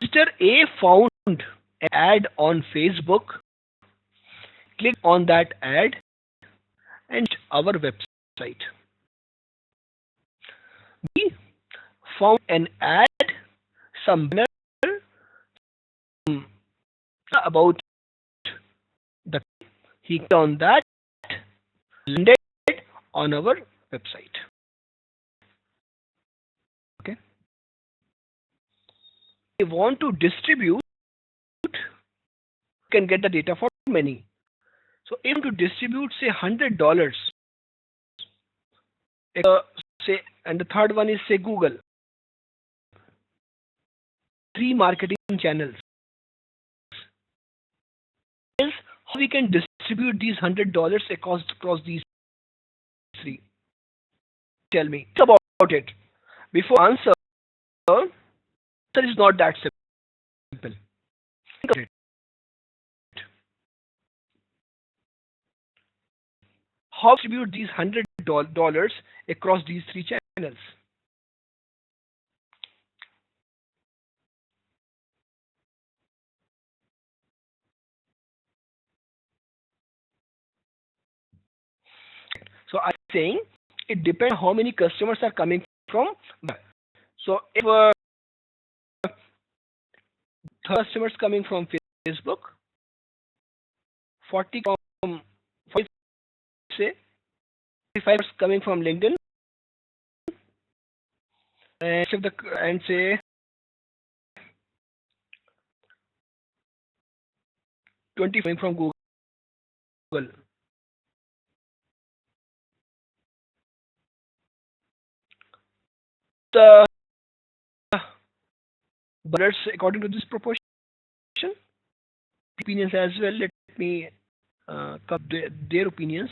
Visitor A found an ad on Facebook. Click on that ad and our website. B found an ad, some banner about the, he clicked on that, landed on our website. Okay. If you want to distribute, you can get the data for many. So if you want to distribute say $100, say, and the third one is say Google, 3 marketing channels, is how we can distribute these $100 across these 3. Tell me about it. Before answer is not that simple. Think of it. How to distribute these $100 across these 3 channels? So I'm saying it depends how many customers are coming from. So if customers coming from Facebook, 40 from say 45 coming from LinkedIn, and say 20 coming from Google. The budgets according to this proportion. Opinions as well. Let me cover their opinions.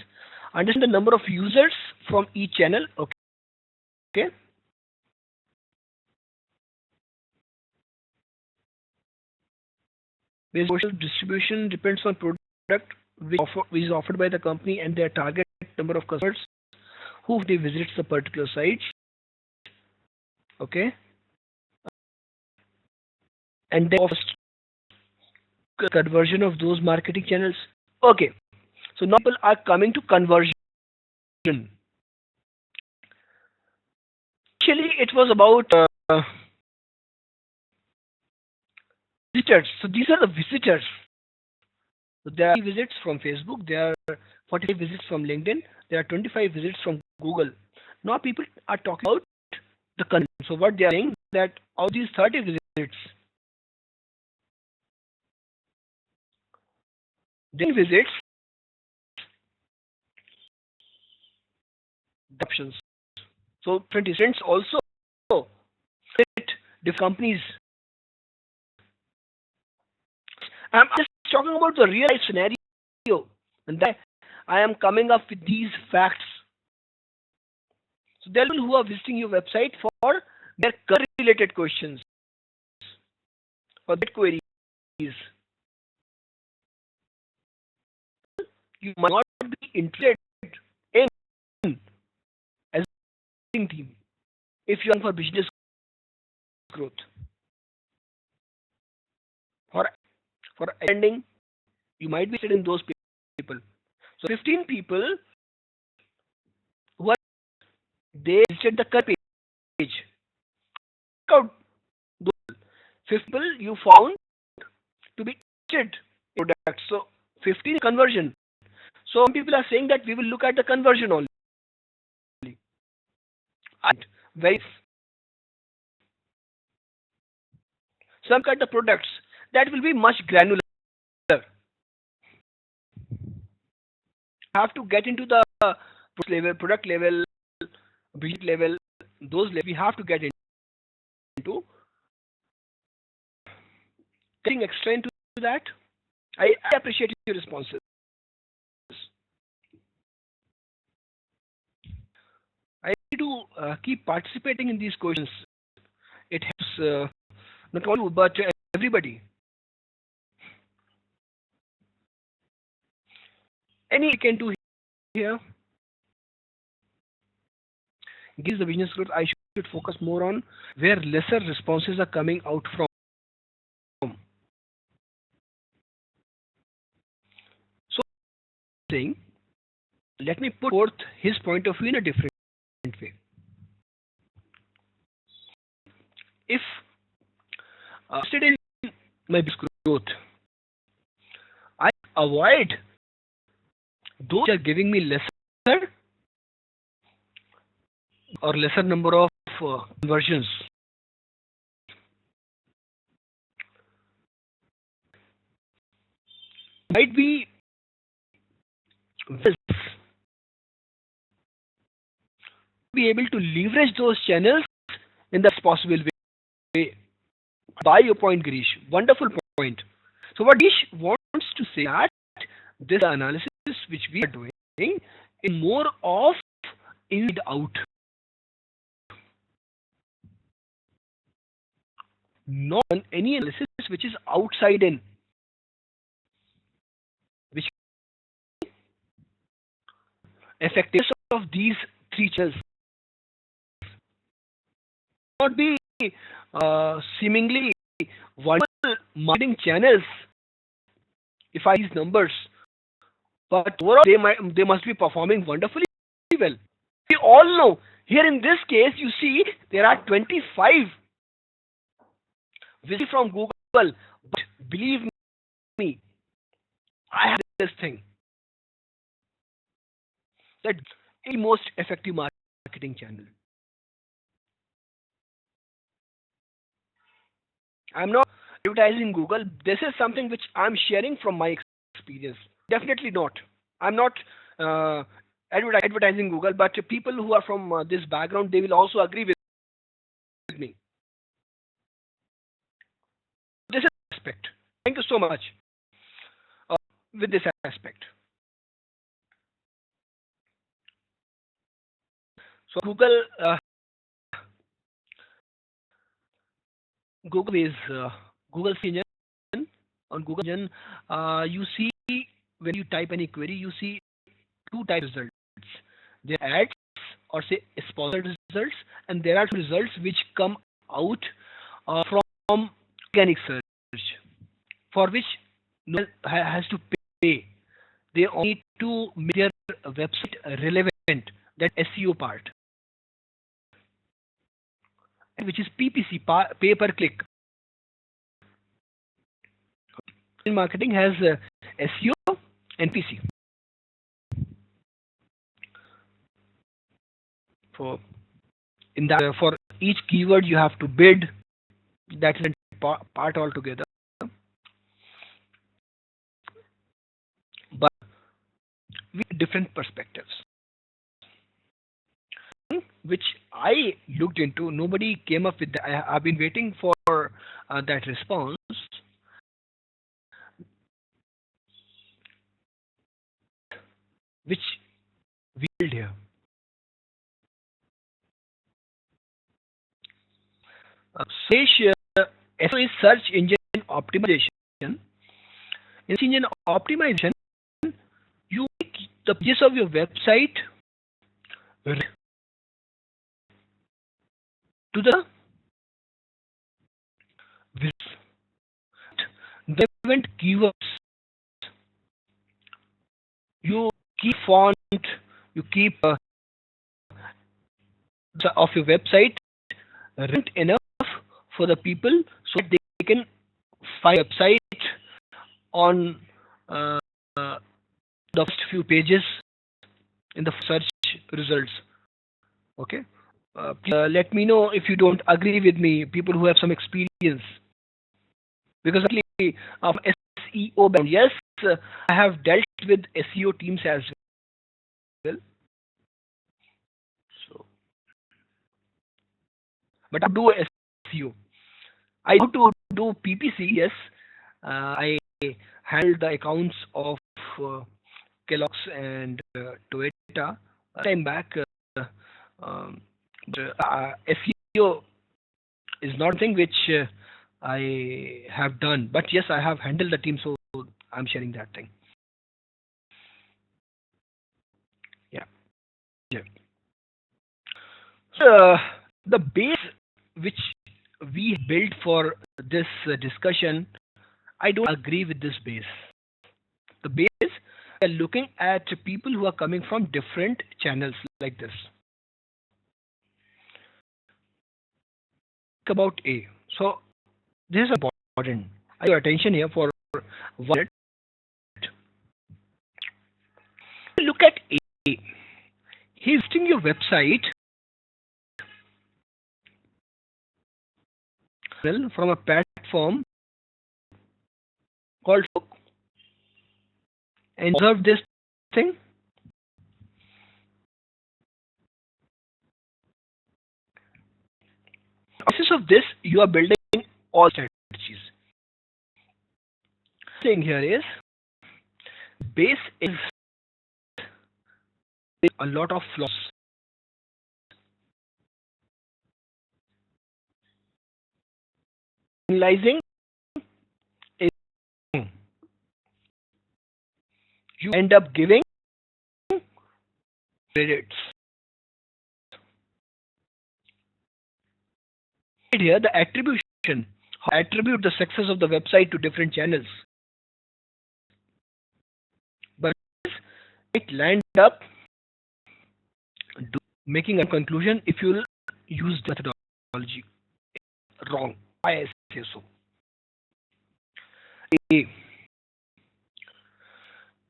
Understand the number of users from each channel. Okay. Basic distribution depends on product which is offered by the company and their target number of customers who they visit the particular site. Okay. And then conversion of those marketing channels. Okay. So now people are coming to conversion. Actually, it was about visitors. So these are the visitors. So there are 30 visits from Facebook, there are 45 visits from LinkedIn, there are 25 visits from Google. Now people are talking about the content. So what they are saying that of these 30 visits, 10 visits options. So different students also visit different companies. I'm just talking about the real life scenario, and that I am coming up with these facts. So there are people who are visiting your website for their career related questions or that queries. You might not be interested in as a team if you are for business growth or for attending. You might be interested in those people. So 15 people who are they visited the career page. Check out those 50 people you found to be interested in products. So 15 is conversion. So some people are saying that we will look at the conversion only. And very some cut the products that will be much granular. Have to get into the product level, budget level, those levels we have to get into. Getting extra into that, I appreciate your responses. I need to keep participating in these questions. It helps not only you, but everybody. Any I can do here gives the business growth. I should focus more on where lesser responses are coming out from. So, saying, let me put forth his point of view in a different way. If interested in my business growth, I avoid those which are giving me lesser or lesser number of conversions. Might be able to leverage those channels in the best possible way. By your point, Girish. Wonderful point. So what Girish wants to say that this analysis which we are doing is more of inside out, not any analysis which is outside in, which effectiveness of these three channels not be seemingly wonderful marketing channels if I these numbers, but overall they must be performing wonderfully well. We all know here in this case you see there are 25 visits from Google, but believe me, I have this thing that the most effective marketing channel. I'm not advertising Google. This is something which I'm sharing from my experience. Definitely not. I'm not advertising Google, but people who are from this background, they will also agree with me. This is aspect. Thank you so much with this aspect. So Google is Google engine. On Google engine, you see when you type any query, you see two types of results. There are ads or say sponsored results, and there are results which come out from organic search, for which no one has to pay. They only need to make their website relevant, that SEO part, which is PPC, pay per click. Marketing has SEO and PC. For in that for each keyword you have to bid. That's a part altogether. But with different perspectives, which I looked into, nobody came up with that. I've been waiting for that response, which we build here. SEO is search engine optimization. In search engine optimization, you make the pages of your website to the relevant keywords. You keep font, you keep of your website relevant enough for the people so they can find website on the first few pages in the search results. Okay. Let me know if you don't agree with me, people who have some experience. Because actually, SEO background, yes, I have dealt with SEO teams as well. So, but I do SEO. I do PPC. Yes, I handled the accounts of Kellogg's and Toyota a time back. Um, SEO is not something which I have done, but yes, I have handled the team, so I'm sharing that thing. Yeah. Yeah. So, the base which we built for this discussion, I don't agree with this base. The base, we are looking at people who are coming from different channels like this. Think about A. So, this is important. I have your attention here for 1 minute. Look at A. He's listing your website from a platform called Facebook. And observe this thing. On the basis of this, you are building all strategies. Thing here is base is a lot of flaws. Analyzing is wrong. You end up giving credits. Here, the attribution, how attribute the success of the website to different channels. But it land up making a conclusion if you use the methodology wrong. Why I say so? A.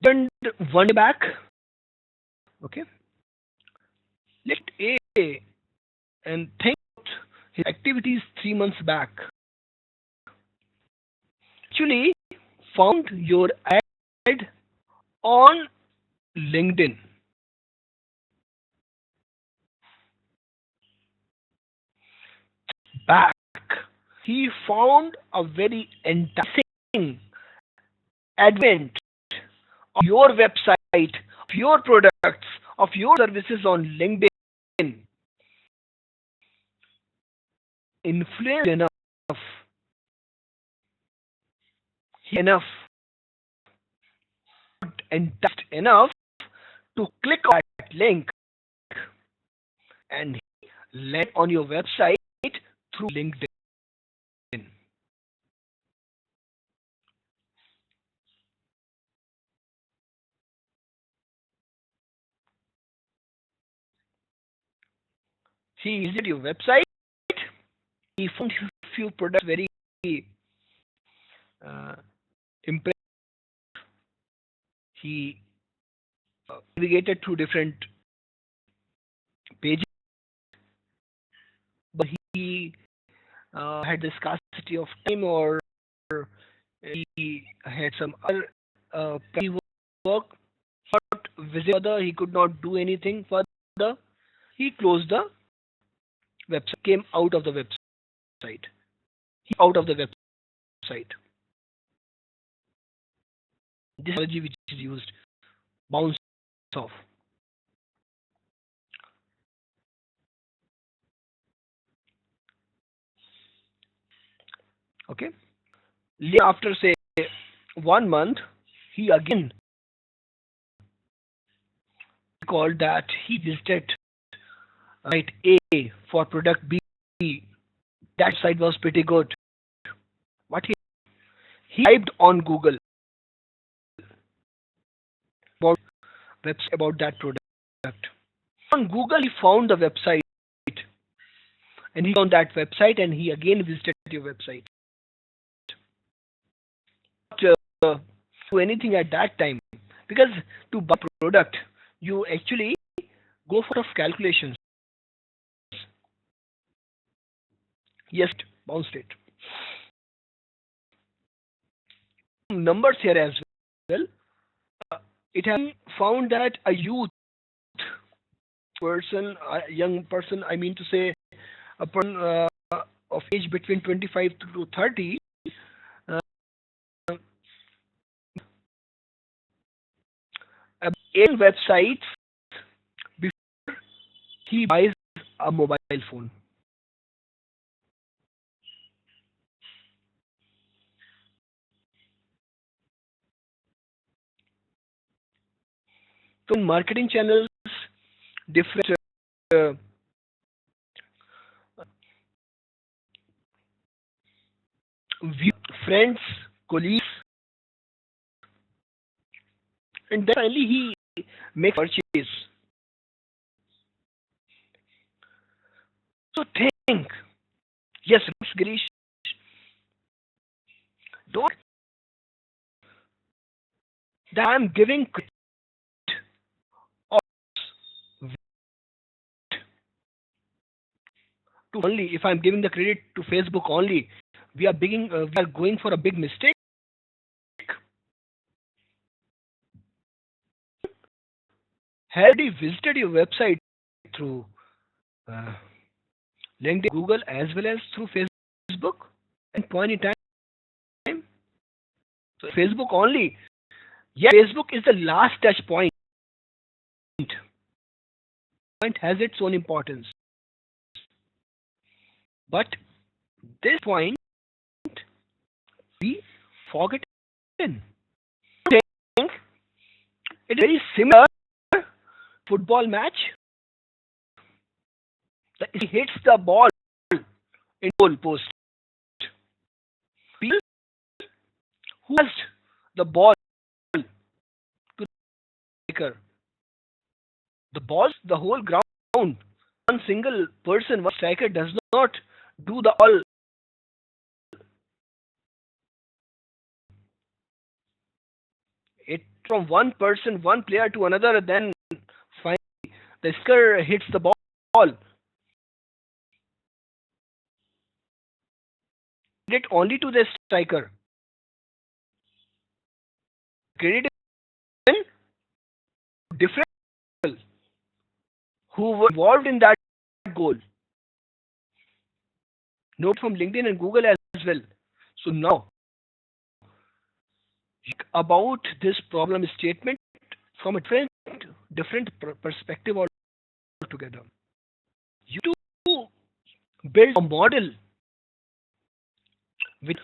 Turned 1 day back. Okay. Let A and think about his activities 3 months back. Actually, found your ad on LinkedIn. Back, he found a very enticing advent of your website, of your products, of your services on LinkedIn. Influenced enough, enticed enough to click on that link and land on your website through LinkedIn. He visited your website. He found few products very impressive. He navigated through different pages, but he had the scarcity of time, or he had some other work, not visit further. He could not do anything further. He closed the website, came out of the website. He out of the website. This technology which is used, bounce off. Okay. After say 1 month, he again called that he visited site A for product B. That site was pretty good. What he typed on Google about website about that product. On Google, he found the website, and he found that website, and he again visited your website. Not do anything at that time, because to buy a product, you actually go for calculations. Yes, bounced it. Numbers here as well. It has found that a youth person, a young person, I mean to say, a person of age between 25 to 30, in websites before he buys a mobile phone. So in marketing channels, different uh, friends, colleagues, and then finally he makes purchase. So think, yes, Girish, don't that I'm giving credit to only if I'm giving the credit to Facebook only, we are going for a big mistake. Had he visited your website through uh, LinkedIn, Google, as well as through Facebook, and point in time, so Facebook only. Yeah, Facebook is the last touch point. Point has its own importance, but this point we forget. I think it's very similar football match. He hits the ball in goal post. People who has the ball to the striker, the balls, the whole ground. One single person, one striker does not do the all. It from one person, one player to another, then finally the striker hits the ball. Credit only to the striker. Credit in different people who were involved in that goal. Note from LinkedIn and Google as well. So now about this problem statement from a different perspective altogether. You to build a model with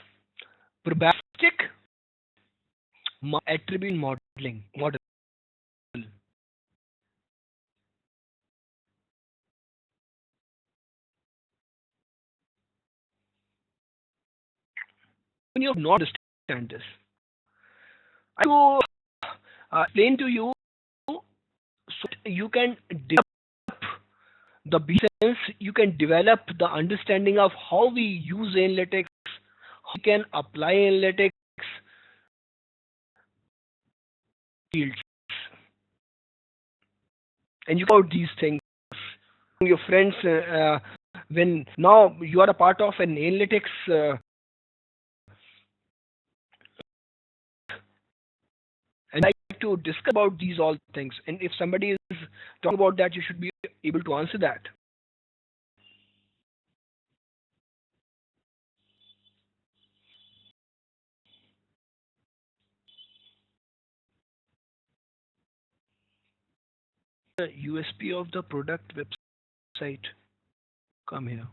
probabilistic attribute modeling model. When you not understand this, I will explain to you so you can develop the business, you can develop the understanding of how we use analytics, how we can apply analytics fields, and you about these things. Your friends, when now you are a part of an analytics, and I like to discuss about these all things. And if somebody is talking about that, you should be able to answer that. The USP of the product website. Come here.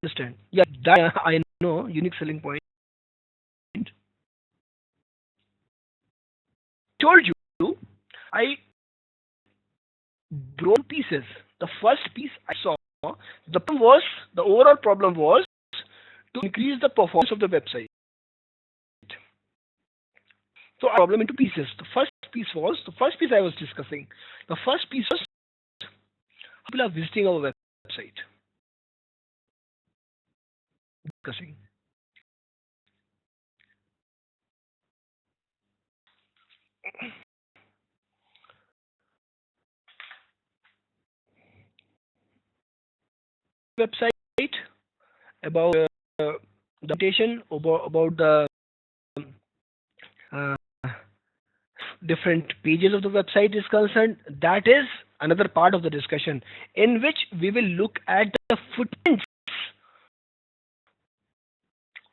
Understand? Yeah, that I know. Unique selling point. Told you, I broke pieces. The first piece I saw, the problem was the overall problem was to increase the performance of the website. So I problem into pieces. The first piece I was discussing. The first piece was people are visiting our website. Discussing. Website about the presentation about the uh, different pages of the website is concerned. That is another part of the discussion in which we will look at the footprints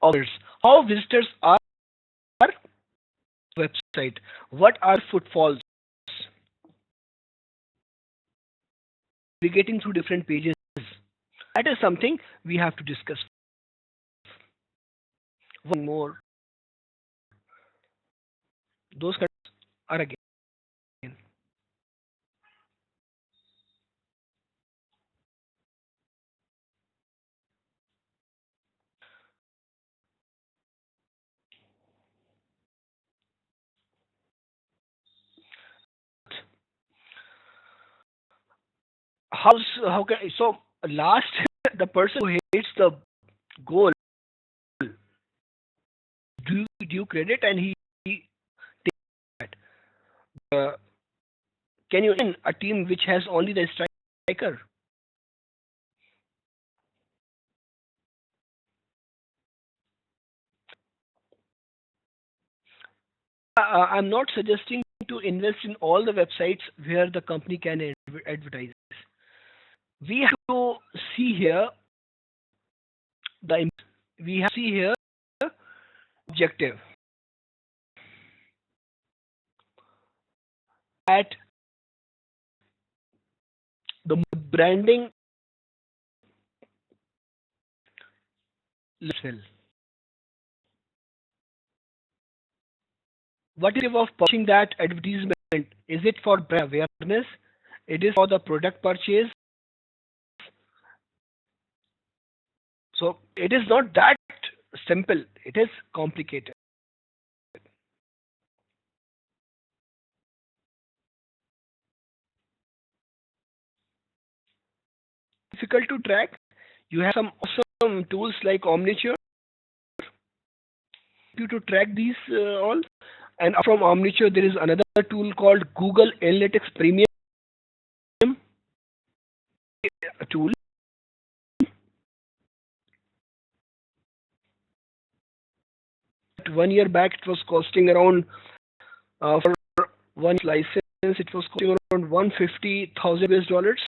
of visitors, how visitors are website, what are footfalls, navigating through different pages. That is something we have to discuss. One more, those are again. How can so last the person who hates the goal, do you credit and he takes that. Uh, can you in a team which has only the striker? I'm not suggesting to invest in all the websites where the company can advertise. We have to see here the we have to see here objective at the branding level. What is of pushing that advertisement? Is it for brand awareness? It is for the product purchase. So it is not that simple. It is complicated. Difficult to track. You have some awesome tools like Omniture to track these all. And from Omniture, there is another tool called Google Analytics Premium tool. 1 year back, it was costing around for one license, it was costing around 150,000 US dollars.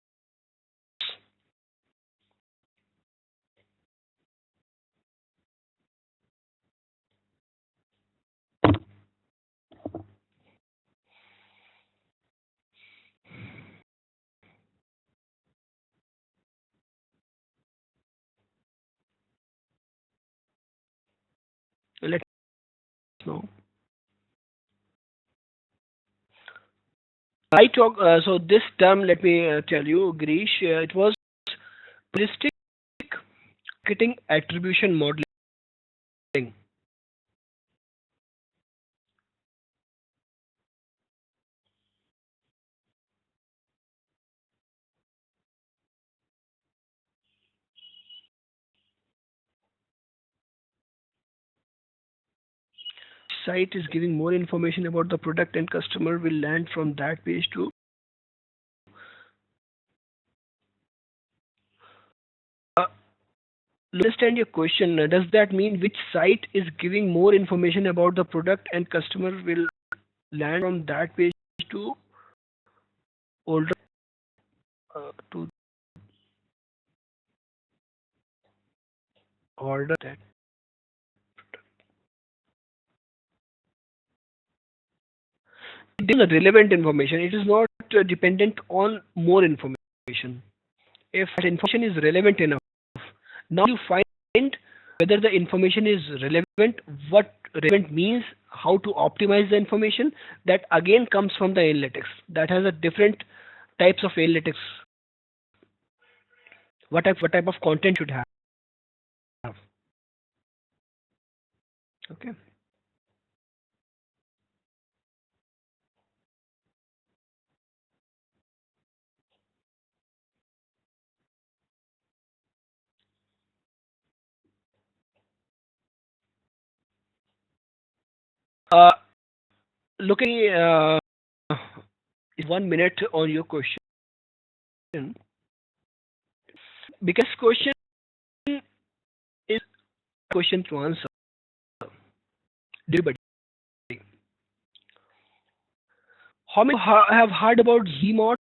Let us know. I talk. So this term, let me tell you, Girish, it was holistic marketing attribution modeling. site is giving more information about the product and customer will land from that page to understand your question. Does that mean which site is giving more information about the product and customer will land from that page to older to order that? It is a relevant information. It is not dependent on more information. If that information is relevant enough, now you find whether the information is relevant, what relevant means, how to optimize the information. That again comes from the analytics. That has a different types of analytics. What type of content should have. Okay. Looking 1 minute on your question, because question is a question to answer. Everybody. How many have heard about Zmart?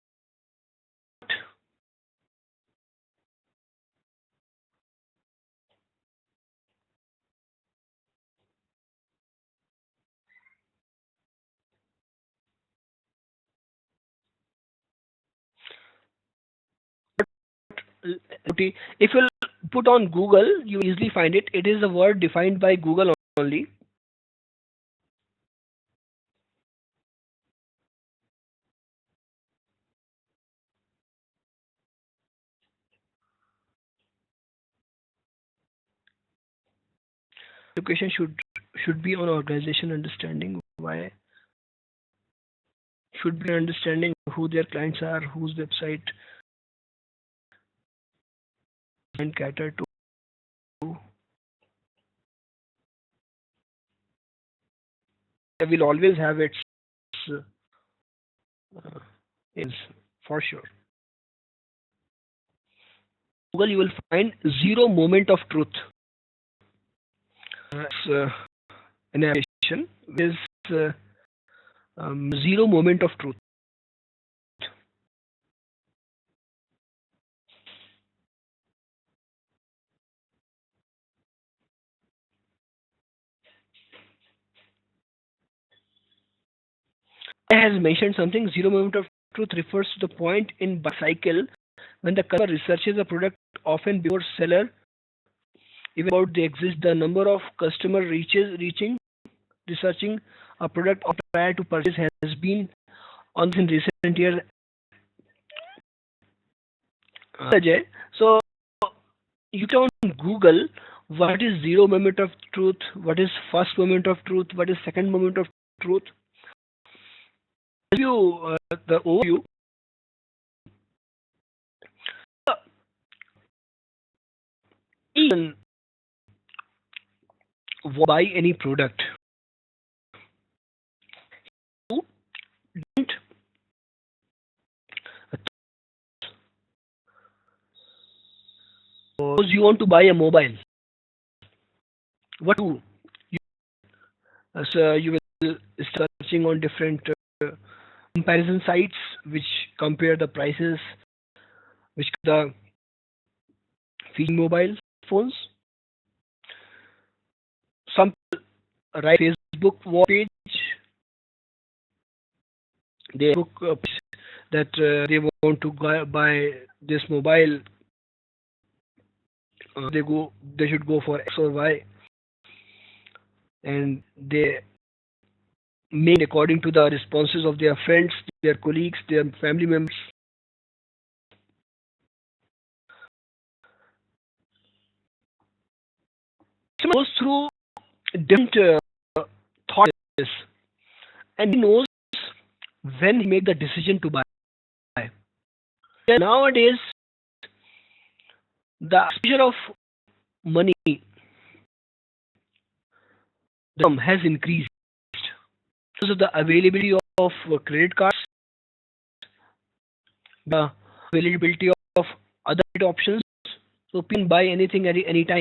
If you put on Google, you easily find it. It is a word defined by Google only. Education should be on organization understanding why, should be understanding who their clients are, whose website and cater to. They will always have its is for sure. Google, you will find zero moment of truth. An application with zero moment of truth. I has mentioned something. Zero moment of truth refers to the point in cycle when the customer researches a product often before seller even about they exist. The number of customer researching a product prior to purchase has been on in recent years. Ajay, so you can Google what is zero moment of truth, what is first moment of truth, what is second moment of truth. You the overview. Even buy any product, you don't. Suppose you want to buy a mobile. What do you? So you will searching on different comparison sites which compare the prices, which the feature mobile phones. Some write Facebook page. They book that they want to buy this mobile. They should go for X or Y, and they made according to the responses of their friends, their colleagues, their family members. Someone goes through different thoughts and he knows when he make the decision to buy. Nowadays, the exposure of money has increased. Because of the availability of credit cards, the availability of other options, so people can buy anything at any time.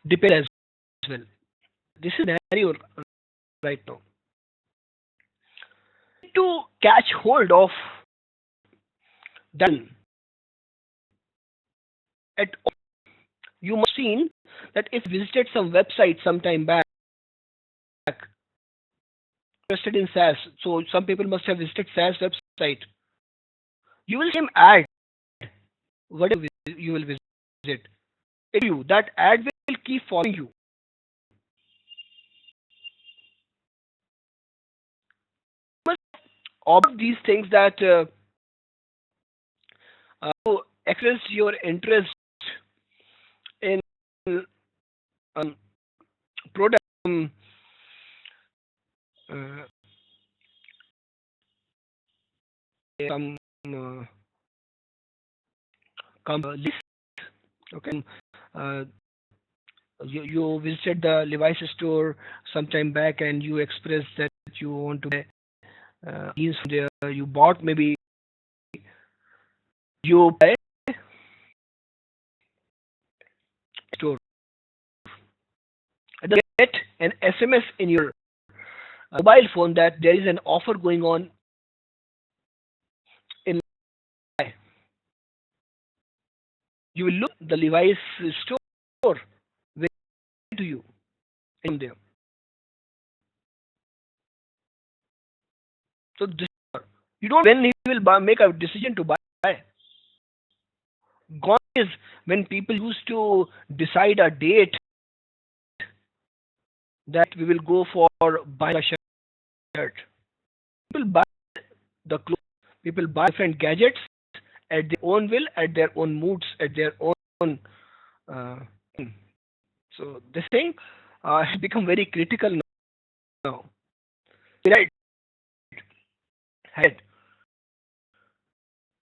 Depend as well. This is scenario right now. To catch hold of that at all, you must have seen that if you visited some website sometime back interested in SaaS, so some people must have visited SaaS website. You will see an ad. Whatever you will visit, you that ad will keep following you. You must observe these things that to express your interest in um, product. Uh, some list. Okay. Uh, you visited the Levi's store sometime back and you expressed that you want to buy jeans from there. You bought maybe you buy store. And then get an SMS in your mobile phone that there is an offer going on in Levi. You will look the Levi's store where to you in there. So this you don't when he will make a decision to buy. Gone is when people used to decide a date that we will go for buying a shirt. People buy the clothes. People buy different gadgets at their own will, at their own moods, at their own. Uh, so this thing has become very critical now. Right, head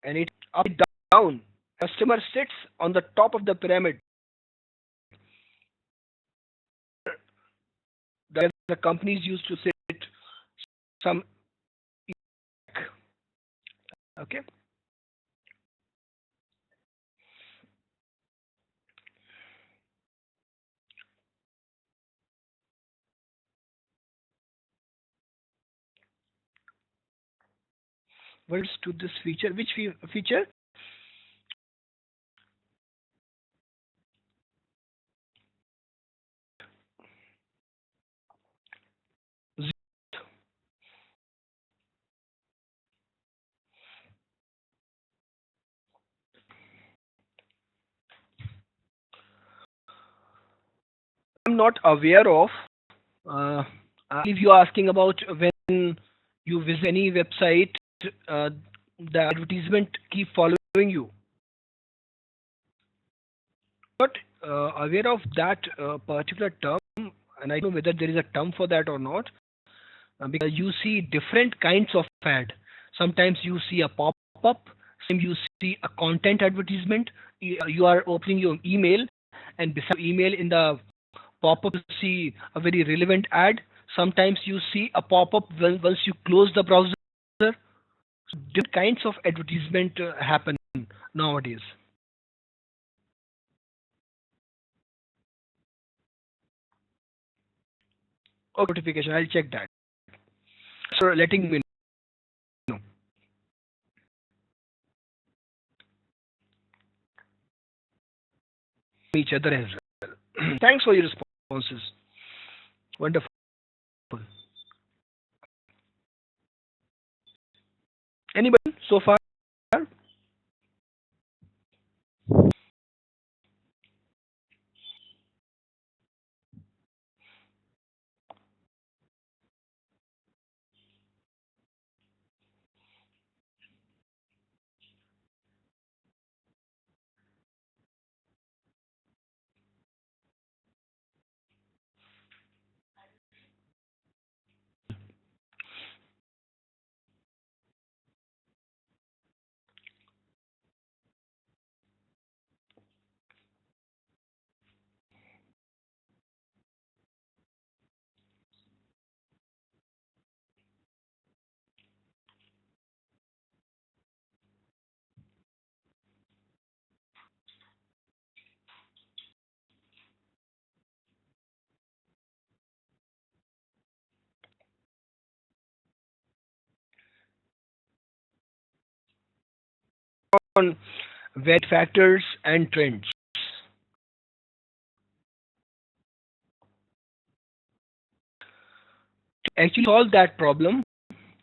and it up down. Customer sits on the top of the pyramid. The companies used to sit some okay. Words to this feature. Which feature? I'm not aware of. Uh, if you're asking about when you visit any website, uh, the advertisement keep following you. Not aware of that particular term, and I don't know whether there is a term for that or not. Because you see different kinds of ad. Sometimes you see a pop-up. Sometimes you see a content advertisement. You are opening your email, and beside your email in the pop-up you see a very relevant ad. Sometimes you see a pop-up once you close the browser. Different kinds of advertisement happen nowadays. Okay, notification. I'll check that. So letting me know each other as well. Thanks for your responses. Wonderful. Anybody so far? on varied factors and trends. To actually solve that problem,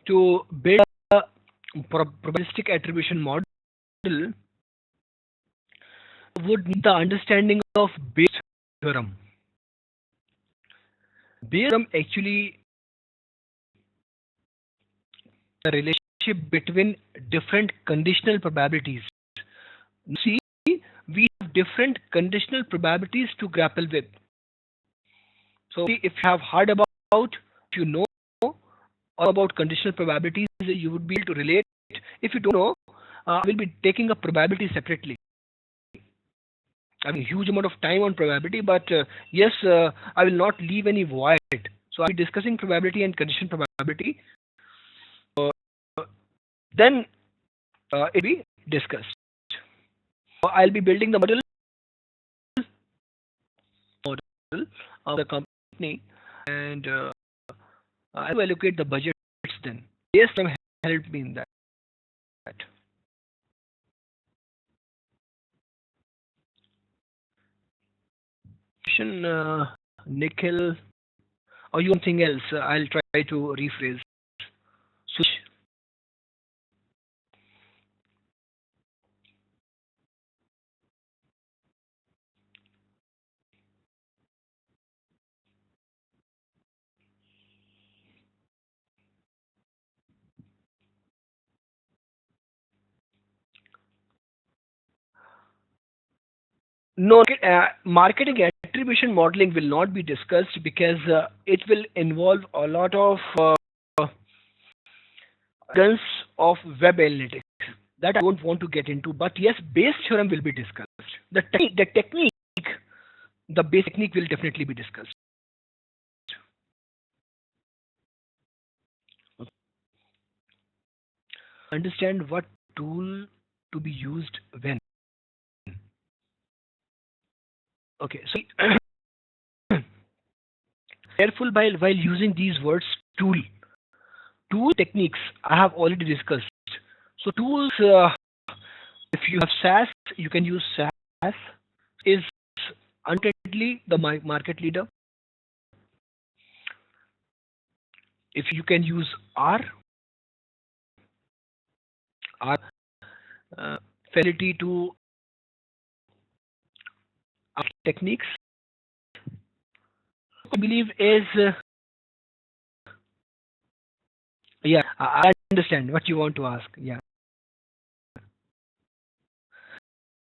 to build a probabilistic attribution model, would need the understanding of Bayes' theorem. Bayes' theorem actually the relationship between different conditional probabilities. See, we have different conditional probabilities to grapple with. So if you have heard about, if you know all about conditional probabilities, you would be able to relate. If you don't know, I will be taking a probability separately. I have a huge amount of time on probability, but yes, I will not leave any void. So I'll be discussing probability and conditional probability. Then it will be discussed. I'll be building the model of the company, and I will allocate the budgets then. Yes, some helped me in that. Nikhil, or you something else? I'll try to rephrase. Switch. No, marketing attribution modeling will not be discussed because it will involve a lot of guns of web analytics that I don't want to get into. But yes, Bayes' theorem will be discussed. The technique, the Bayes technique will definitely be discussed. Understand what tool to be used when. Okay, so careful while using these words tool. Tool techniques I have already discussed. So tools, if you have SAS, you can use SAS. Is undoubtedly the market leader. If you can use R facility to techniques, I believe is yeah. I understand what you want to ask. Yeah.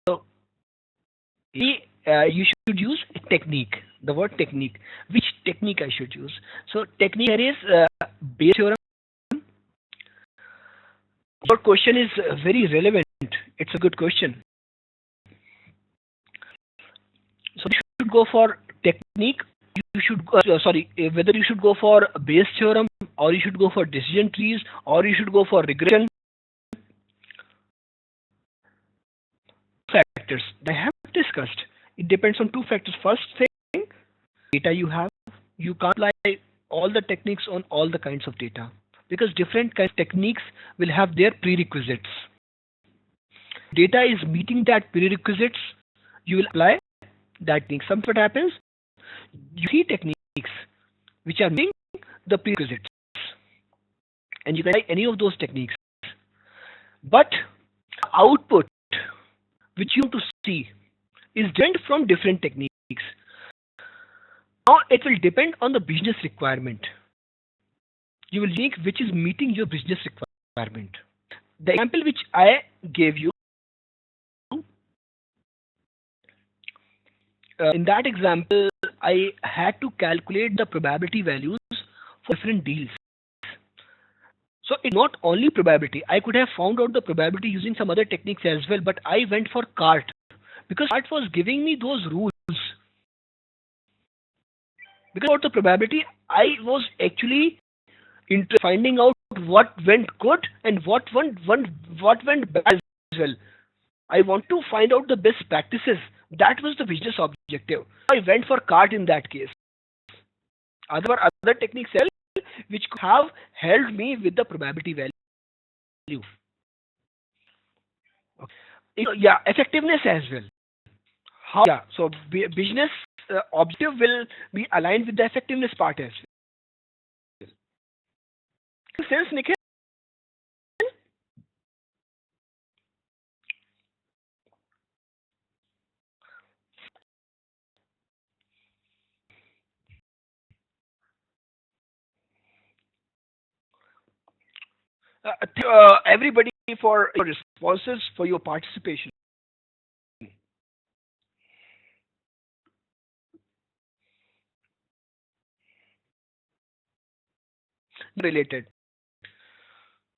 So you should use technique. The word technique. Which technique I should use? So technique there is Bayes' theorem. Your question is very relevant. It's a good question. So you should go for technique. You should whether you should go for Bayes' theorem, or you should go for decision trees, or you should go for regression factors that I have discussed. It depends on two factors. First thing, data you have. You can't apply all the techniques on all the kinds of data because different kinds of techniques will have their prerequisites. Data is meeting that prerequisites, you will apply that technique. Sometimes what happens, you see techniques which are meeting the prerequisites, and you can try any of those techniques. But output which you want to see is different from different techniques. Now it will depend on the business requirement. You will think which is meeting your business requirement. The example which I gave you, in that example, I had to calculate the probability values for different deals. So it's not only probability. I could have found out the probability using some other techniques as well, but I went for CART because CART was giving me those rules. Because about the probability, I was actually finding out what went good and what went bad as well. I want to find out the best practices. That was the business objective. I went for CART in that case. Other techniques which could have helped me with the probability value. Okay. Yeah, effectiveness as well. How? Yeah, so business objective will be aligned with the effectiveness part as well. Makes sense, Nikhil? Everybody for your responses, for your participation. Related.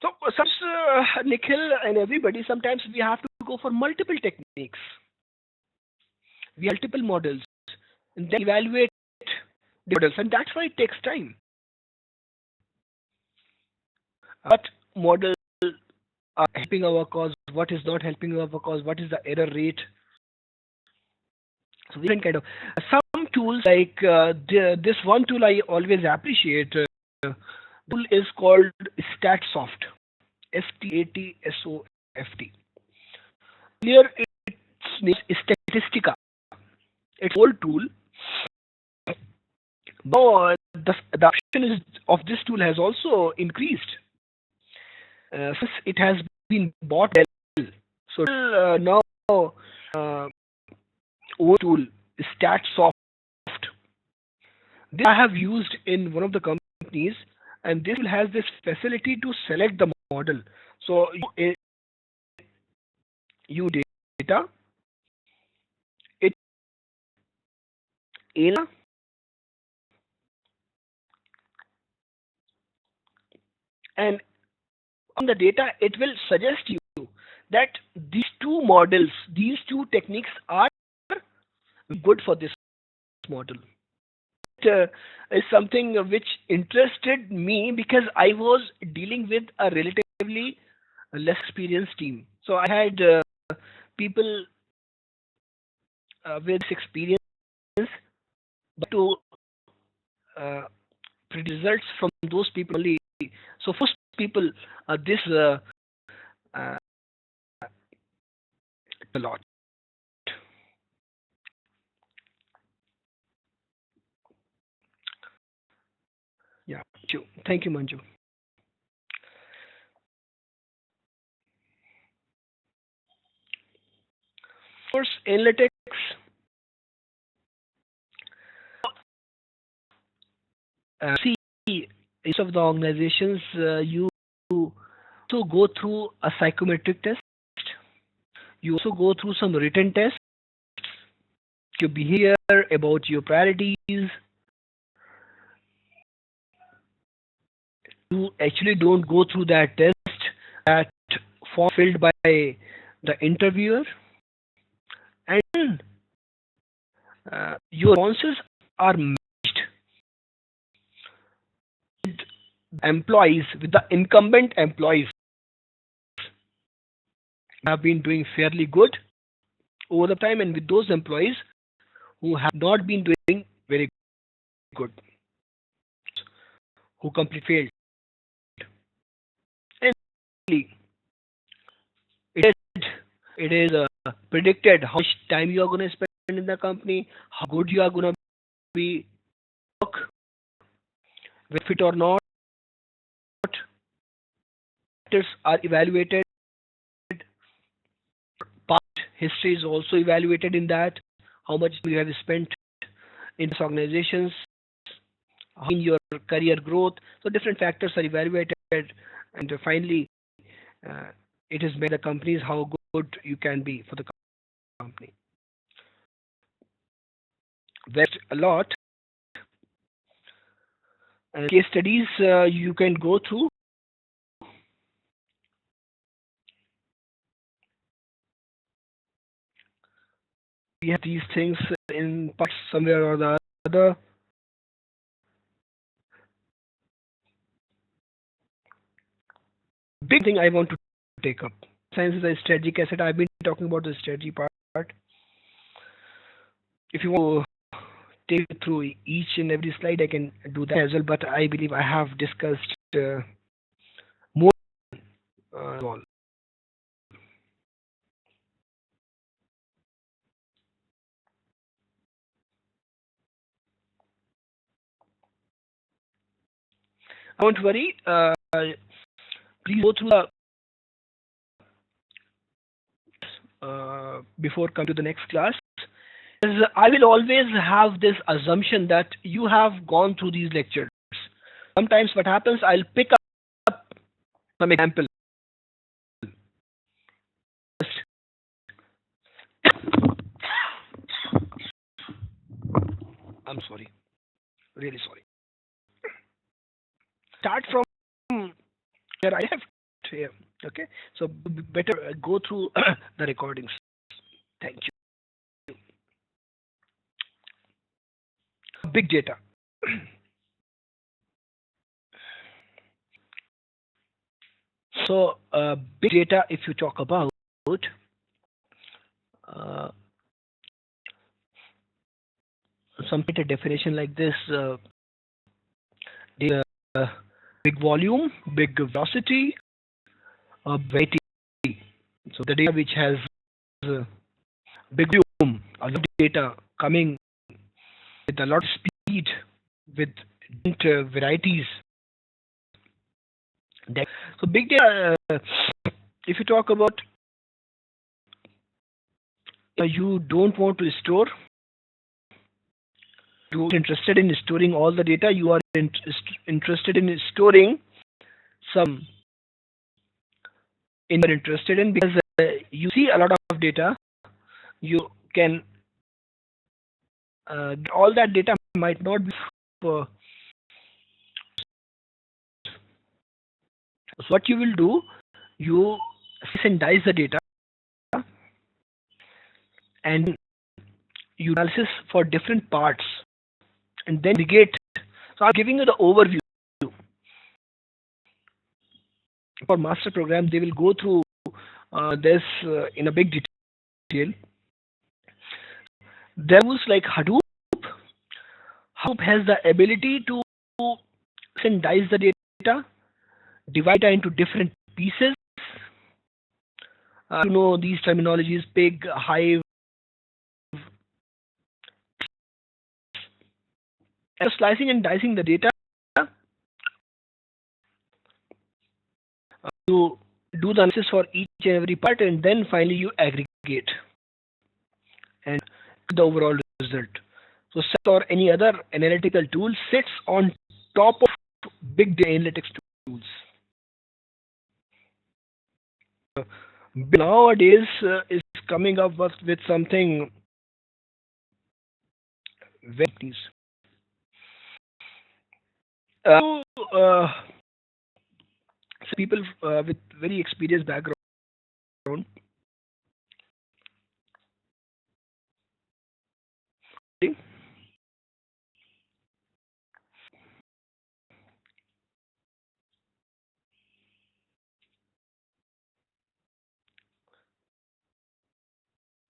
So, Nikhil and everybody, sometimes we have to go for multiple techniques. We have multiple models and then evaluate the models, and that's why it takes time. What models are helping our cause? What is not helping our cause? What is the error rate? So different kind of some tools like this one tool I always appreciate. Tool is called StatSoft. StatSoft. Here its name is Statistica. It's an old tool. Now the option is of this tool has also increased since it has been bought well. So now uh, own tool StatSoft. This I have used in one of the companies, and this will has this facility to select the model. So you data, it in and on the data, it will suggest you that these two models, these two techniques are good for this model. It is something which interested me because I was dealing with a relatively less experienced team. So I had people with experience, but to uh, results from those people only. So first people, this uh, a lot. Yeah, sure. Thank you, Manju. Of course, analytics. See, each of the organizations, you also go through a psychometric test. You also go through some written tests, your behavior, about your priorities. You actually don't go through that test, that form filled by the interviewer, and your responses are matched with employees, with the incumbent employees have been doing fairly good over the time, and with those employees who have not been doing very good, who completely failed. And it is, it is predicted how much time you are going to spend in the company, how good you are going to be, work, with fit or not. Factors are evaluated. Past history is also evaluated in that. How much you have spent in these organizations, in your career growth. So different factors are evaluated, and finally, uh, it is made the companies how good you can be for the company. That's a lot. And case studies you can go through. We have these things in parts somewhere or the other. Big thing I want to take up. Science is a strategic asset. I've been talking about the strategy part. If you want to take it through each and every slide, I can do that as well. But I believe I have discussed more all. Don't worry. Please go through before coming to the next class. I will always have this assumption that you have gone through these lectures. Sometimes what happens, I'll pick up some example. I'm sorry. Really sorry. Start from where I have here. Okay. So better go through the recordings. Thank you. Big data. So big data, if you talk about some data definition like this, data, big volume, big velocity, variety. So the data which has big volume, a lot of data coming with a lot of speed, with different varieties. So big data, if you talk about, you don't want to store, you're interested in storing all the data, you are interested in storing some you're interested in, because you see a lot of data, you can all that data might not be so what you will do, you slice and dice the data and you analysis for different parts and then aggregate. So I'm giving you the overview. For master program, they will go through this in a big detail. There was like Hadoop. Hadoop has the ability to slice and dice the data, divide it into different pieces. You know these terminologies: pig, hive. And slicing and dicing the data, you do the analysis for each and every part, and then finally you aggregate and the overall result. So SET or any other analytical tool sits on top of big data analytics tools. Nowadays is coming up with something very nice. People with very experienced background.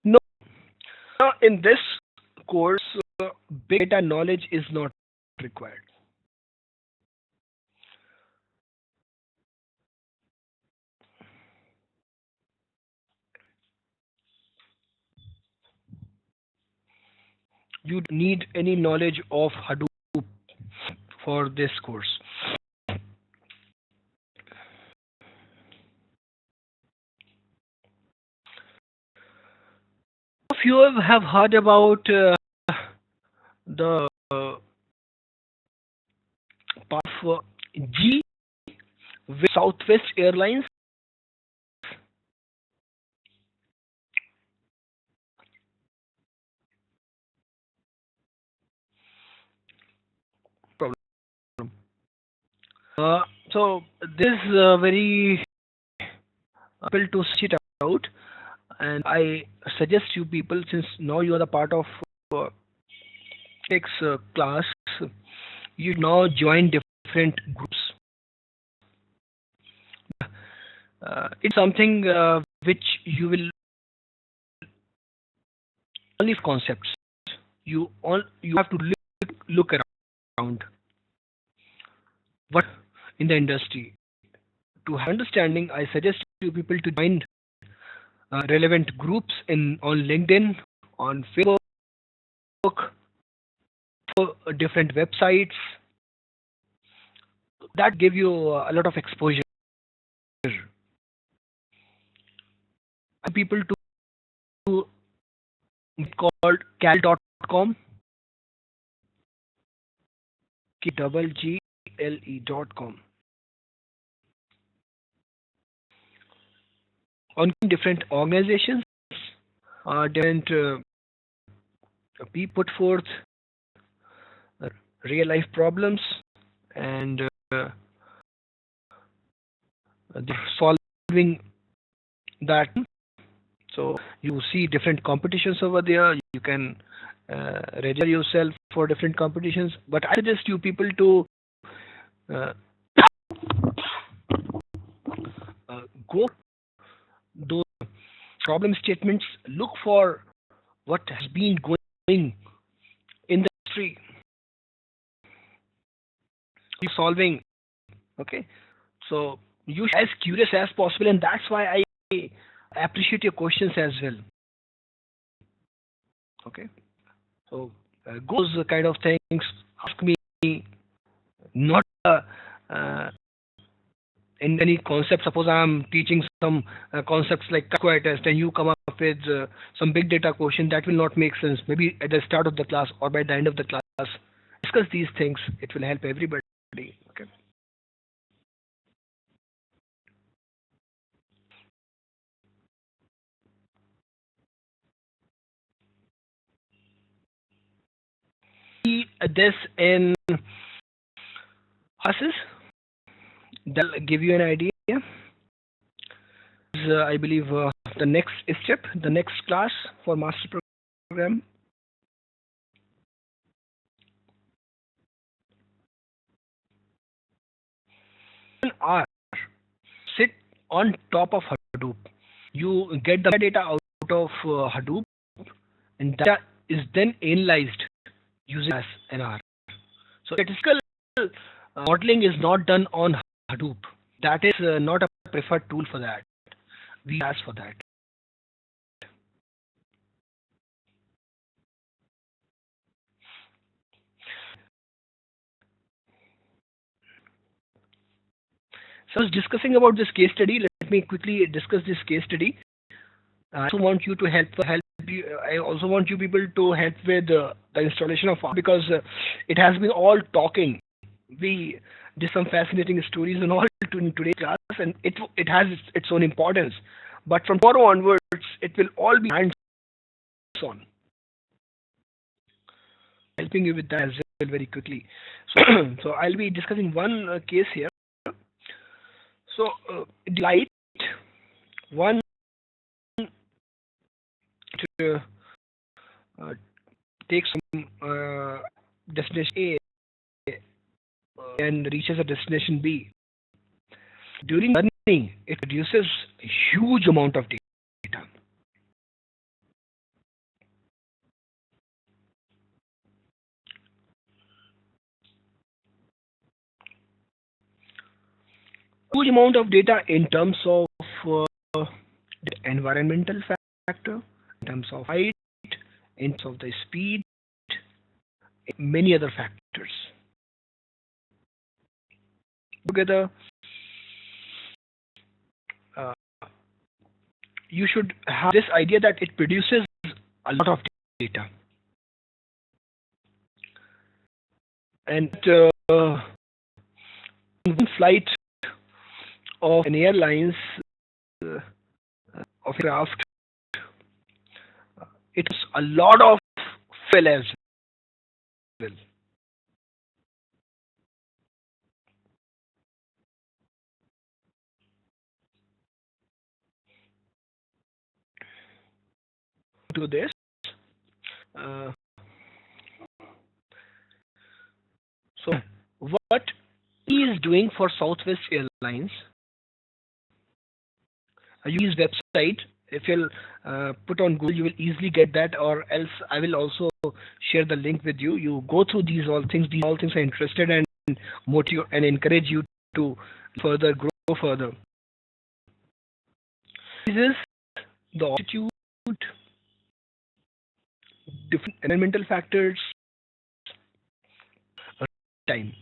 No, in this course, big data knowledge is not required. You don't need any knowledge of Hadoop for this course. If you have heard about the part of G with Southwest Airlines, so this is very simple to search it out, and I suggest you people, since now you are the part of next class, you now join different groups. It's something which you will only concepts. You have to look around what in the industry. To have understanding, I suggest you people to join relevant groups on LinkedIn, on Facebook, for different websites. that give you a lot of exposure. People to called cal.com, KGGLE.com, on different organizations, different people put forth real life problems, and they're solving that. So you see different competitions over there. You can register yourself for different competitions. But I suggest you people to uh, go those problem statements. Look for what has been going in the history. Solving. Okay. So you should be as curious as possible, and that's why I appreciate your questions as well. Okay. So go those kind of things. Ask me, not in any concept. Suppose I'm teaching some concepts like chi-square test, and you come up with some big data question that will not make sense. Maybe at the start of the class or by the end of the class, discuss these things. It will help everybody. Okay. See this in classes. That'll give you an idea. I believe the next step, the next class for master program. R sit on top of Hadoop. You get the data out of Hadoop, and data is then analyzed using as an R. So statistical modeling is not done on Hadoop. That is not a preferred tool for that. We ask for that. So I was discussing about this case study. Let me quickly discuss this case study. I also want you to help you. I also want you people to help with the installation of R, because it has been all talking. We did some fascinating stories and all in today's class, and it has its own importance. But from tomorrow onwards, it will all be hands-on. Helping you with that as well very quickly. So, so I'll be discussing one case here. So light one to take some destination A and reaches a destination B. During learning, it produces a huge amount of data. Huge amount of data in terms of the environmental factor, in terms of height, in terms of the speed, many other factors. Together, you should have this idea that it produces a lot of data. And one flight of an airlines of craft, it's a lot of fuel as well. To this, so what he is doing for Southwest Airlines, use website. If you'll put on Google, you will easily get that, or else I will also share the link with you. You go through these all things. These all things are interested and motivate and encourage you to further grow further. This is the altitude, different environmental factors, time.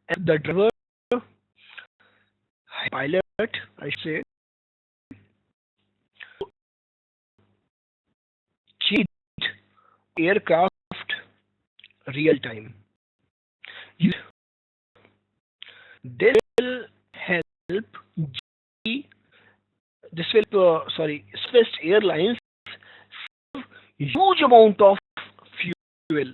and the driver, pilot, I should say, cheat aircraft real time. This will help G, this will, Swiss Airlines save huge amount of fuel.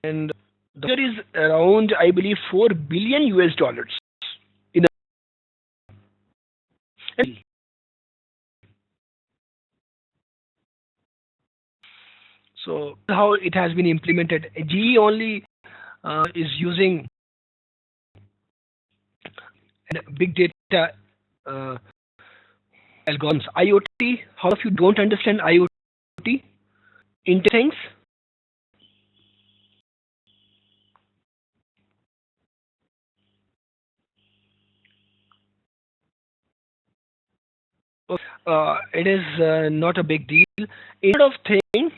And the figure is around, I believe, 4 billion US dollars in a. So how it has been implemented. GE only is using big data uh, algorithms. IoT. How if you don't understand IoT? Internet things. It is not a big deal. Instead of thing,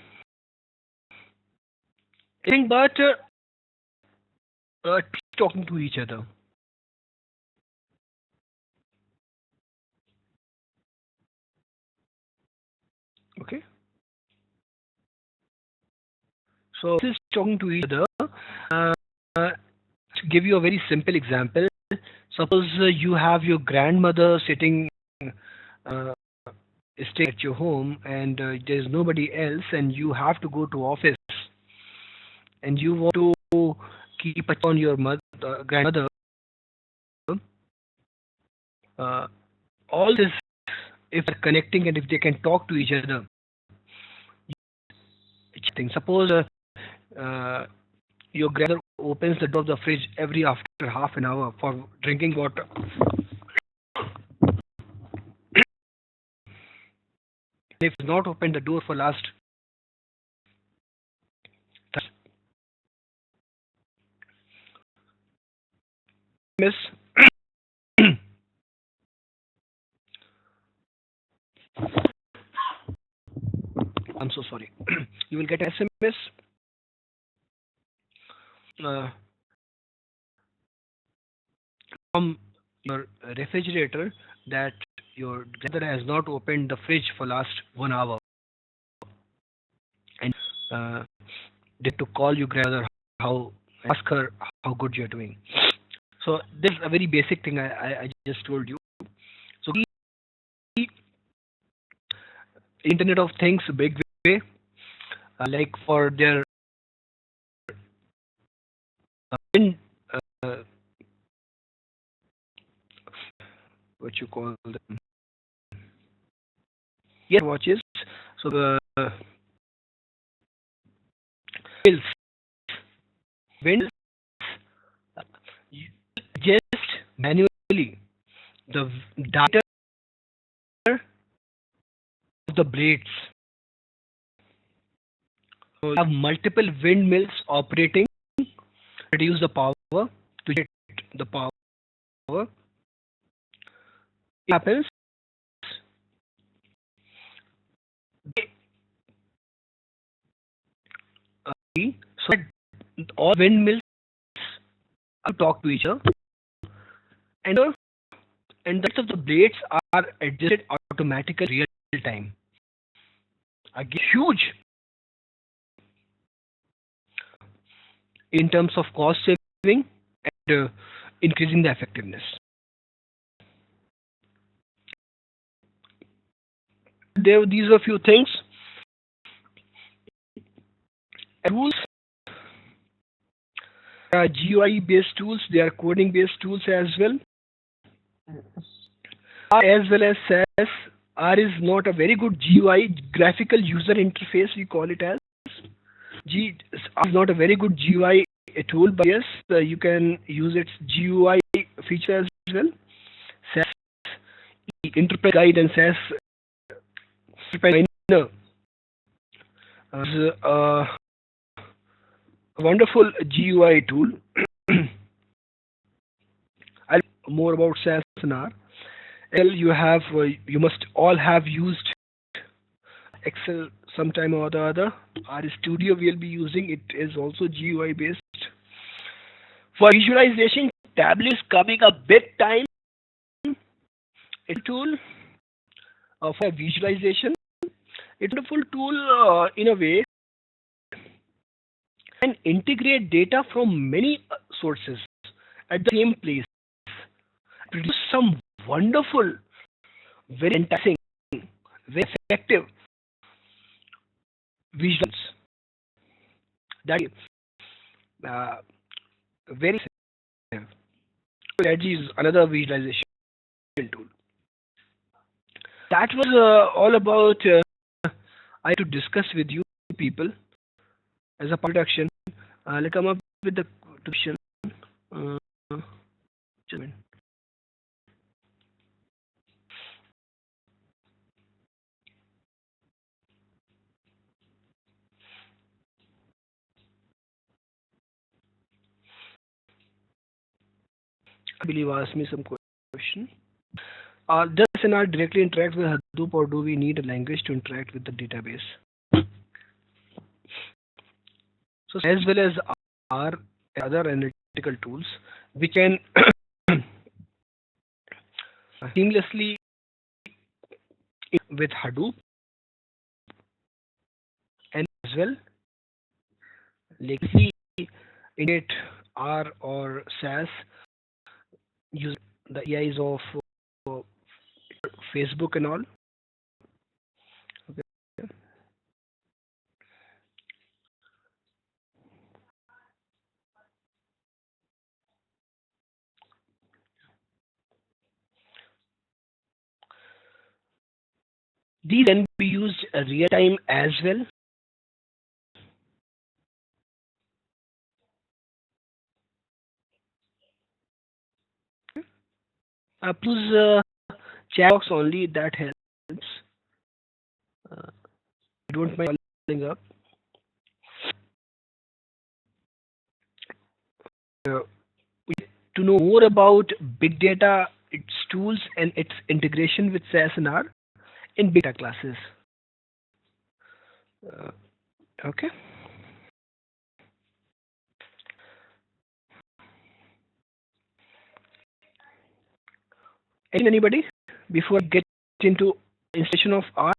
but talking to each other. Okay. So this is talking to each other. To give you a very simple example, suppose you have your grandmother sitting, staying at your home, and there's nobody else, and you have to go to office, and you want to keep a check on your grandmother. All this, if they're connecting and if they can talk to each other, suppose your grandmother opens the door of the fridge every after half an hour for drinking water. If it's not opened the door for last miss, I'm so sorry. You will get SMS from your refrigerator that your grandmother has not opened the fridge for last 1 hour, and they have to call your grandmother, ask her how good you're doing. So this is a very basic thing I just told you. So Internet of Things big way, like for their wind, what you call them, watches. So the bills, wind, just manually the diameter of the blades. So you have multiple windmills operating, reduce the power to get the power. It happens. So that all windmills talk to each other, and the rest of the blades are adjusted automatically real time. Again, huge in terms of cost saving and increasing the effectiveness. These are a few things. Tools. GUI based tools, they are coding based tools as well. As well as SAS. R is not a very good GUI, graphical user interface, we call it as. R is not a very good GUI tool, but yes, you can use its GUI feature as well. SAS, Enterprise Guide and SAS Miner is a wonderful GUI tool. I'll more about SAS and R. You must all have used Excel sometime or the other. Our studio we'll be using it is also GUI based. For visualization, Tableau is coming a big time. It's a tool for visualization. It's a wonderful tool in a way and integrate data from many sources at the same place. Produce some wonderful, very enticing, very effective visuals. That is very effective. Strategy is another visualization tool. That was all about I had to discuss with you people as a production. Let's come up with the question. Uh, just a minute. I believe asked me some question. Does SNR directly interact with Hadoop or do we need a language to interact with the database? So as well as our other analytical tools, we can seamlessly with Hadoop and as well legacy integrate R or SAS use the AIs of uh, Facebook and all. Okay. These can be used real time as well. Use chat box only, that helps. I don't mind following up. Uh, to know more about big data, its tools, and its integration with SAS and R in big data classes. Uh, okay. Anybody before I get into installation of R?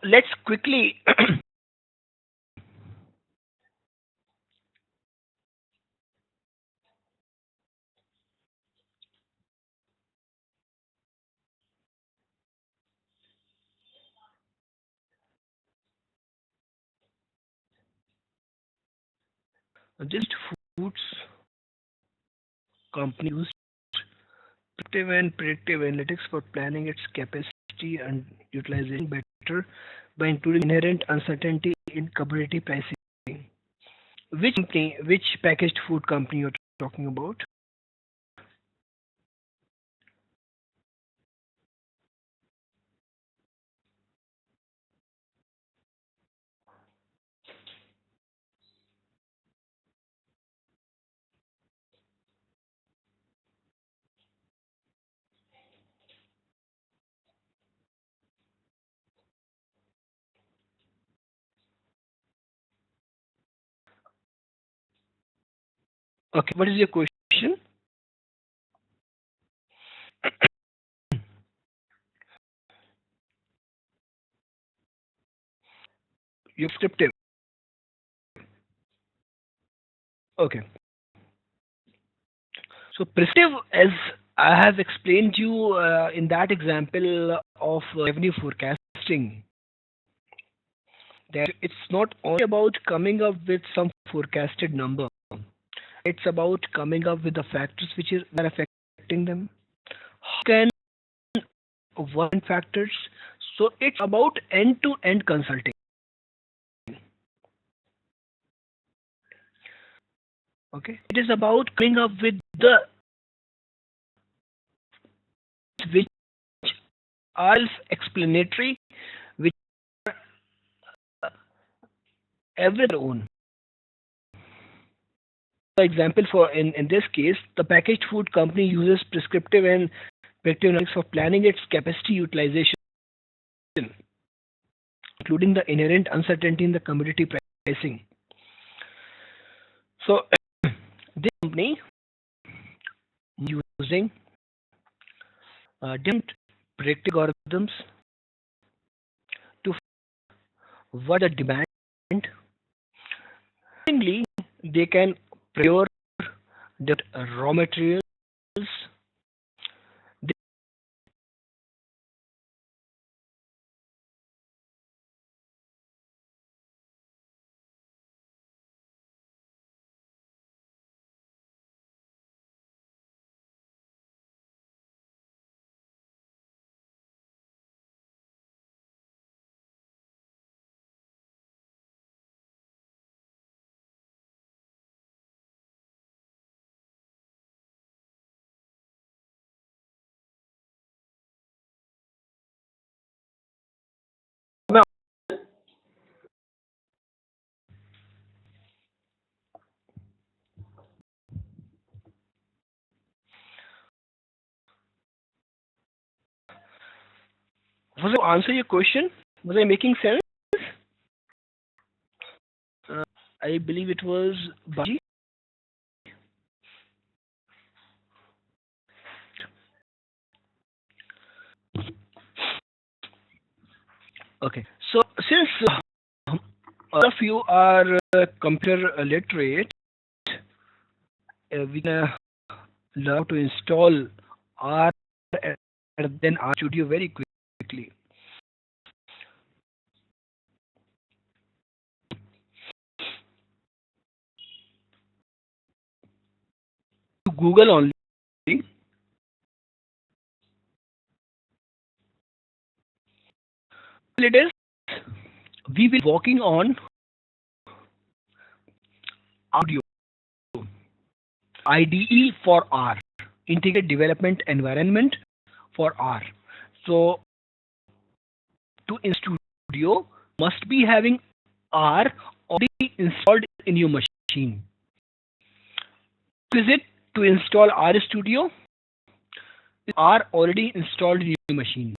Let's quickly just foods company use predictive and predictive analytics for planning its capacity and utilization better by including inherent uncertainty in commodity pricing. Which company, which packaged food company you're talking about? Okay, what is your question? You're prescriptive. Okay. So prescriptive, as I have explained you in that example of revenue forecasting, that it's not only about coming up with some forecasted number. It's about coming up with the factors which are affecting them. How can one factors? So it's about end-to-end consulting. Okay, it is about coming up with the which are explanatory, which are every own. example, for in this case, the packaged food company uses prescriptive and predictive analytics for planning its capacity utilization, including the inherent uncertainty in the commodity pricing. So, this company using different predictive algorithms to what the demand. Secondly, they can procure the raw materials. Was I answer your question? Was I making sense? I believe it was Baji. Okay. So since all of you are computer literate, we can learn to install R and then R Studio very quickly. Google only. It is. We will be working on audio IDE for R, Integrated Development Environment for R. So to install Studio must be having R already installed in your machine. Is it to install R Studio? R already installed in your machine.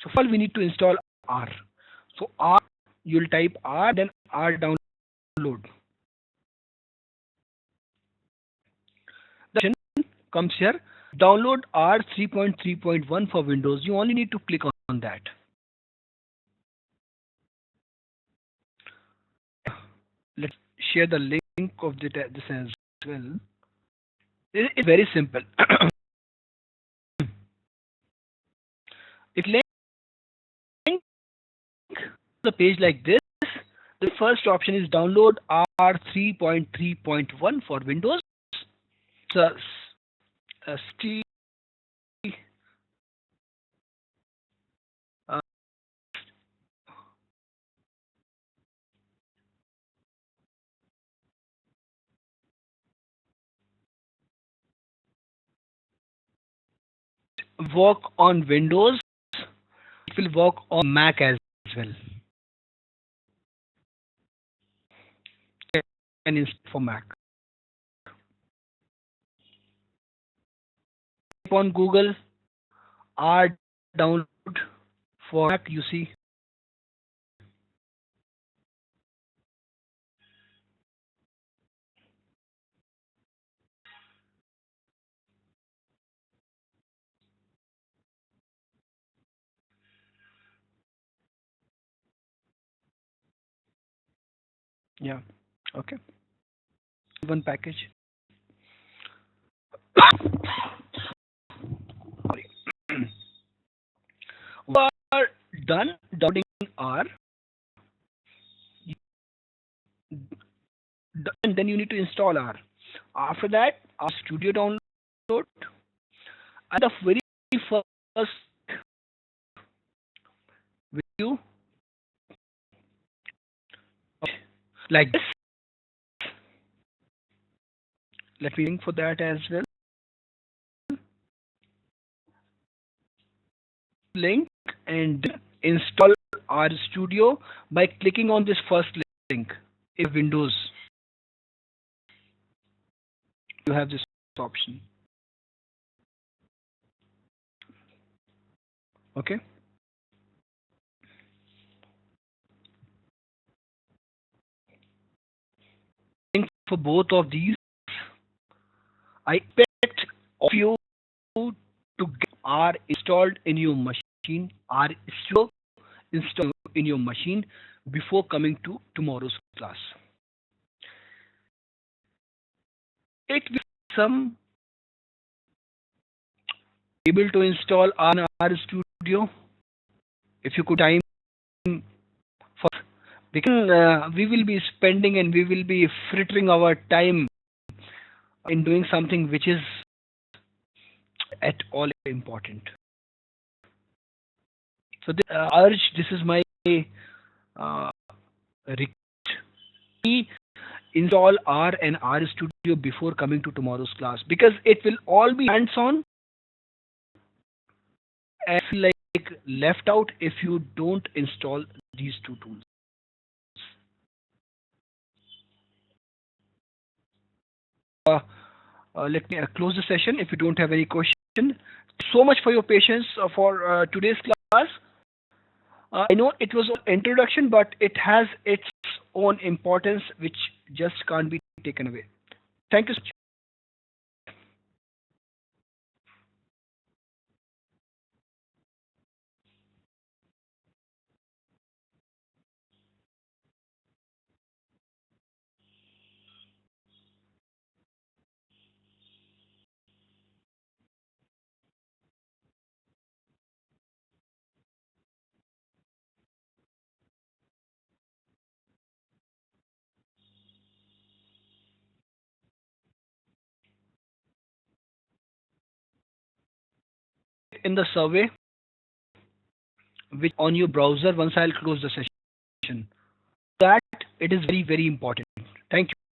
So first we need to install R. So R, you'll type R, then R download. The option comes here. Download R 3.3.1 for Windows. You only need to click on that. Let's share the link of this as well. It's very simple. If link the page like this, the first option is download R 3.3.1 for Windows. So, work on Windows, it will work on Mac as well. And install for Mac. On Google, R download for Mac, you see. Yeah, okay. One package. Sorry. We are done downloading R. And then you need to install R. After that, R Studio download. And the very first video, like this. Let me link for that as well. Link and install R Studio by clicking on this first link in Windows. you have this option. Okay. For both of these, I expect of you to get R installed in your machine, R Studio installed in your machine before coming to tomorrow's class. It will be some able to install on R Studio. If you could time for, because we will be spending and we will be frittering our time in doing something which is at all important. So this, urge, this is my uh, request. Install R and R Studio before coming to tomorrow's class, because it will all be hands-on and feel like left out if you don't install these two tools. Let me close the session if you don't have any question. So much for your patience for today's class. I know it was an introduction, but it has its own importance, which just can't be taken away. Thank you so much. In the survey, which on your browser once I'll close the session. That it is very, very important. Thank you.